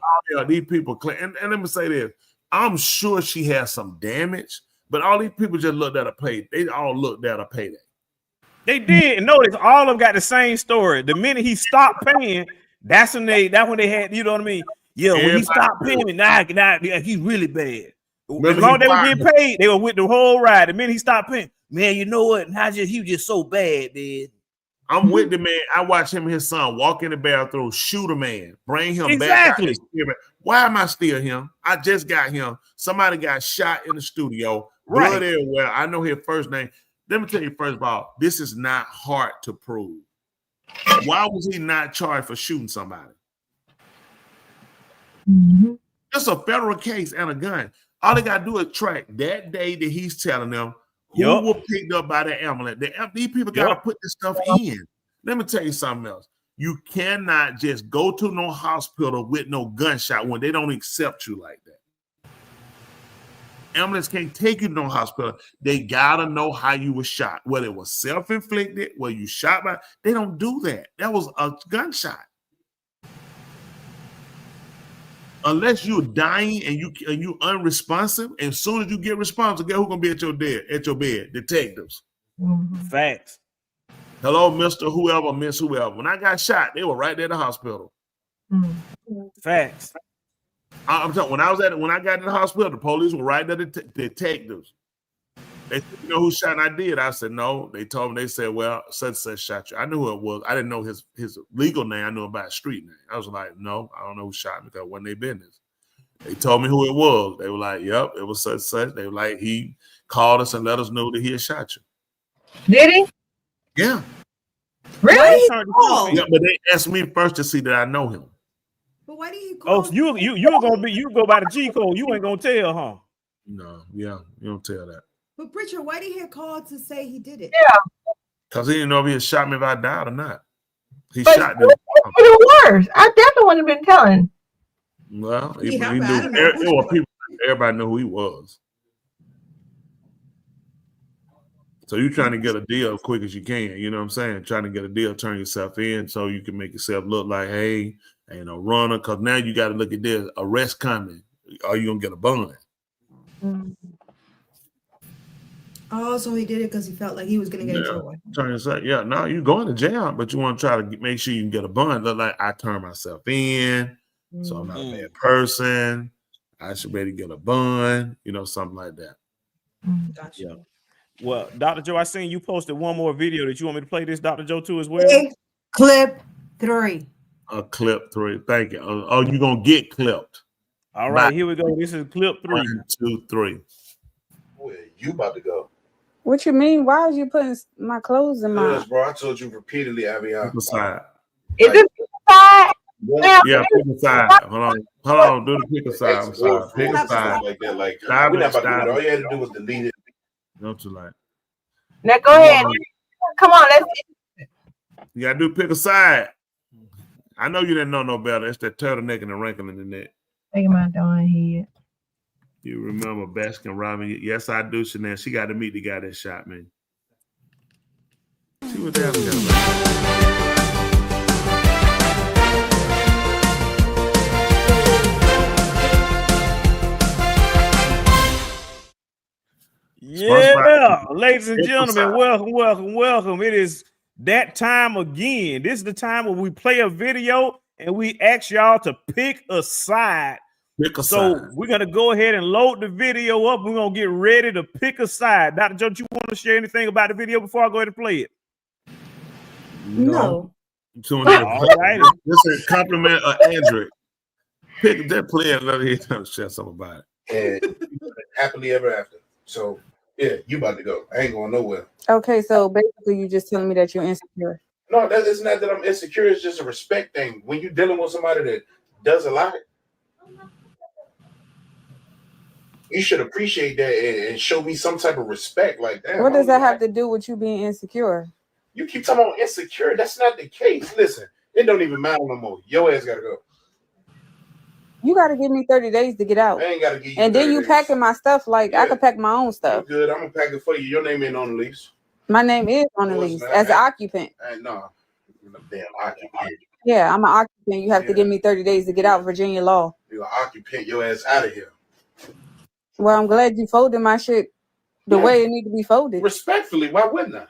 these people claim. And let me say this. I'm sure she has some damage, but all these people just looked at her pay. They all looked at her payday. They did, and notice all of them got the same story. The minute he stopped paying, that's when they had, you know what I mean? Yeah, when he stopped paying, now he's really bad. As long as they were getting paid, they were with the whole ride. The minute he stopped paying, man, you know what? He was just so bad, man. I'm with the man. I watch him and his son walk in the bathroom, shoot a man, bring him back. Why am I still him? I just got him. Somebody got shot in the studio. Blood everywhere. I know his first name. Let me tell you, first of all, this is not hard to prove. Why was he not charged for shooting somebody? It's a federal case and a gun. All they got to do is track that day that he's telling them who was picked up by the ambulance. These people got to put this stuff in. Let me tell you something else. You cannot just go to no hospital with no gunshot when they don't accept you like that. Ambulance can't take you to no hospital. They gotta know how you were shot, whether it was self-inflicted, whether you shot by. They don't do that. That was a gunshot. Unless you're dying and you unresponsive, and as soon as you get responsive, guess who's gonna be at your bed? Detectives. Facts. Hello, Mr. Whoever, Miss Whoever. When I got shot, they were right there at the hospital. Facts. I'm telling when I got in the hospital, the police were right there, the detectives. They said, you know who shot and I did? I said, no. They told me, they said, well, such shot you. I knew who it was. I didn't know his legal name. I knew about his street name. I was like, no, I don't know who shot me because it wasn't their business. They told me who it was. They were like, yep, it was such. They were like, he called us and let us know that he had shot you. Did he? Yeah. Really? Yeah, but they asked me first to see that I know him. But why did he call? Oh, so you're gonna be, you go by the G code. You ain't gonna tell, huh? No, yeah, you don't tell that. But Pritchard, why did he call to say he did it? Yeah. Because he didn't know if he had shot me if I died or not. He But shot me. it worse. I definitely wouldn't have been telling. Well, he Yeah, knew. I don't know. There were people. Everybody knew who he was. So you're trying to get a deal as quick as you can. You know what I'm saying? Trying to get a deal, turn yourself in so you can make yourself look like, hey, ain't no runner. Because now you got to look at this arrest coming. Are you gonna get a bond? Oh, so he did it because he felt like he was gonna get in trouble. Turn yourself. Yeah, no, you going to jail, but you want to try to make sure you can get a bond. Look like I turned myself in, so I'm not a bad person. I should be able to get a bond. You know, something like that. Gotcha. Yeah. Well, Dr. Joe, I seen you posted one more video that you want me to play this, Dr. Joe, too, as well. Clip 3. Clip 3. Thank you. Oh, you're gonna get clipped. All right, here we go. This is clip 3. 1, 2, 3. Where you about to go? What you mean? Why is you putting my clothes in my? Yes, bro. I told you repeatedly, Avion. Side. Is it side? Yeah, pick a side. Hold on. Do the pick a side. I'm sorry. Pick a side. Like that. Like Stop we're it, not about to do stop it. All it. you had to do was delete it. No, too late. Now go ahead. Come on, let's. You gotta do pick a side. I know you didn't know no better. It's that turtleneck and the wrinkle in the neck. Take my darn head. You remember Baskin Robbins? Yes, I do, Chanel. She got to meet the guy that shot me. See what the hell is Yeah, ladies and gentlemen, welcome. It is that time again. This is the time when we play a video and we ask y'all to pick a side. We're gonna go ahead and load the video up. We're gonna get ready to pick a side. Dr. Joe, do you want to share anything about the video before I go ahead and play it? No. All right. This is a compliment of Andrew. Pick that player. Let me share something about it. And happily ever after. So yeah, you about to go. I ain't going nowhere. Okay, so basically you just telling me that you're insecure. No, it's not that I'm insecure. It's just a respect thing. When you're dealing with somebody that does a lot, you should appreciate that and show me some type of respect like that. What does that have to do with you being insecure? You keep talking about insecure. That's not the case. Listen, it don't even matter no more. Your ass gotta go. You gotta give me 30 days to get out. I ain't gotta give you. And then you packing my stuff like I could pack my own stuff. You good. I'm gonna pack it for you. Your name ain't on the lease. My name is on the lease as an occupant. No, damn occupant. Yeah, I'm an occupant. You have to give me 30 days to get out. Virginia law. You're an occupant. Your ass out of here. Well, I'm glad you folded my shit the way it need to be folded. Respectfully, why wouldn't I?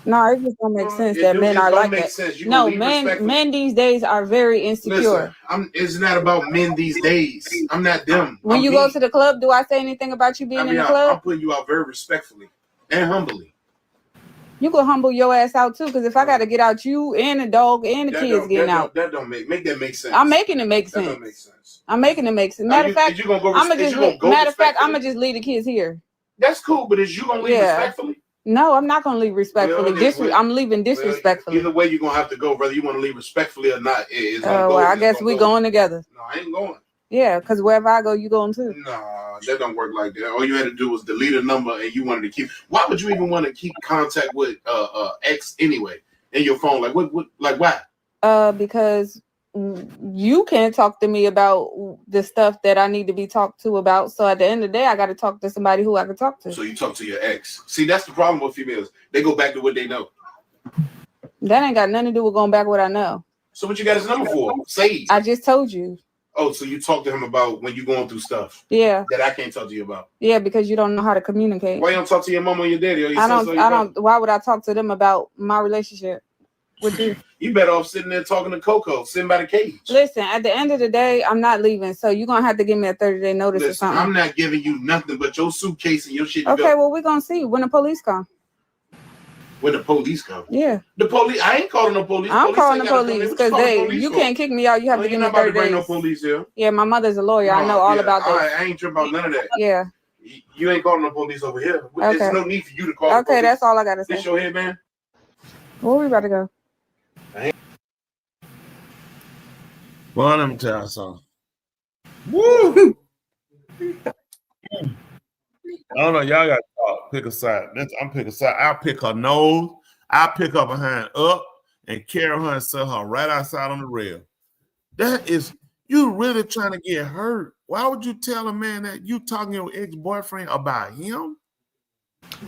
No, it just don't make sense that men are like that. No, men these days are very insecure. Listen, it's not about men these days. I'm not them. When you go to the club, do I say anything about you being in the club? I'm putting you out very respectfully and humbly. You can humble your ass out too, because if I got to get out you and the dog and the kids getting out. That don't make that make sense. I'm making it make sense. That don't make sense. I'm making it make sense. Matter of fact, I'm gonna just leave the kids here. That's cool, but is you gonna leave respectfully? No, I'm not gonna leave respectfully. I'm leaving disrespectfully. Either way, you're gonna have to go, whether you want to leave respectfully or not. Well, I guess we going together. No, I ain't going. Yeah, because wherever I go, you going too. Nah, that don't work like that. All you had to do was delete a number, and you wanted to keep. Why would you even want to keep contact with X anyway in your phone? Like what? Like why? Because you can't talk to me about the stuff that I need to be talked to about. So at the end of the day, I got to talk to somebody who I can talk to. So you talk to your ex. See, that's the problem with females. They go back to what they know. That ain't got nothing to do with going back what I know. So what you got his number for? Say. I just told you. Oh, so you talk to him about when you're going through stuff. Yeah. That I can't talk to you about. Yeah, because you don't know how to communicate. Why you don't talk to your mom or your daddy or your I don't. Why would I talk to them about my relationship? with this. You better off sitting there talking to Coco, sitting by the cage. Listen, at the end of the day, I'm not leaving, so you're gonna have to give me a 30-day notice or Listen, something. I'm not giving you nothing but your suitcase and your shit. Okay, well, we're gonna see when the police come. When the police come. Yeah. The police. I ain't calling no police. I'm Police calling ain't the gotta come police in. What you because calling police you for? can't kick me out. You have Oh, to you're give me not about to 30 bring no days. police here. Yeah, my mother's a lawyer. I No, know all yeah, about this. I ain't tripping about none of that. Yeah. You ain't calling no police over here. Okay. There's no need for you to call. Okay, the that's all I gotta say. This your head, man. Where we about to go? Well, let me tell you something. Woo! I don't know. Y'all got to talk. Pick a side. I'm picking a side. I'll pick her nose. I'll pick her behind up and carry her and set her right outside on the rail. That is, you really trying to get hurt. Why would you tell a man that you talking to your ex-boyfriend about him?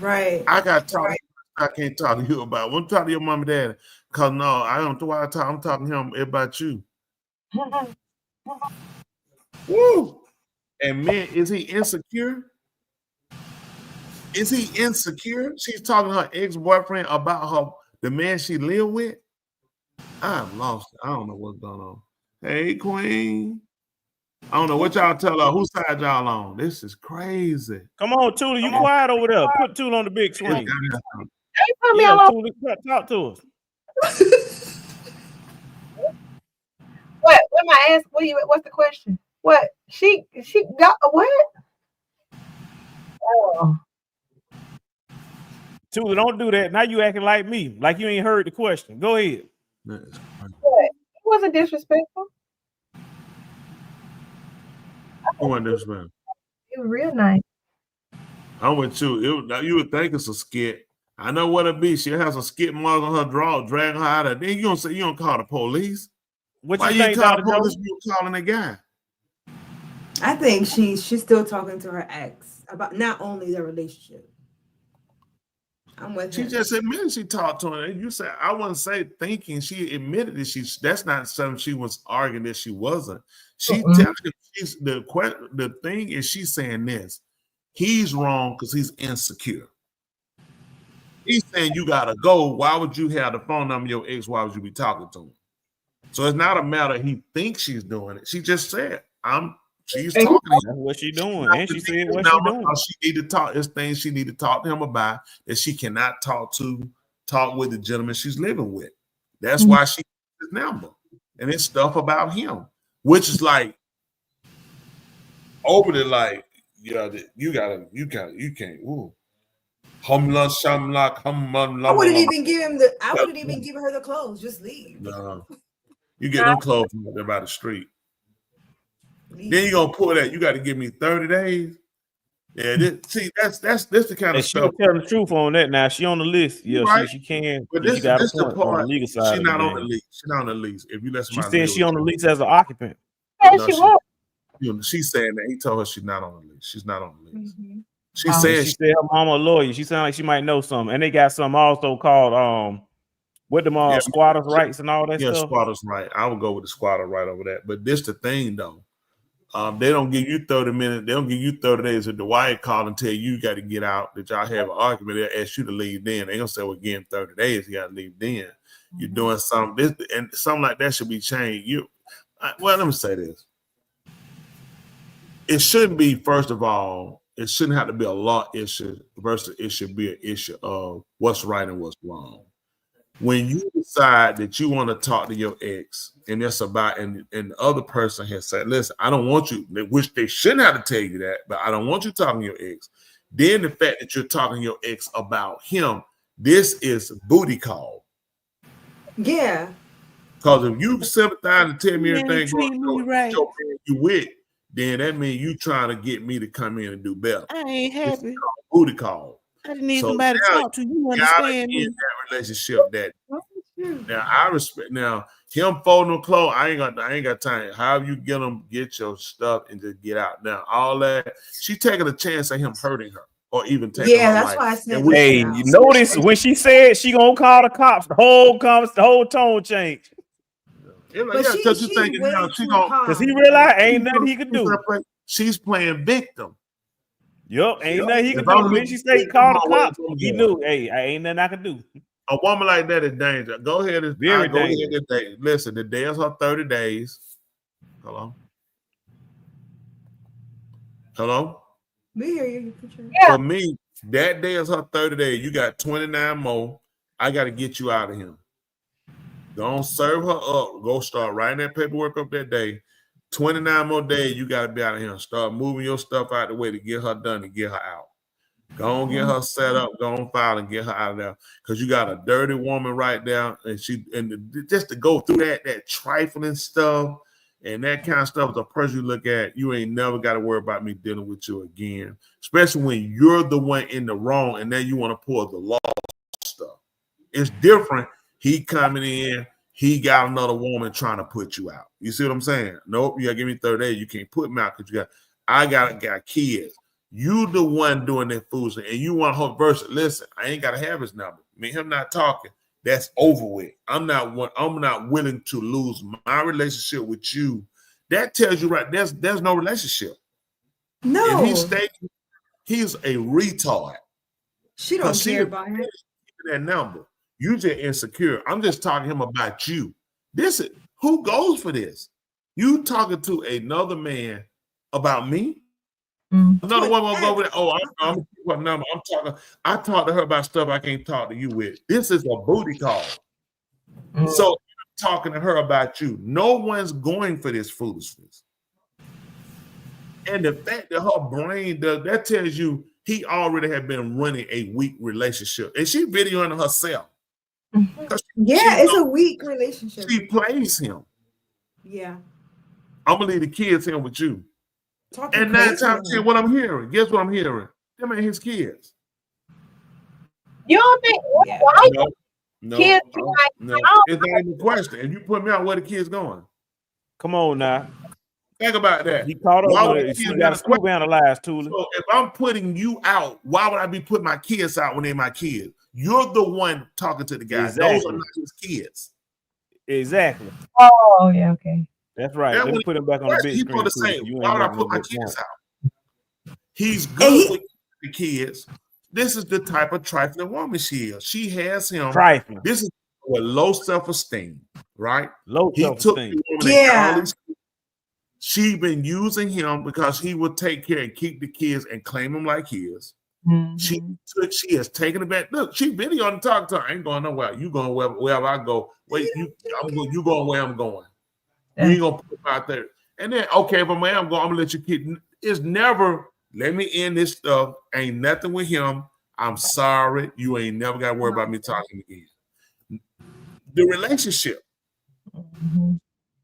Right. I got to talk. Right. I can't talk to you about. I'm talking to your mom and dad. Because no, I don't know why I'm talking to him about you. Woo! And man, is he insecure? Is he insecure? She's talking to her ex-boyfriend about the man she live with. I'm lost. I don't know what's going on. Hey, Queen. I don't know what y'all tell her. Whose side y'all on? This is crazy. Come on, Tula. You quiet over there. Put Tula on the big screen. Yeah, Tula, talk to us. What am I asking? What's the question? What she got? What? Oh. Tula, don't do that. Now you acting like me, like you ain't heard the question. Go ahead. What? It wasn't disrespectful. Who wasn't disrespectful? It was real nice. I'm with you. You would think it's a skit. I know what it be. She has a skit mark on her draw, dragging her out of there. Then you don't call the police. Why you think call the police? You calling a guy? I think she's still talking to her ex about not only their relationship. I'm with She her. just admitted she talked to him. You said I wouldn't say thinking. She admitted that that's not something she was arguing that she wasn't. She tells you the thing is she's saying this. He's wrong because he's insecure. He's saying you gotta go. Why would you have the phone number of your ex? Why would you be talking to him? So it's not a matter he thinks she's doing it. She just said, she's talking to him. That's what she doing. And she said what she doing. She need to talk. There's things she need to talk to him about that she cannot talk with the gentleman she's living with. That's why she gets his number. And it's stuff about him, which is like overly like, yeah, you can't. Ooh. I wouldn't even give him I wouldn't even give her the clothes. Just leave. No. You get them clothes from there by the street. Then you're gonna pull that. You got to give me 30 days. Yeah, that's the kind of stuff. She'll tell the truth on that. Now she on the list. Yeah, right. she can. But she got a this point the part. on the legal side. She's not on the lease. She's not on the lease. If you let She somebody, said she on the lease as an occupant. She's saying that he told her she's not on the lease. She's not on the lease. She She said said her mama a lawyer. She sounded like she might know something. And they got something also called what them squatters' rights and all that stuff. Yeah, squatters' right. I would go with the squatter right over that. But this the thing though. They don't give you 30 minutes. They don't give you 30 days. If the wife call and tell you got to get out, that y'all have an argument, they'll ask you to leave then. They gonna say, well, give him 30 days. You got to leave then. You're doing something. And something like that should be changed. Well, let me say this. It shouldn't be, first of all, it shouldn't have to be a law issue versus it should be an issue of what's right and what's wrong. When you decide that you want to talk to your ex and it's about, and the other person has said, listen, I don't want you, which they shouldn't have to tell you that, but I don't want you talking to your ex. Then the fact that you're talking to your ex about him, this is booty call. Yeah. Because if you sympathize and tell me everything you with, then that means you trying to get me to come in and do better. I ain't happy. Booty call. I need somebody to talk to. You understand me? In that relationship, that now I respect. Now him folding them clothes, I ain't got time. However you get your stuff and just get out. Now all that, she taking a chance of him hurting her or even taking her that's life. why I said. Hey, you notice when she said she gonna call the cops, the whole tone changed. Because he realized ain't nothing he could do. She's playing victim. Yup, ain't nothing he could do. When she said call the cops, he knew, hey, ain't nothing I can do. A woman like that is dangerous. Go ahead and Very go ahead dangerous. and date. Listen, the day is her 30 days. Hello? Hello? We hear you. For me, that day is her 30 days. You got 29 more. I got to get you out of here. Don't serve her up. Go start writing that paperwork up that day. 29 more days, you got to be out of here. Start moving your stuff out the way to get her done and get her out. Go on, get her set up. Go on, file and get her out of there. Because you got a dirty woman right there, and just to go through that trifling stuff and that kind of stuff, the person you look at, you ain't never got to worry about me dealing with you again. Especially when you're the one in the wrong, and then you want to pull the law stuff. It's different. He coming in, he got another woman trying to put you out. You see what I'm saying? Nope, you gotta give me 30 days. You can't put me out because I got kids. You the one doing that foolishness, and you want her verse. Listen, I ain't gotta have his number. Me and him not talking. That's over with. I'm not willing to lose my relationship with you. That tells you right there's no relationship. No, and he's a retard. She don't care about him. That number. You just insecure. I'm just talking to him about you. This is who goes for this. You talking to another man about me? Another woman will go over there. Oh, I'm what number? I talk to her about stuff I can't talk to you with. This is a booty call. So I'm talking to her about you. No one's going for this foolishness. And the fact that her brain does that tells you he already had been running a weak relationship. And she videoing herself. It's a weak relationship. She plays him. Yeah. I'm gonna leave the kids in with you. Talking and 9 crazy. times 10, what I'm hearing, guess what I'm hearing? Them ain't his kids. You don't think why No, kids no. It's not even a question. If you put me out, where the kids going? Come on now. Think about that. He caught Why up would with the it. kids You got to get a scoop analyze, Tula. So if I'm putting you out, why would I be putting my kids out when they're my kids? You're the one talking to the guy. Exactly. Those are not his kids. Exactly. Oh, yeah, okay. That's right. That Let me would- put him back on the big He screen. put the Tula, same. so you Why would I ain't put my making no kids point. out? He's good with the kids. This is the type of trifling woman she is. She has him. Trifling. This is with low self-esteem, right? Low He took self-esteem. the woman and got all these. She been using him because he would take care and keep the kids and claim them like his. She has taken it back. Look, she video and talk to her. I ain't going nowhere. You going wherever I go. Wait, you going where I'm going. You ain't gonna put me out there. And then okay, from where I'm going, I'm gonna let you keep. It's never let me end this stuff. Ain't nothing with him. I'm sorry. You ain't never got to worry about me talking again. The relationship.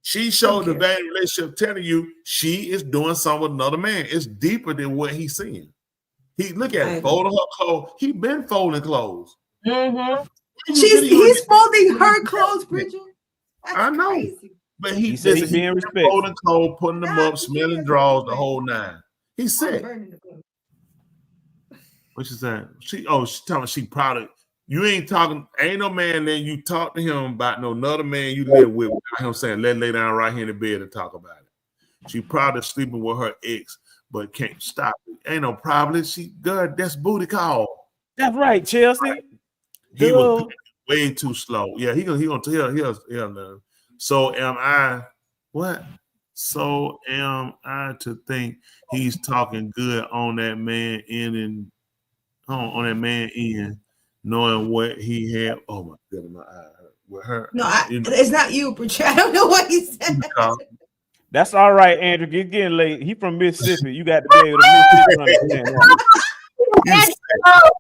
She showed the bad relationship, telling you she is doing something with another man. It's deeper than what he's seeing. He look at it, folding her clothes. He been folding clothes. He's folding her clothes, Bridget. I know, crazy. but he said he said being been respectful. folding clothes, putting them up, smelling drawers, the whole nine. He's sick. What she saying? She telling me she proud of. You ain't talking. Ain't no man letting you talk to him about no another man you live with without him saying, "Let's lay down right here in the bed and talk about it." She proud of sleeping with her ex, but can't stop it. Ain't no problem. She good. That's booty call. That's right, Chelsea. He was way too slow. Yeah, he gonna tell. So am I? What? So am I to think he's talking good on that man in on that man in, knowing what he had. Oh my goodness, my eye hurt with her. No, it's not you, Bridget. I don't know what he said. That's all right, Andrew. It's getting late. He from Mississippi. You got to be able to understand that.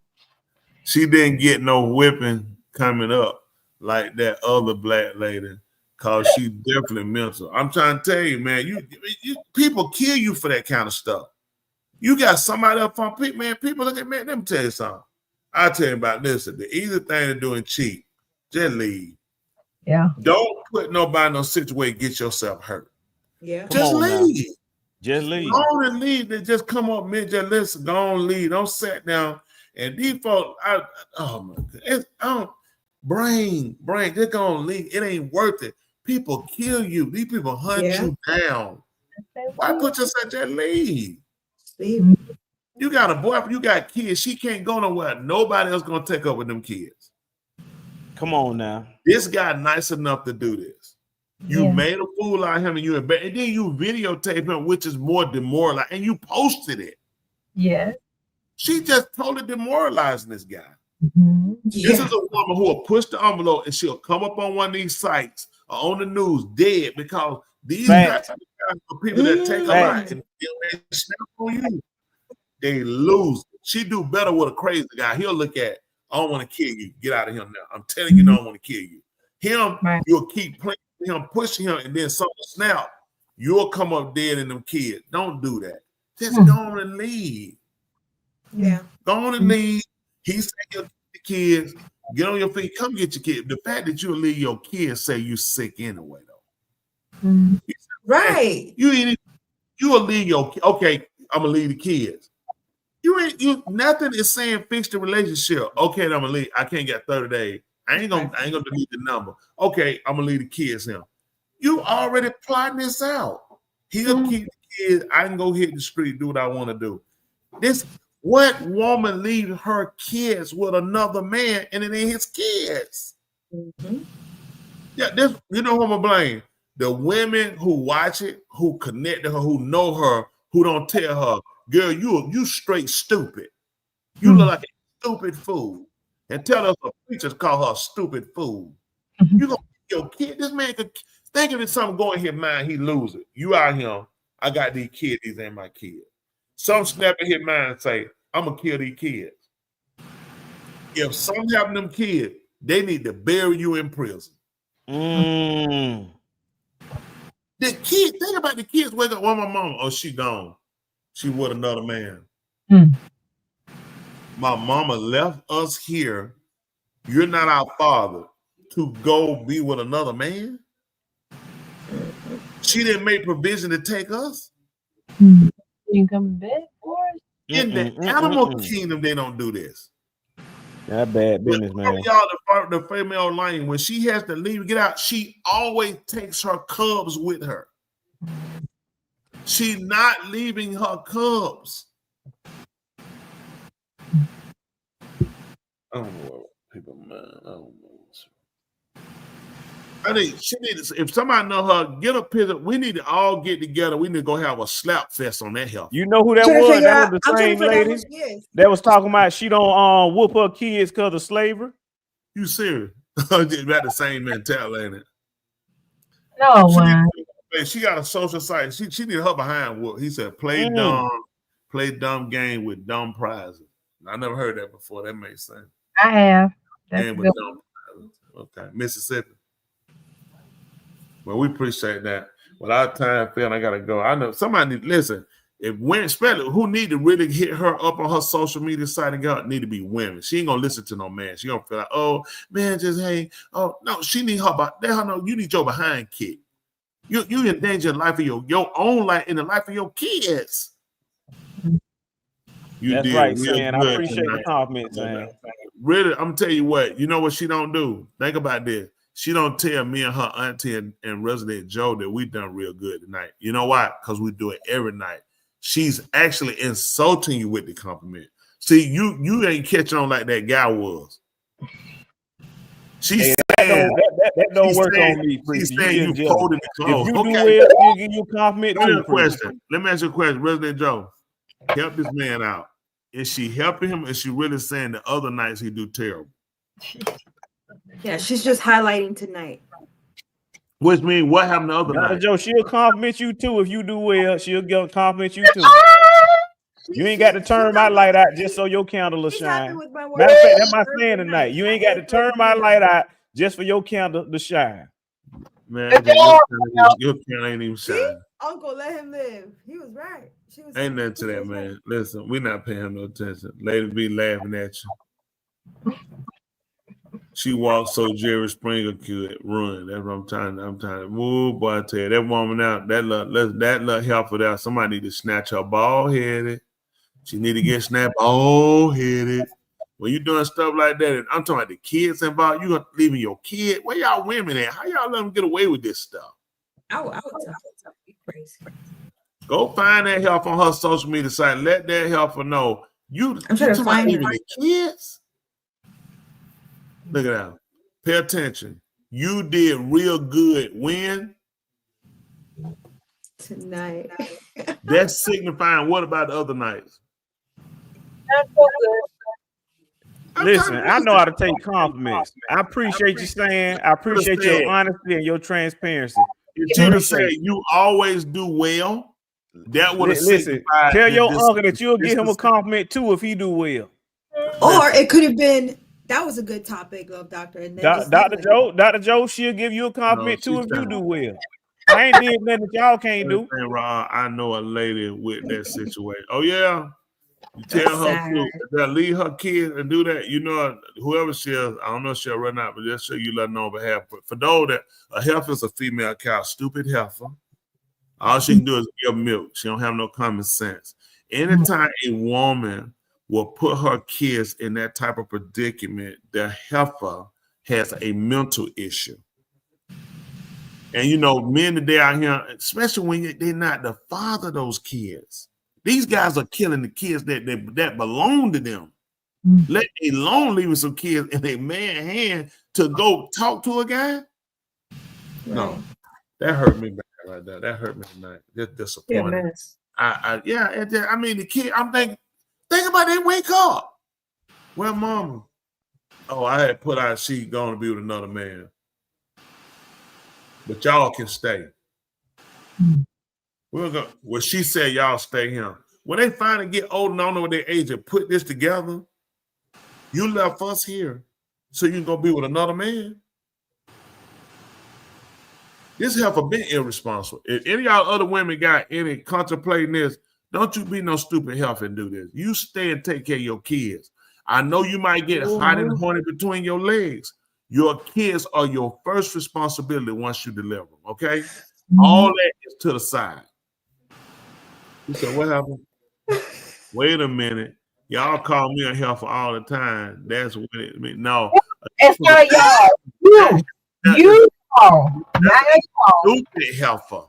She didn't get no whipping coming up like that other black lady, cause she definitely mental. I'm trying to tell you, man. You people kill you for that kind of stuff. You got somebody up on people, man. People look at me. Let me tell you something. I'll tell you about this. The easy thing to do and cheat, just leave. Yeah. Don't put nobody in no situation get yourself hurt. Yeah. Just leave. Just leave. Go on and leave. They just come up, man. Just listen. Go on, leave. Don't sit down. And these folks, oh my God, brain. They're gonna leave. It ain't worth it. People kill you. These people hunt you down. Why put yourself just leave? You got a boyfriend, you got kids. She can't go nowhere. Nobody else gonna take up with them kids. Come on now. This guy nice enough to do this. You made a fool out of him, and then you videotape him, which is more demoralizing, and you posted it. Yes. She just totally demoralizing this guy. Mm-hmm. This is a woman who will push the envelope and she'll come up on one of these sites or on the news dead because these guys are people that take a lot and they snap on you. They lose. She do better with a crazy guy. He'll look at, I don't want to kill you. Get out of here now. I'm telling you, I don't want to kill you. Him, you'll keep playing him, pushing him, and then something snap. You'll come up dead in them kids. Don't do that. Just go on and leave. Yeah. Go on and leave. He said the kids, get on your feet, come get your kid. The fact that you leave your kids say you sick anyway, though. Right. You will leave your okay, I'm gonna leave the kids. You nothing is saying fix the relationship. Okay, I'm gonna leave. I can't get 30 days. I ain't gonna delete the number. Okay, I'm gonna leave the kids here. You already plotting this out. He'll keep the kids. I can go hit the street, do what I want to do. What woman leave her kids with another man and it ain't his kids? Yeah, you know who I'm gonna blame? The women who watch it, who connect to her, who know her, who don't tell her, girl, you straight stupid. You look like a stupid fool. And tell us the preachers call her a stupid fool. You gonna your kid, this man could think of it something going in his mind, he lose it. You out here, I got these kids, these ain't my kids. Some snap in his mind and say, I'm gonna kill these kids. If something happen to them kids, they need to bury you in prison. The kid, think about the kids wake up, well, my mama, oh, she gone. She with another man. My mama left us here. You're not our father to go be with another man. She didn't make provision to take us. You can come back for us. In the animal kingdom, they don't do this. That bad business, man. Y'all, the female lion, when she has to leave, get out, she always takes her cubs with her. She's not leaving her cubs. I don't know what people man. I don't know. I think she needs. If somebody know her, get a picture. We need to all get together. We need to go have a slap fest on that hill. You know who that was? That was the same lady that was talking about she don't whoop her kids because of slavery. You serious? About the same mentality, ain't it? No, man. She got a social site. She need her behind whoop. He said, play dumb game with dumb prizes. I never heard that before. That makes sense. I have. Game with dumb prizes. Okay, Mississippi. Well, we appreciate that. But our time failed, I gotta go. I know somebody need listen. If women, especially who need to really hit her up on her social media site and go, need to be women. She ain't gonna listen to no man. She gonna feel like, oh man, just hey, oh no, she need her let her know you need your behind kick. You endanger the life of your own life and the life of your kids. That's right, man. I appreciate the compliment, man. Really, I'm gonna tell you what. You know what she don't do? Think about this. She don't tell me and her auntie and resident Joe that we done real good tonight. You know why? Because we do it every night. She's actually insulting you with the compliment. See, you ain't catching on like that guy was. She's saying that don't work on me. She's saying you folded the clothes. If you do well, you give you a compliment. Let me ask you a question, Resident Joe. Help this man out. Is she helping him? Is she really saying the other nights he do terrible? Yeah, she's just highlighting tonight. Which means what happened the other night? Joe, she'll compliment you too if you do well. She'll compliment you too. You ain't got to turn my light out just so your candle will shine. Matter of fact, that's my saying tonight. You ain't got to turn my light out just for your candle to shine. Man, your candle ain't even shine. Uncle, let him live. He was right. Ain't nothing to that, man. Listen, we're not paying him no attention. Lady be laughing at you. She walks so Jerry Springer could run. That's what I'm trying to move, boy. I tell you, that woman out, that little helper out. Somebody need to snatch her bald headed. She need to get snapped bald headed. When you doing stuff like that, and I'm talking about the kids involved, you gonna leaving your kid. Where y'all women at? How y'all let them get away with this stuff? I would be crazy. Go find that help on her social media site. Let that helper know you. I'm trying to find even the kids. Look at that. Pay attention. You did real good when? Tonight. That's signifying what about the other nights? Listen, I know how to take compliments. I appreciate you saying. I appreciate your honesty and your transparency. If you would say you always do well, that would have listen. Tell your uncle that you'll give him a compliment too if he do well. Or it could have been that was a good topic of Doctor. And then Dr. Joe, she'll give you a compliment too if you do well. I ain't did nothing that y'all can't do. I know a lady with that situation. Oh yeah. You tell her to leave her kids and do that. You know, whoever she is, I don't know if she'll run out, but just so you let her know on behalf. But for those that a heifer is a female cow, stupid heifer. All she can do is give milk. She don't have no common sense. Anytime a woman will put her kids in that type of predicament, the heifer has a mental issue. And you know, men today out here, especially when they're not the father of those kids. These guys are killing the kids that belong to them. Let alone leaving some kids in a man's hand to go talk to a guy. Right. No, that hurt me back right there. That hurt me tonight. That's disappointing. I mean, the kid. I'm thinking, think about they wake up. Well, mama. Oh, I had put out she going to be with another man, but y'all can stay. We'll go. Well, she said y'all stay here. When they finally get old and I don't know what their age and put this together, you left us here so you can go be with another man. This heifer been irresponsible. If any of y'all other women got any contemplating this, don't you be no stupid heifer and do this. You stay and take care of your kids. I know you might get hot and horny between your legs. Your kids are your first responsibility once you deliver them, okay? All that is to the side. You said, what happened? Wait a minute. Y'all call me a heifer all the time. That's what it means. No. It's not y'all. You are. Not y'all. Stupid heifer.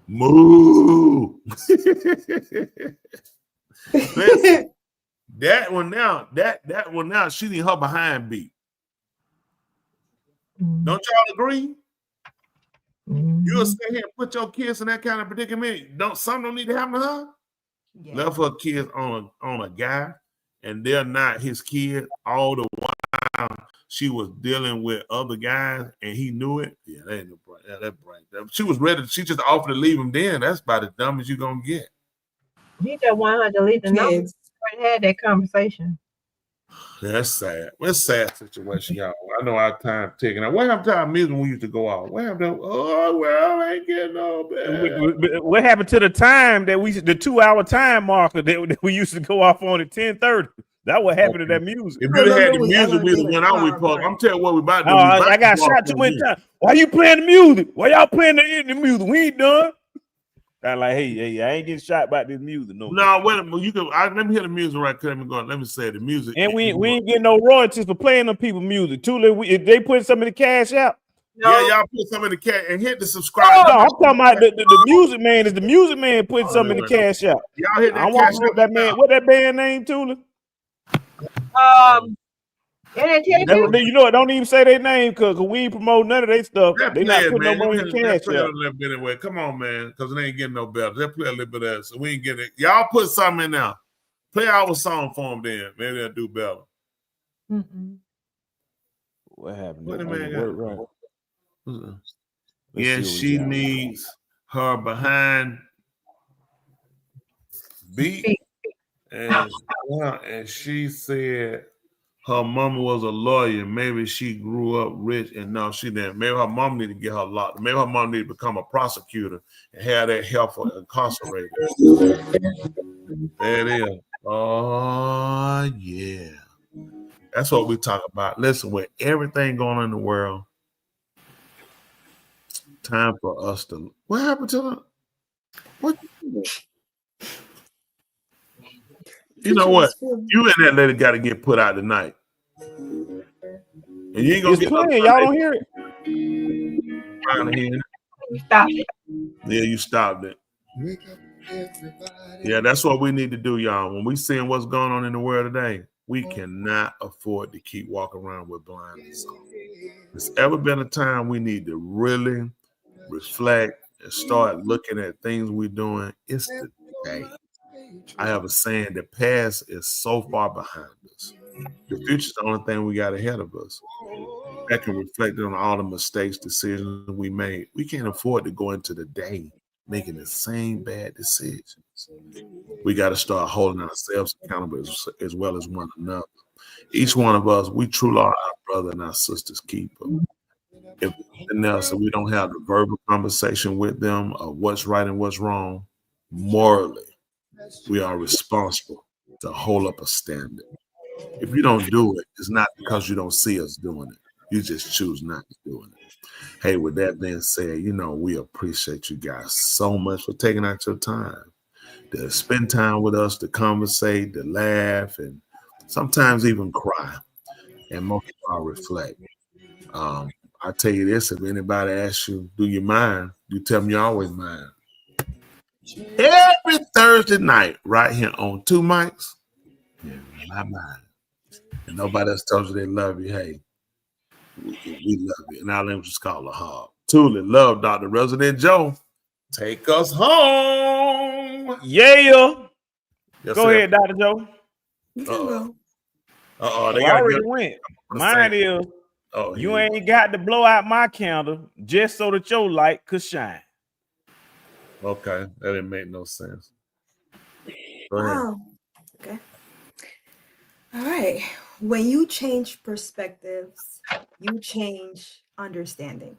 Moo. Listen, that one now, she need her behind beat. Don't y'all agree? You'll stay here and put your kids in that kind of predicament. Something don't need to happen to her. Yeah. Left her kids on a guy, and they're not his kid. All the while she was dealing with other guys, and he knew it. Yeah, that ain't no brain. Yeah, that brain. She was ready. She just offered to leave him. Then that's about as dumb as you gonna get. He just wanted her to leave the number. We had that conversation. That's sad. It's a sad situation, y'all. I know our time ticking. Now, what happened to our music when we used to go out? What happened to, I ain't getting no bad. What happened to the time that the 2-hour time marker that we used to go off on at 10:30? That what happened to that music. If you had the music be the one out we post, I'm telling you what we about to do. I got shot too many times. Why you playing the music? Why y'all playing the music? We ain't done. I'm like, hey, I ain't getting shot by this music. No, wait a minute. You can. Let me hear the music right quick. Let me say the music. And we ain't getting no royalties for playing them people music. Too, if they put some in the cash out. No. Yeah, y'all put some in the cash and hit the subscribe. No, I'm talking about the music man. Is the music man putting something in the cash out? Y'all hit that I want that man. What that band name, Tula? You know what? Don't even say their name because we ain't promote none of their stuff. They not putting no money in the cash out. A little bit anyway. Come on, man, because it ain't getting no better. They play a little bit of that, so we ain't getting it. Y'all put something in now. Play our song for them, then maybe they'll do better. What happened? What the man got? Yeah, she needs her behind beat, and she said her mama was a lawyer. Maybe she grew up rich, and no, she didn't. Maybe her mom need to get her locked. Maybe her mom need to become a prosecutor and have that help incarcerated. There it is. Oh yeah, that's what we talk about. Listen, with everything going on in the world, time for us to. What happened to them? What? You know what? You and that lady got to get put out tonight. And you ain't gonna get playing. Y'all don't hear it. Trying to hear it. You stopped it. Yeah, you stopped it. Yeah, that's what we need to do, y'all. When we seeing what's going on in the world today, We cannot afford to keep walking around with blinders on. There's ever been a time we need to really reflect and start looking at things we're doing. It's the day. I have a saying, the past is so far behind us. The future is the only thing we got ahead of us. Back and reflecting on all the mistakes, decisions we made. We can't afford to go into the day making the same bad decisions. We got to start holding ourselves accountable as well as one another. Each one of us, we truly are our brother and our sister's keeper. If nothing else, if we don't have the verbal conversation with them of what's right and what's wrong, morally, we are responsible to hold up a standard. If you don't do it, it's not because you don't see us doing it. You just choose not to do it. Hey, with that being said, we appreciate you guys so much for taking out your time to spend time with us, to conversate, to laugh, and sometimes even cry. And most of all, reflect. I tell you this, if anybody asks you, do you mind? You tell them you always mind. Every Thursday night, right here on Two Mics, my mind. And nobody else tells you they love you. Hey, we love you. And our language is called a hug. Truly love Dr. Resident Joe. Take us home. Yeah. Yes, Go ahead, Dr. Joe. They I already went. Mine is you ain't got to blow out my candle just so that your light could shine. Okay, that didn't make no sense. Go ahead. Okay. All right. When you change perspectives, you change understanding.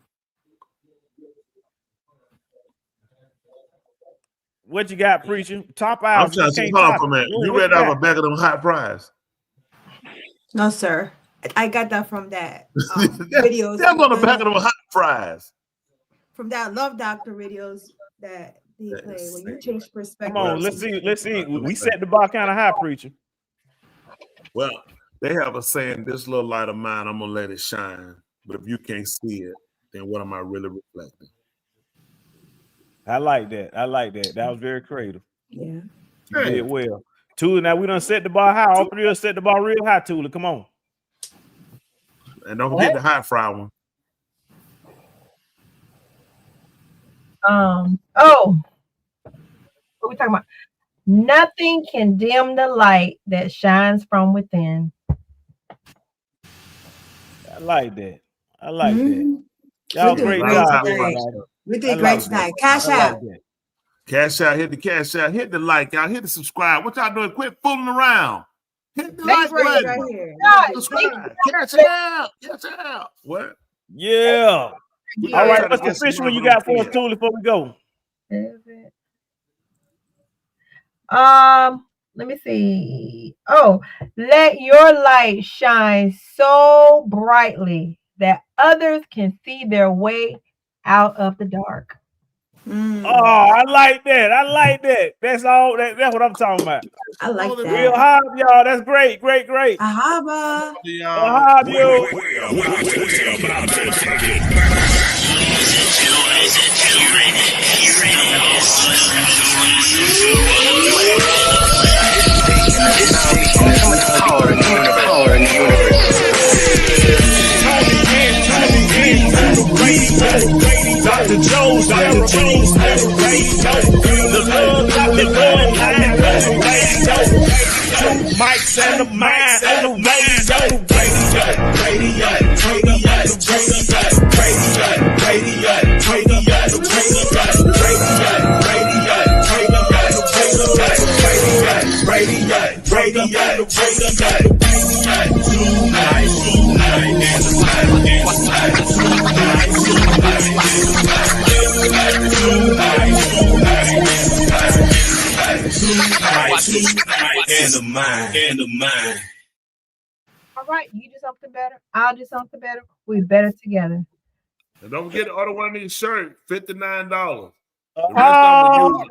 What you got, preacher? Top out. I'm trying to hold on for a minute. You read out a bag of them hot fries? No, sir. I got that from that videos. That's on the back of them hot fries. From that Love Doctor videos that they play. When you change perspective. Come on, let's see. We set the bar kind of high, preacher. Well, they have a saying, this little light of mine, I'm going to let it shine. But if you can't see it, then what am I really reflecting? I like that. That was very creative. Yeah. You did well. Tula, now we done set the bar high. All three of us set the bar real high, Tula. Come on. And don't forget the hot fry one. What we talking about? Nothing can dim the light that shines from within. I like that. Y'all great job, everybody. We did great tonight. Cash out. Cash out. Hit the cash out. Hit the like, y'all. Hit the subscribe. What y'all doing? Quit fooling around. Hit the like button. Right here. Subscribe. Cash out. Cash out. What? Yeah. All right. What's the official one you got for us, Tula, before we go? Let me see. Oh, let your light shine so brightly that others can see their way out of the dark. Oh, I like that. That's all. That's what I'm talking about. I like that. Real hard, y'all. That's great. Ahaba. Ahab, yo. We're about to take it back. Power in the universe. Dr. Jones, the love got me going high, Two mics and the mind on the radio. And the mind. All right, you do something better. I'll do something better. We're better together. And don't forget to order one of these shirts, $59. The rest of them are